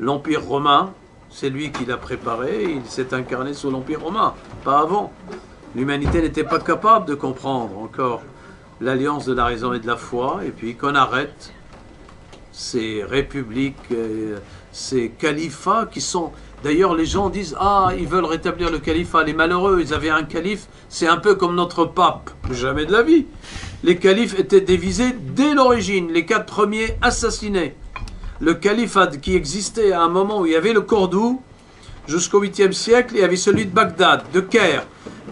L'Empire romain, c'est lui qui l'a préparé, il s'est incarné sous l'Empire romain, pas avant. L'humanité n'était pas capable de comprendre encore l'alliance de la raison et de la foi, et puis qu'on arrête ces républiques, ces califats qui sont... D'ailleurs, les gens disent « Ah, ils veulent rétablir le califat, les malheureux, ils avaient un calife, c'est un peu comme notre pape. » Jamais de la vie. Les califes étaient divisés dès l'origine, les 4 premiers assassinés. le califat qui existait à un moment où il y avait le Cordoue, jusqu'au 8e siècle, il y avait celui de Bagdad, de Caire,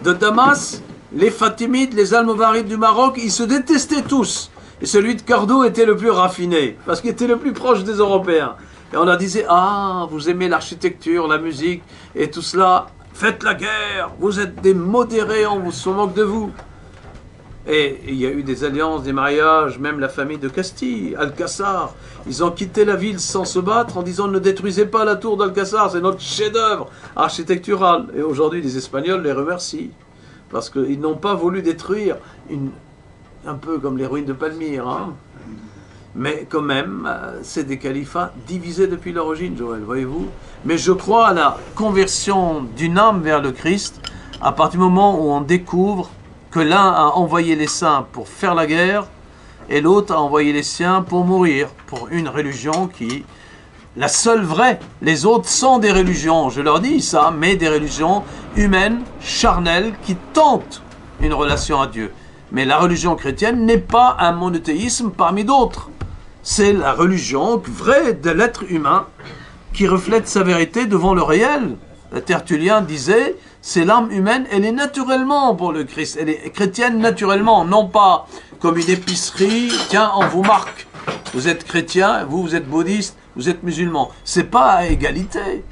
de Damas, les Fatimides, les Almovarides du Maroc, ils se détestaient tous. Et celui de Cordoue était le plus raffiné, parce qu'il était le plus proche des Européens. Et on leur disait, ah, vous aimez l'architecture, la musique, et tout cela, faites la guerre, vous êtes des modérés, on se moque de vous. Et il y a eu des alliances, des mariages, même la famille de Castille, Alcazar. Ils ont quitté la ville sans se battre en disant ne détruisez pas la tour d'Alcazar, c'est notre chef-d'œuvre architectural. Et aujourd'hui, les Espagnols les remercient parce qu'ils n'ont pas voulu détruire, un peu comme les ruines de Palmyre. Hein. Mais quand même, c'est des califats divisés depuis l'origine, Joël, voyez-vous. Mais je crois à la conversion d'une âme vers le Christ à partir du moment où on découvre que l'un a envoyé les saints pour faire la guerre et l'autre a envoyé les siens pour mourir, pour une religion qui, la seule vraie, les autres sont des religions, je leur dis ça, mais des religions humaines, charnelles, qui tentent une relation à Dieu. Mais la religion chrétienne n'est pas un monothéisme parmi d'autres. C'est la religion vraie de l'être humain qui reflète sa vérité devant le réel. Tertullien disait, c'est l'âme humaine, elle est naturellement pour le Christ, elle est chrétienne naturellement, non pas comme une épicerie, tiens, on vous marque, vous êtes chrétien, vous êtes bouddhiste, vous êtes musulman. C'est pas à égalité.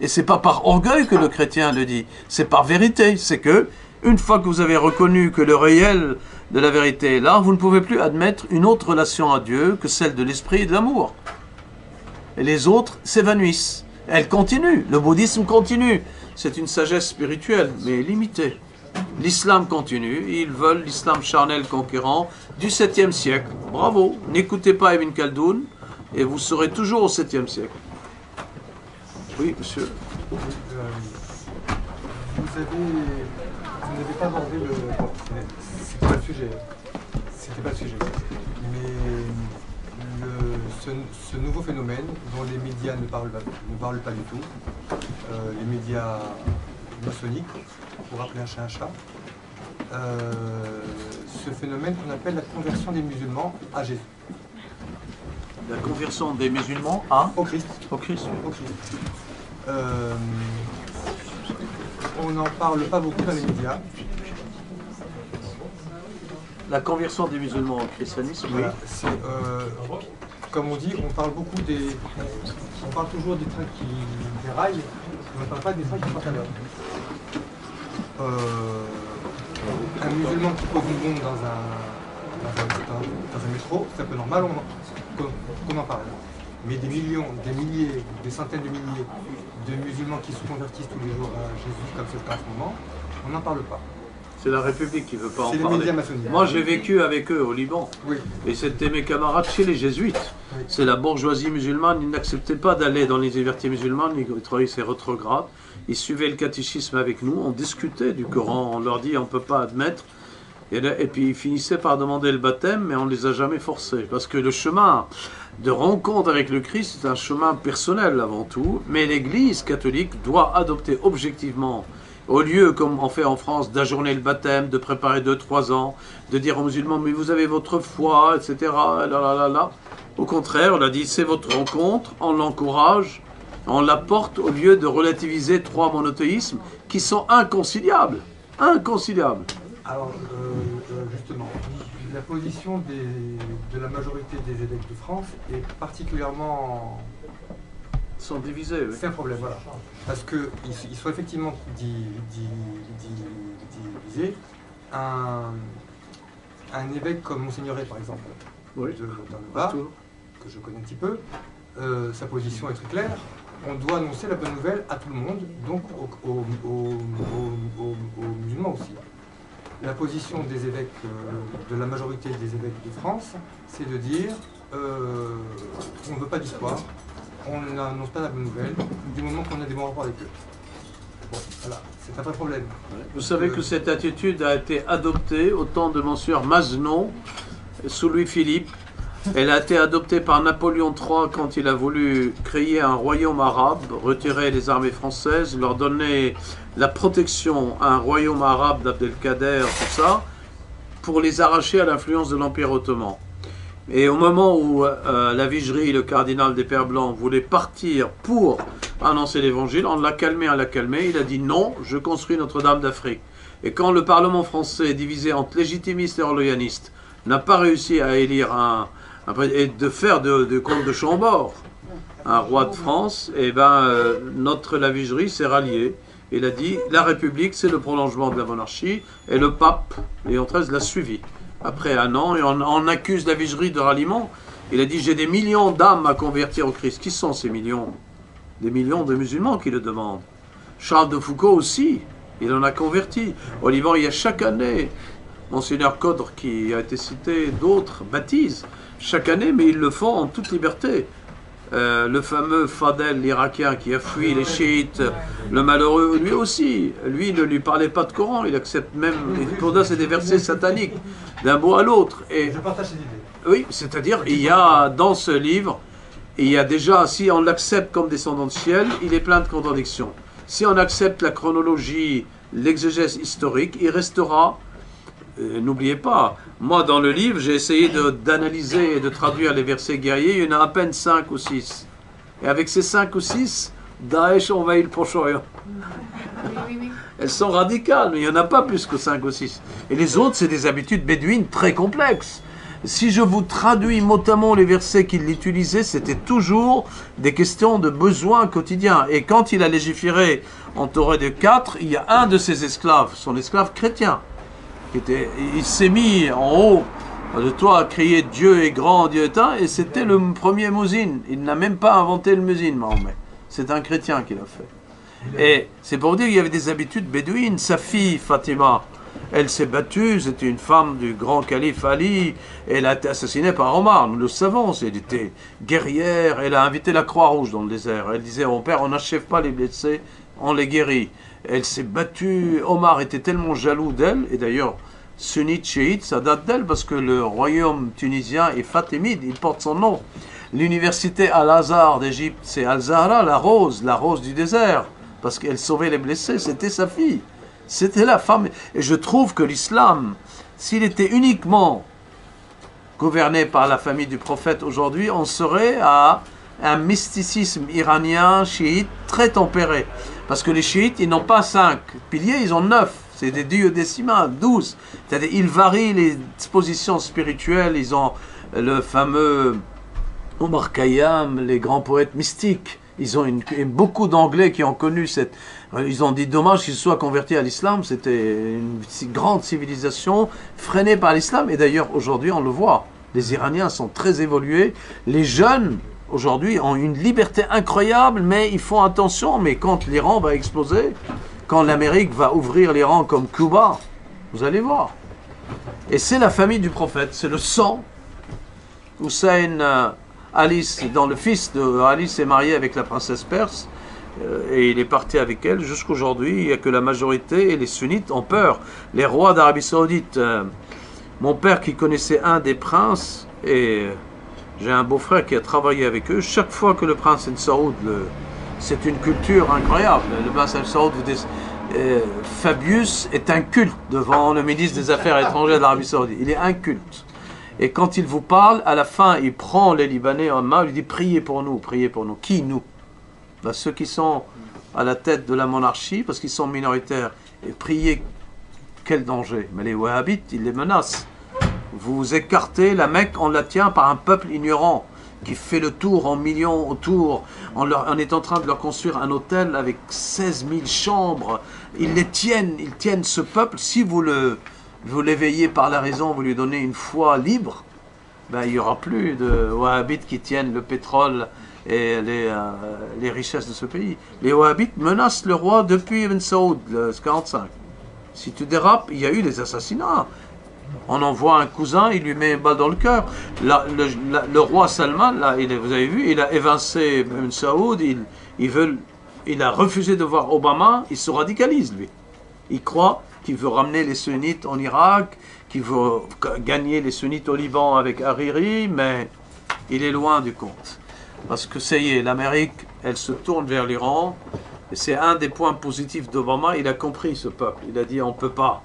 Et c'est pas par orgueil que le chrétien le dit, c'est par vérité. C'est que, une fois que vous avez reconnu que le réel de la vérité est là, vous ne pouvez plus admettre une autre relation à Dieu que celle de l'esprit et de l'amour. Et les autres s'évanouissent. Elles continuent, le bouddhisme continue. C'est une sagesse spirituelle, mais limitée. L'islam continue, ils veulent l'islam charnel conquérant du 7e siècle. Bravo, n'écoutez pas Ibn Khaldoun et vous serez toujours au 7e siècle. Oui, monsieur. Vous n'avez pas abordé le... Bon, c'était pas le sujet. C'était pas le sujet. Mais ce nouveau phénomène dont les médias ne parlent pas du tout, les médias maçonniques, pour appeler un chat un chat, ce phénomène qu'on appelle la conversion des musulmans à Jésus. La conversion des musulmans au Christ. Au Christ. Au Christ. On n'en parle pas beaucoup dans les médias. La conversion des musulmans au christianisme, oui. Voilà, comme on dit, on parle beaucoup on parle toujours des trains qui déraillent, mais on ne parle pas des trains qui portent à l'heure. Un musulman qui pose une bombe dans un métro, c'est un peu normal qu'on en parle. Mais des millions, des milliers, des centaines de milliers de musulmans qui se convertissent tous les jours à Jésus, comme c'est le cas en ce moment, on n'en parle pas. C'est la République qui ne veut pas en parler. C'est les médias maçonniques. Moi, j'ai vécu avec eux au Liban. Oui. Et c'était mes camarades chez les jésuites. Oui. C'est la bourgeoisie musulmane. Ils n'acceptaient pas d'aller dans les universités musulmanes. Ils trouvaient ces rétrogrades. Ils suivaient le catéchisme avec nous. On discutait du Coran. On leur dit on ne peut pas admettre. Et puis ils finissaient par demander le baptême, mais on ne les a jamais forcés. Parce que le chemin de rencontre avec le Christ, c'est un chemin personnel avant tout. Mais l'Église catholique doit adopter objectivement, au lieu, comme on fait en France, d'ajourner le baptême, de préparer 2-3 ans, de dire aux musulmans, mais vous avez votre foi, etc. Au contraire, on a dit, c'est votre rencontre, on l'encourage, on l'apporte au lieu de relativiser 3 monothéismes qui sont inconciliables. Inconciliables. Alors, justement, la position de la majorité des évêques de France est particulièrement... sont divisés, oui. C'est un problème, voilà. Parce qu'ils sont effectivement divisés. Un évêque comme Monseigneur, par exemple, oui, dans le Var, que je connais un petit peu, sa position est très claire. On doit annoncer la bonne nouvelle à tout le monde, donc aux musulmans aussi. La position des évêques, de la majorité des évêques de France, c'est de dire on ne veut pas d'histoire. On n'annonce pas la bonne nouvelle du moment qu'on a des bons rapports avec eux. Bon, voilà, c'est un vrai problème. Vous savez que cette attitude a été adoptée au temps de Monsieur Mazenot, sous Louis-Philippe. Elle a été adoptée par Napoléon III quand il a voulu créer un royaume arabe, retirer les armées françaises, leur donner la protection à un royaume arabe d'Abdelkader, tout ça, pour les arracher à l'influence de l'Empire ottoman. Et au moment où la Vigerie, le cardinal des Pères Blancs, voulait partir pour annoncer l'évangile, on l'a calmé, il a dit non, je construis Notre-Dame d'Afrique. Et quand le Parlement français, divisé entre légitimistes et orléanistes, n'a pas réussi à élire et de faire de comte de Chambord un roi de France, et notre la Vigerie s'est rallié. Il a dit la République c'est le prolongement de la monarchie, et le pape Léon XIII l'a suivi. Après un an, et on accuse la Vigerie de ralliement. Il a dit j'ai des millions d'âmes à convertir au Christ. Qui sont ces millions? Des millions de musulmans qui le demandent. Charles de Foucault aussi, il en a converti. Au Liban, il y a chaque année, Monseigneur Codre qui a été cité, d'autres baptisent chaque année, mais ils le font en toute liberté. Le fameux Fadel, l'Irakien qui a fui les chiites, le malheureux, lui aussi, lui ne lui parlait pas de Coran, il accepte même, pour nous c'est des versets sataniques, d'un bout à l'autre. Et je partage cette idée. oui, c'est-à-dire, il y a dans ce livre, il y a déjà, si on l'accepte comme descendant de ciel, il est plein de contradictions. Si on accepte la chronologie, l'exégèse historique, il restera. N'oubliez pas, moi dans le livre, j'ai essayé d'analyser et de traduire les versets guerriers, il y en a à peine 5 ou 6. Et avec ces 5 ou 6, Daesh envahit le Proche-Orient. Elles sont radicales, mais il n'y en a pas plus que 5 ou 6. Et les autres, c'est des habitudes bédouines très complexes. Si je vous traduis mot à mot les versets qu'il utilisait, c'était toujours des questions de besoins quotidiens. Et quand il a légiféré entouré de 4, il y a un de ses esclaves, son esclave chrétien, il s'est mis en haut de toi à crier Dieu est grand, Dieu est un, et c'était le premier muezzin. Il n'a même pas inventé le muezzin, Mahomet. C'est un chrétien qui l'a fait. Et c'est pour dire qu'il y avait des habitudes bédouines. Sa fille, Fatima, elle s'est battue, c'était une femme du grand calife Ali, elle a été assassinée par Omar, nous le savons, elle était guerrière, elle a invité la Croix-Rouge dans le désert. Elle disait, mon père, on n'achève pas les blessés, on les guérit. Elle s'est battue, Omar était tellement jaloux d'elle, et d'ailleurs, sunnite, chiite, ça date d'elle, parce que le royaume tunisien est fatimide, il porte son nom. L'université Al-Azhar d'Égypte, c'est Al-Zahra, la rose du désert, parce qu'elle sauvait les blessés, c'était sa fille. C'était la femme. Et je trouve que l'islam, s'il était uniquement gouverné par la famille du prophète aujourd'hui, on serait à un mysticisme iranien, chiite, très tempéré. Parce que les chiites, ils n'ont pas 5 piliers, ils ont 9. C'est des duodécimains, 12. C'est-à-dire, ils varient les dispositions spirituelles. Ils ont le fameux Omar Khayyam, les grands poètes mystiques. Ils ont beaucoup d'Anglais qui ont connu cette... Ils ont dit dommage qu'ils soient convertis à l'islam. C'était une grande civilisation freinée par l'islam. Et d'ailleurs, aujourd'hui, on le voit. Les Iraniens sont très évolués. Les jeunes, aujourd'hui, ont une liberté incroyable, mais ils font attention. Mais quand l'Iran va exploser, quand l'Amérique va ouvrir l'Iran comme Cuba, vous allez voir. Et c'est la famille du prophète, c'est le sang. Hussein Alice, le fils de Alice est marié avec la princesse perse, et il est parti avec elle jusqu'aujourd'hui. Il n'y a que la majorité, et les sunnites ont peur. Les rois d'Arabie Saoudite, mon père qui connaissait un des princes, et j'ai un beau-frère qui a travaillé avec eux, chaque fois que le prince Ben Saoud, c'est une culture incroyable. Le prince Ben Saoud, Fabius est un culte devant le ministre des Affaires étrangères d'Arabie Saoudite. Il est un culte. Et quand il vous parle, à la fin, il prend les Libanais en main, il dit priez pour nous, priez pour nous. Qui nous? Ben, ceux qui sont à la tête de la monarchie, parce qu'ils sont minoritaires. Et priez, quel danger? Mais les Wahhabites, ils les menacent. Vous écartez la Mecque, on la tient par un peuple ignorant qui fait le tour en millions autour. On est en train de leur construire un hôtel avec 16 000 chambres. Ils tiennent ce peuple. Si vous l'éveillez par la raison, vous lui donnez une foi libre, ben, il n'y aura plus de Wahhabites qui tiennent le pétrole et les richesses de ce pays. Les Wahhabites menacent le roi depuis Ben Saoud, le 45. Si tu dérapes, il y a eu des assassinats. On envoie un cousin, il lui met une balle dans le cœur. Le roi Salman, là, vous avez vu, il a évincé Ben Saoud, il a refusé de voir Obama, il se radicalise, lui. Il croit qu'il veut ramener les sunnites en Irak, qu'il veut gagner les sunnites au Liban avec Hariri, mais il est loin du compte. Parce que ça y est, l'Amérique, elle se tourne vers l'Iran, et c'est un des points positifs d'Obama, il a compris ce peuple. Il a dit, on ne peut pas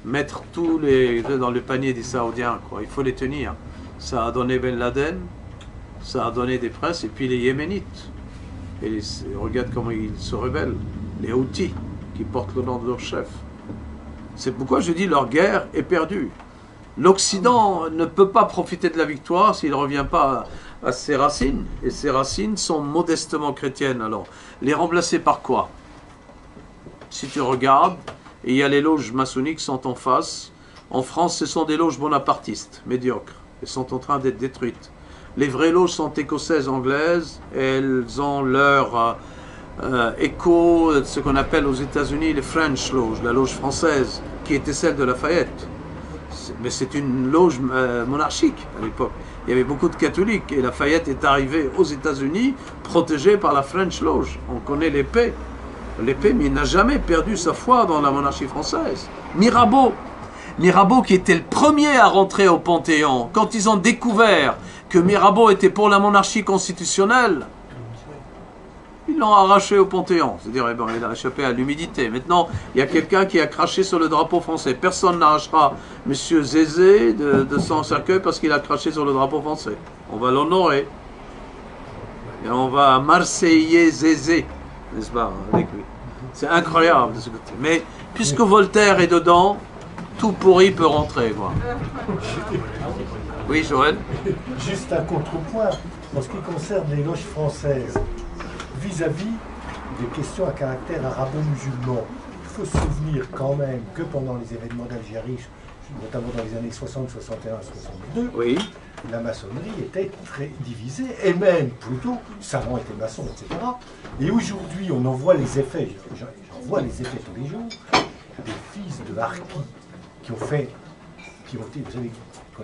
mettre tous les œufs dans le panier des Saoudiens, quoi. Il faut les tenir. Ça a donné Ben Laden, ça a donné des princes, et puis les Yéménites. Et regarde comment ils se rebellent, les Houthis, qui portent le nom de leur chef. C'est pourquoi je dis leur guerre est perdue. L'Occident ne peut pas profiter de la victoire s'il ne revient pas à ses racines. Et ses racines sont modestement chrétiennes. Alors, les remplacer par quoi? Si tu regardes, il y a les loges maçonniques qui sont en face. En France, ce sont des loges bonapartistes, médiocres. Elles sont en train d'être détruites. Les vraies loges sont écossaises, anglaises. Elles ont leur écho, ce qu'on appelle aux États-Unis les French Lodge, la loge française, qui était celle de Lafayette. Mais c'est une loge monarchique à l'époque. Il y avait beaucoup de catholiques et Lafayette est arrivé aux États-Unis protégé par la French Lodge. On connaît l'épée. L'épée, mais il n'a jamais perdu sa foi dans la monarchie française. Mirabeau qui était le premier à rentrer au Panthéon, quand ils ont découvert que Mirabeau était pour la monarchie constitutionnelle, ils l'ont arraché au Panthéon. C'est-à-dire, eh ben, il a échappé à l'humidité. Maintenant, il y a quelqu'un qui a craché sur le drapeau français. Personne n'arrachera M. Zézé de son cercueil parce qu'il a craché sur le drapeau français. On va l'honorer. Et on va Marseiller Zézé, n'est-ce pas, avec lui. C'est incroyable de ce côté. Mais puisque Voltaire est dedans, tout pourri peut rentrer, quoi. Oui, Joël? Juste un contrepoint, en ce qui concerne les loges françaises, vis-à-vis des questions à caractère arabo-musulman. Il faut se souvenir quand même que pendant les événements d'Algérie, notamment dans les années 60, 61, 62, oui, la maçonnerie était très divisée, et même plutôt, savants étaient maçons, etc. Et aujourd'hui, on en voit les effets, j'en vois les effets tous les jours, des fils de harkis qui ont été, vous savez, quand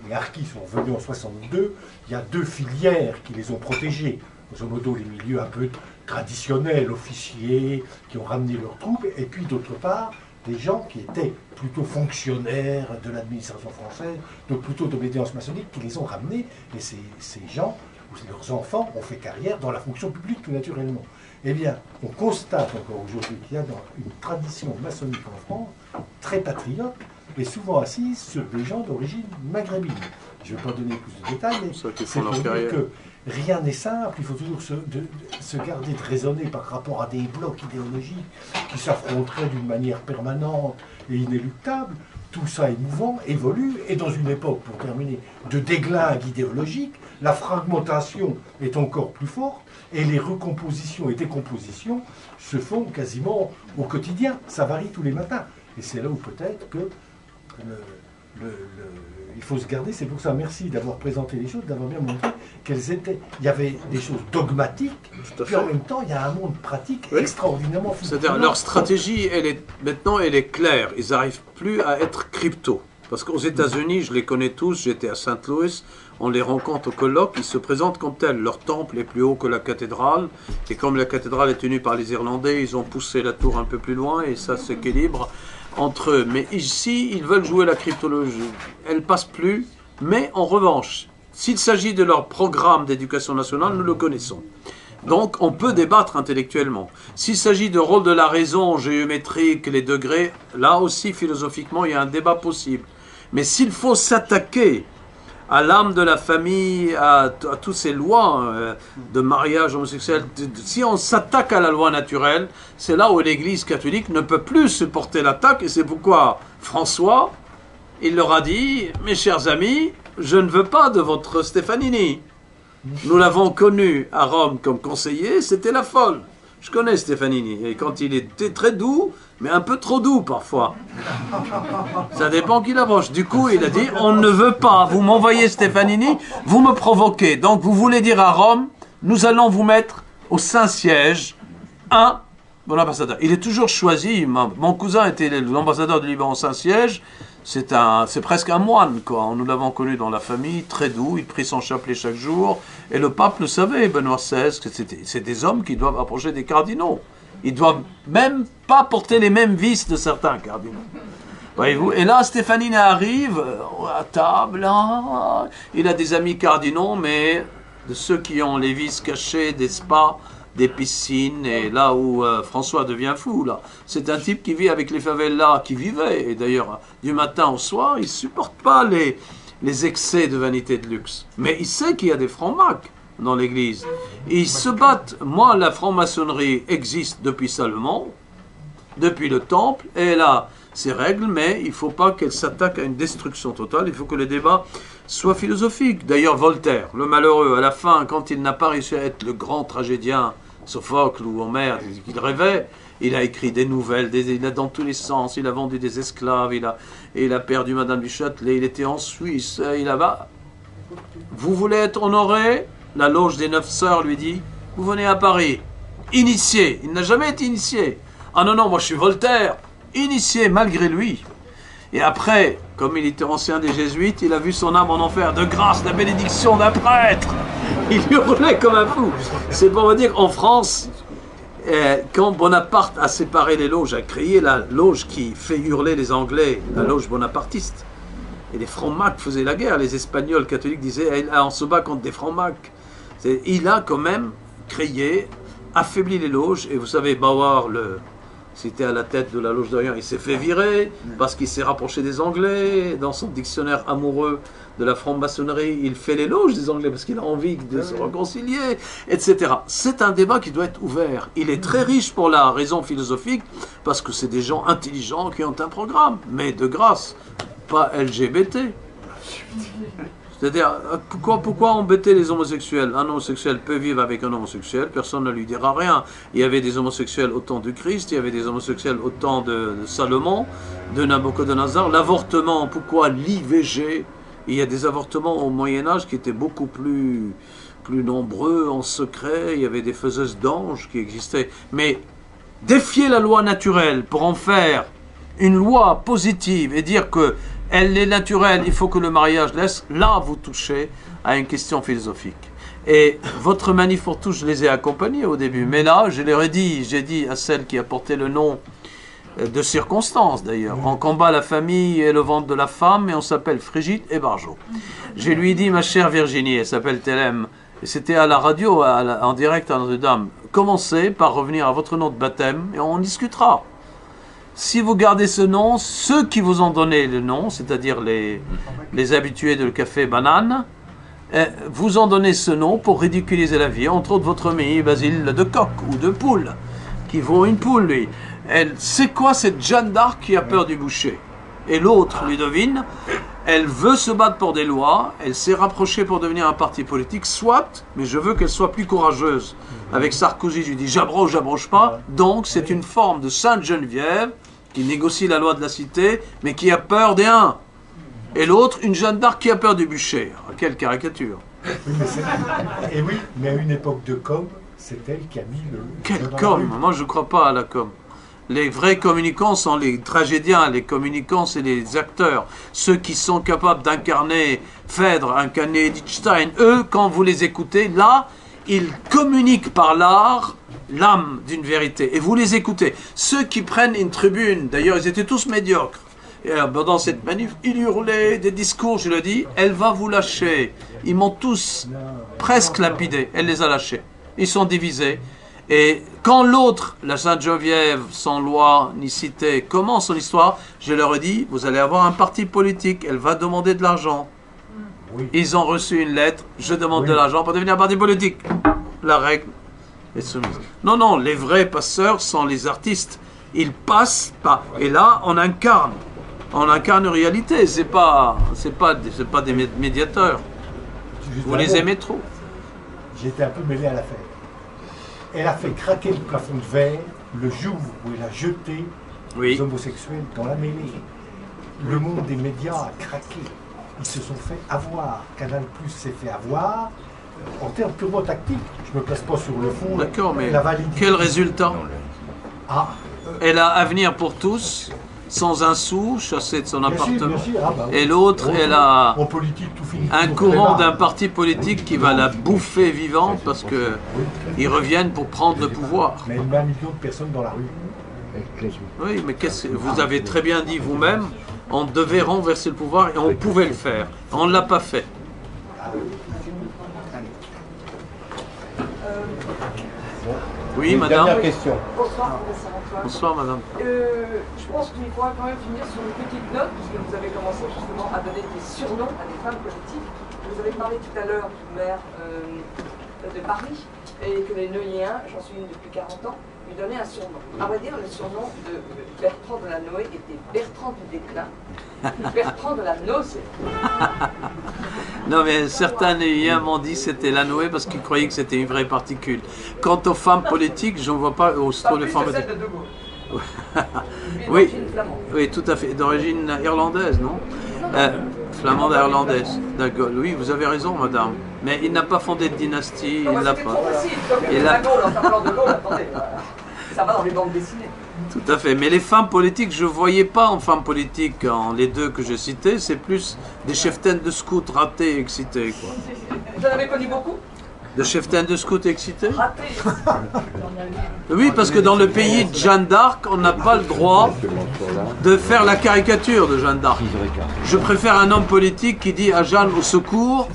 les harkis sont venus en 62, il y a deux filières qui les ont protégés. Grosso modo, les milieux un peu traditionnels, officiers, qui ont ramené leurs troupes, et puis d'autre part, des gens qui étaient plutôt fonctionnaires de l'administration française, donc plutôt d'obédience maçonnique, qui les ont ramenés, et ces gens, leurs enfants, ont fait carrière dans la fonction publique tout naturellement. Eh bien, on constate encore aujourd'hui qu'il y a une tradition maçonnique en France, très patriote, et souvent assise sur des gens d'origine maghrébine. Je ne vais pas donner plus de détails, mais c'est pour dire que rien n'est simple, il faut toujours se garder de raisonner par rapport à des blocs idéologiques qui s'affronteraient d'une manière permanente et inéluctable. Tout ça est mouvant, évolue, et dans une époque, pour terminer, de déglingue idéologique, la fragmentation est encore plus forte, et les recompositions et décompositions se font quasiment au quotidien, ça varie tous les matins. Et c'est là où peut-être que il faut se garder, c'est pour ça, merci d'avoir présenté les choses, d'avoir bien montré qu'elles étaient, il y avait des choses dogmatiques, puis en même temps, il y a un monde pratique extraordinairement fou. C'est-à-dire, leur stratégie, maintenant, elle est claire, ils n'arrivent plus à être crypto. Parce qu'aux États-Unis, je les connais tous, j'étais à Saint Louis, on les rencontre au colloque, ils se présentent comme tels. Leur temple est plus haut que la cathédrale, et comme la cathédrale est tenue par les Irlandais, ils ont poussé la tour un peu plus loin, et ça s'équilibre entre eux. Mais ici, ils veulent jouer la cryptologie. Elle ne passe plus, mais en revanche, s'il s'agit de leur programme d'éducation nationale, nous le connaissons. Donc, on peut débattre intellectuellement. S'il s'agit de rôle de la raison géométrique, les degrés, là aussi, philosophiquement, il y a un débat possible. Mais s'il faut s'attaquer à l'âme de la famille, à toutes ces lois de mariage homosexuel, si on s'attaque à la loi naturelle, c'est là où l'Église catholique ne peut plus supporter l'attaque, et c'est pourquoi François, il leur a dit, mes chers amis, je ne veux pas de votre Stefanini. Nous l'avons connu à Rome comme conseiller, c'était la folle. Je connais Stefanini, et quand il était très doux, mais un peu trop doux parfois. Ça dépend qui l'approche. Du coup, il a dit, on ne veut pas, vous m'envoyez Stefanini, vous me provoquez. Donc vous voulez dire à Rome, nous allons vous mettre au Saint-Siège un bon ambassadeur. Il est toujours choisi, mon cousin était l'ambassadeur de Liban au Saint-Siège, c'est presque un moine, quoi. Nous l'avons connu dans la famille, très doux, il prit son chapelet chaque jour, et le pape le savait, Benoît XVI, que c'est des hommes qui doivent approcher des cardinaux. Ils doivent même pas porter les mêmes vices de certains cardinaux. Voyez-vous? Et là, Stefanini arrive à table, là, il a des amis cardinaux, mais de ceux qui ont les vices cachés, des spas, des piscines, et là où François devient fou, là. C'est un type qui vit avec les favelas, qui vivait, et d'ailleurs, du matin au soir, il ne supporte pas les excès de vanité de luxe. Mais il sait qu'il y a des francs-macs dans l'Église. Ils se battent. Moi, la franc-maçonnerie existe depuis Salomon, depuis le Temple, et elle a ses règles, mais il ne faut pas qu'elle s'attaque à une destruction totale. Il faut que le débat soit philosophique. D'ailleurs, Voltaire, le malheureux, à la fin, quand il n'a pas réussi à être le grand tragédien, Sophocle ou Homère, qu'il rêvait, il a écrit des nouvelles, il a dans tous les sens, il a vendu des esclaves, il a perdu Madame du Châtelet, il était en Suisse, il a... Vous voulez être honoré? La loge des 9 sœurs lui dit, vous venez à Paris, initié, il n'a jamais été initié. Ah non, non, moi je suis Voltaire, initié malgré lui. Et après, comme il était ancien des Jésuites, il a vu son âme en enfer, de grâce, la bénédiction d'un prêtre. Il hurlait comme un fou. C'est pour vous dire qu'en France, quand Bonaparte a séparé les loges, a créé la loge qui fait hurler les Anglais, la loge bonapartiste, et les francs-macs faisaient la guerre, les Espagnols catholiques disaient on se bat contre des francs-macs. Il a quand même créé, affaibli les loges, et vous savez, Bauer, c'était à la tête de la loge d'Orient, il s'est fait virer parce qu'il s'est rapproché des Anglais. Dans son dictionnaire amoureux de la franc-maçonnerie, il fait l'éloge des Anglais parce qu'il a envie de se réconcilier, etc. C'est un débat qui doit être ouvert. Il est très riche pour la raison philosophique parce que c'est des gens intelligents qui ont un programme, mais de grâce, pas LGBT. C'est-à-dire, pourquoi embêter les homosexuels? Un homosexuel peut vivre avec un homosexuel, personne ne lui dira rien. Il y avait des homosexuels au temps du Christ, il y avait des homosexuels au temps de Salomon, de Nabucodonosor. L'avortement, pourquoi l'IVG? Il y a des avortements au Moyen-Âge qui étaient beaucoup plus nombreux, en secret. Il y avait des faiseuses d'anges qui existaient. Mais défier la loi naturelle pour en faire une loi positive et dire que elle est naturelle, il faut que le mariage laisse, là vous touchez à une question philosophique. Et votre manif pour tous, je les ai accompagnés au début, mais là, je leur ai dit, j'ai dit à celle qui a porté le nom de circonstance d'ailleurs, on combat la famille et le ventre de la femme, et on s'appelle Frigide et Barjot. Je lui ai dit, ma chère Virginie, elle s'appelle Telem, et c'était à la radio, en direct à Notre-Dame, commencez par revenir à votre nom de baptême, et on discutera. Si vous gardez ce nom, ceux qui vous ont donné le nom, c'est-à-dire les habitués de café banane, vous ont donné ce nom pour ridiculiser la vie, entre autres votre ami Basile de coq ou de poule, qui vaut une poule, lui. C'est quoi cette Jeanne d'Arc qui a peur du boucher? Et l'autre, Ludovine, elle veut se battre pour des lois, elle s'est rapprochée pour devenir un parti politique, soit, mais je veux qu'elle soit plus courageuse. Avec Sarkozy, je lui dis j'abroge pas, donc c'est une forme de Sainte Geneviève qui négocie la loi de la cité, mais qui a peur des uns. Et l'autre, une Jeanne d'Arc qui a peur du bûcher. Quelle caricature. Oui, mais à une époque de com, c'est elle qui a mis le... Quelle com? Moi, je ne crois pas à la com. Les vrais communicants sont les tragédiens, les communicants, c'est les acteurs. Ceux qui sont capables d'incarner Phèdre, incarner Edith Stein, eux, quand vous les écoutez, là, ils communiquent par l'art l'âme d'une vérité. Et vous les écoutez. Ceux qui prennent une tribune, d'ailleurs, ils étaient tous médiocres. Et dans cette manif, ils hurlaient des discours, je le dis, elle va vous lâcher. Ils m'ont tous presque lapidé. Elle les a lâchés. Ils sont divisés. Et quand l'autre, la Sainte-Geneviève, sans loi ni cité, commence son histoire, je leur ai dit, vous allez avoir un parti politique, elle va demander de l'argent. Oui. Ils ont reçu une lettre, je demande de l'argent pour devenir un parti politique. La règle est soumise. Non, non, les vrais passeurs sont les artistes. Ils passent pas. Et là, on incarne une réalité. C'est pas des médiateurs. Vous les aimez trop. J'étais un peu mêlé à l'affaire. Elle a fait craquer le plafond de verre le jour où elle a jeté les homosexuels dans la mêlée. Le monde des médias a craqué. Ils se sont fait avoir. Canal+ s'est fait avoir. En termes purement tactiques, je ne me place pas sur le fond. D'accord, mais quel résultat? Elle a Avenir pour tous, sans un sou, chassée de son appartement. Et l'autre, elle a un courant d'un parti politique qui va la bouffer vivante parce qu'ils reviennent pour prendre le pouvoir. Mais 1 million de personnes dans la rue. Oui, mais vous avez très bien dit vous-même, on devait renverser le pouvoir et on pouvait le faire. On ne l'a pas fait. Oui, Une madame. dernière question. Bonsoir, professeur Antoine. Bonsoir, madame. Je pense qu'il faudra quand même finir sur une petite note, puisque vous avez commencé justement à donner des surnoms à des femmes politiques. Vous avez parlé tout à l'heure du maire de Paris, et que les Neuilléens, j'en suis une depuis 40 ans, lui donnaient un surnom. À vrai dire, le surnom de Bertrand de la Noé était Bertrand du déclin, Bertrand de la nausée. Non, mais certains Neuilliens m'ont dit que c'était la Noé parce qu'ils croyaient que c'était une vraie particule. Quant aux femmes politiques, je ne vois pas aussitôt les femmes politiques. Oui, oui, tout à fait. D'origine irlandaise, non? Flamande irlandaise. D'accord. Oui, vous avez raison, madame. Mais il n'a pas fondé de dynastie. Il n'a pas. Ça va dans les bandes dessinées. Tout à fait. Mais les femmes politiques, je ne voyais pas en femmes politiques, en les deux que je citais, c'est plus des cheftaines de scouts ratés, excités, quoi. Vous en avez connu beaucoup? De cheftaines de scouts excités? Ratés. Oui, parce que dans le pays de Jeanne d'Arc, on n'a pas le droit de faire la caricature de Jeanne d'Arc. Je préfère un homme politique qui dit à Jeanne au secours,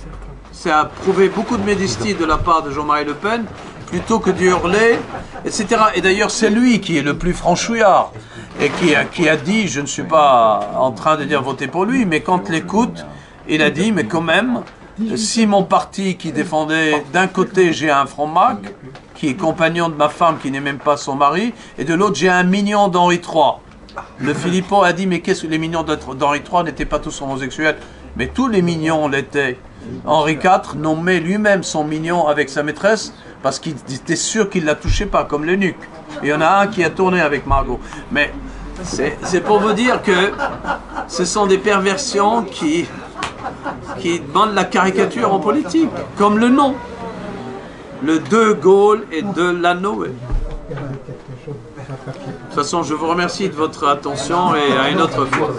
c'est à prouver beaucoup de modestie de la part de Jean-Marie Le Pen, plutôt que d'y hurler, etc. Et d'ailleurs, c'est lui qui est le plus franchouillard et qui a dit, je ne suis pas en train de dire voter pour lui, mais quand l'écoute, il a dit, mais quand même, si mon parti qui défendait, d'un côté j'ai un Fronmac, qui est compagnon de ma femme, qui n'est même pas son mari, et de l'autre j'ai un mignon d'Henri III. Le Philippon a dit, mais qu'est-ce que les mignons d'Henri III n'étaient pas tous homosexuels? Mais tous les mignons l'étaient. Henri IV nommait lui-même son mignon avec sa maîtresse, parce qu'il était sûr qu'il ne la touchait pas, comme l'eunuque. Il y en a un qui a tourné avec Margot. Mais c'est pour vous dire que ce sont des perversions qui demandent la caricature en politique, comme le nom. Le De Gaulle et de la Noé. De toute façon, je vous remercie de votre attention et à une autre fois.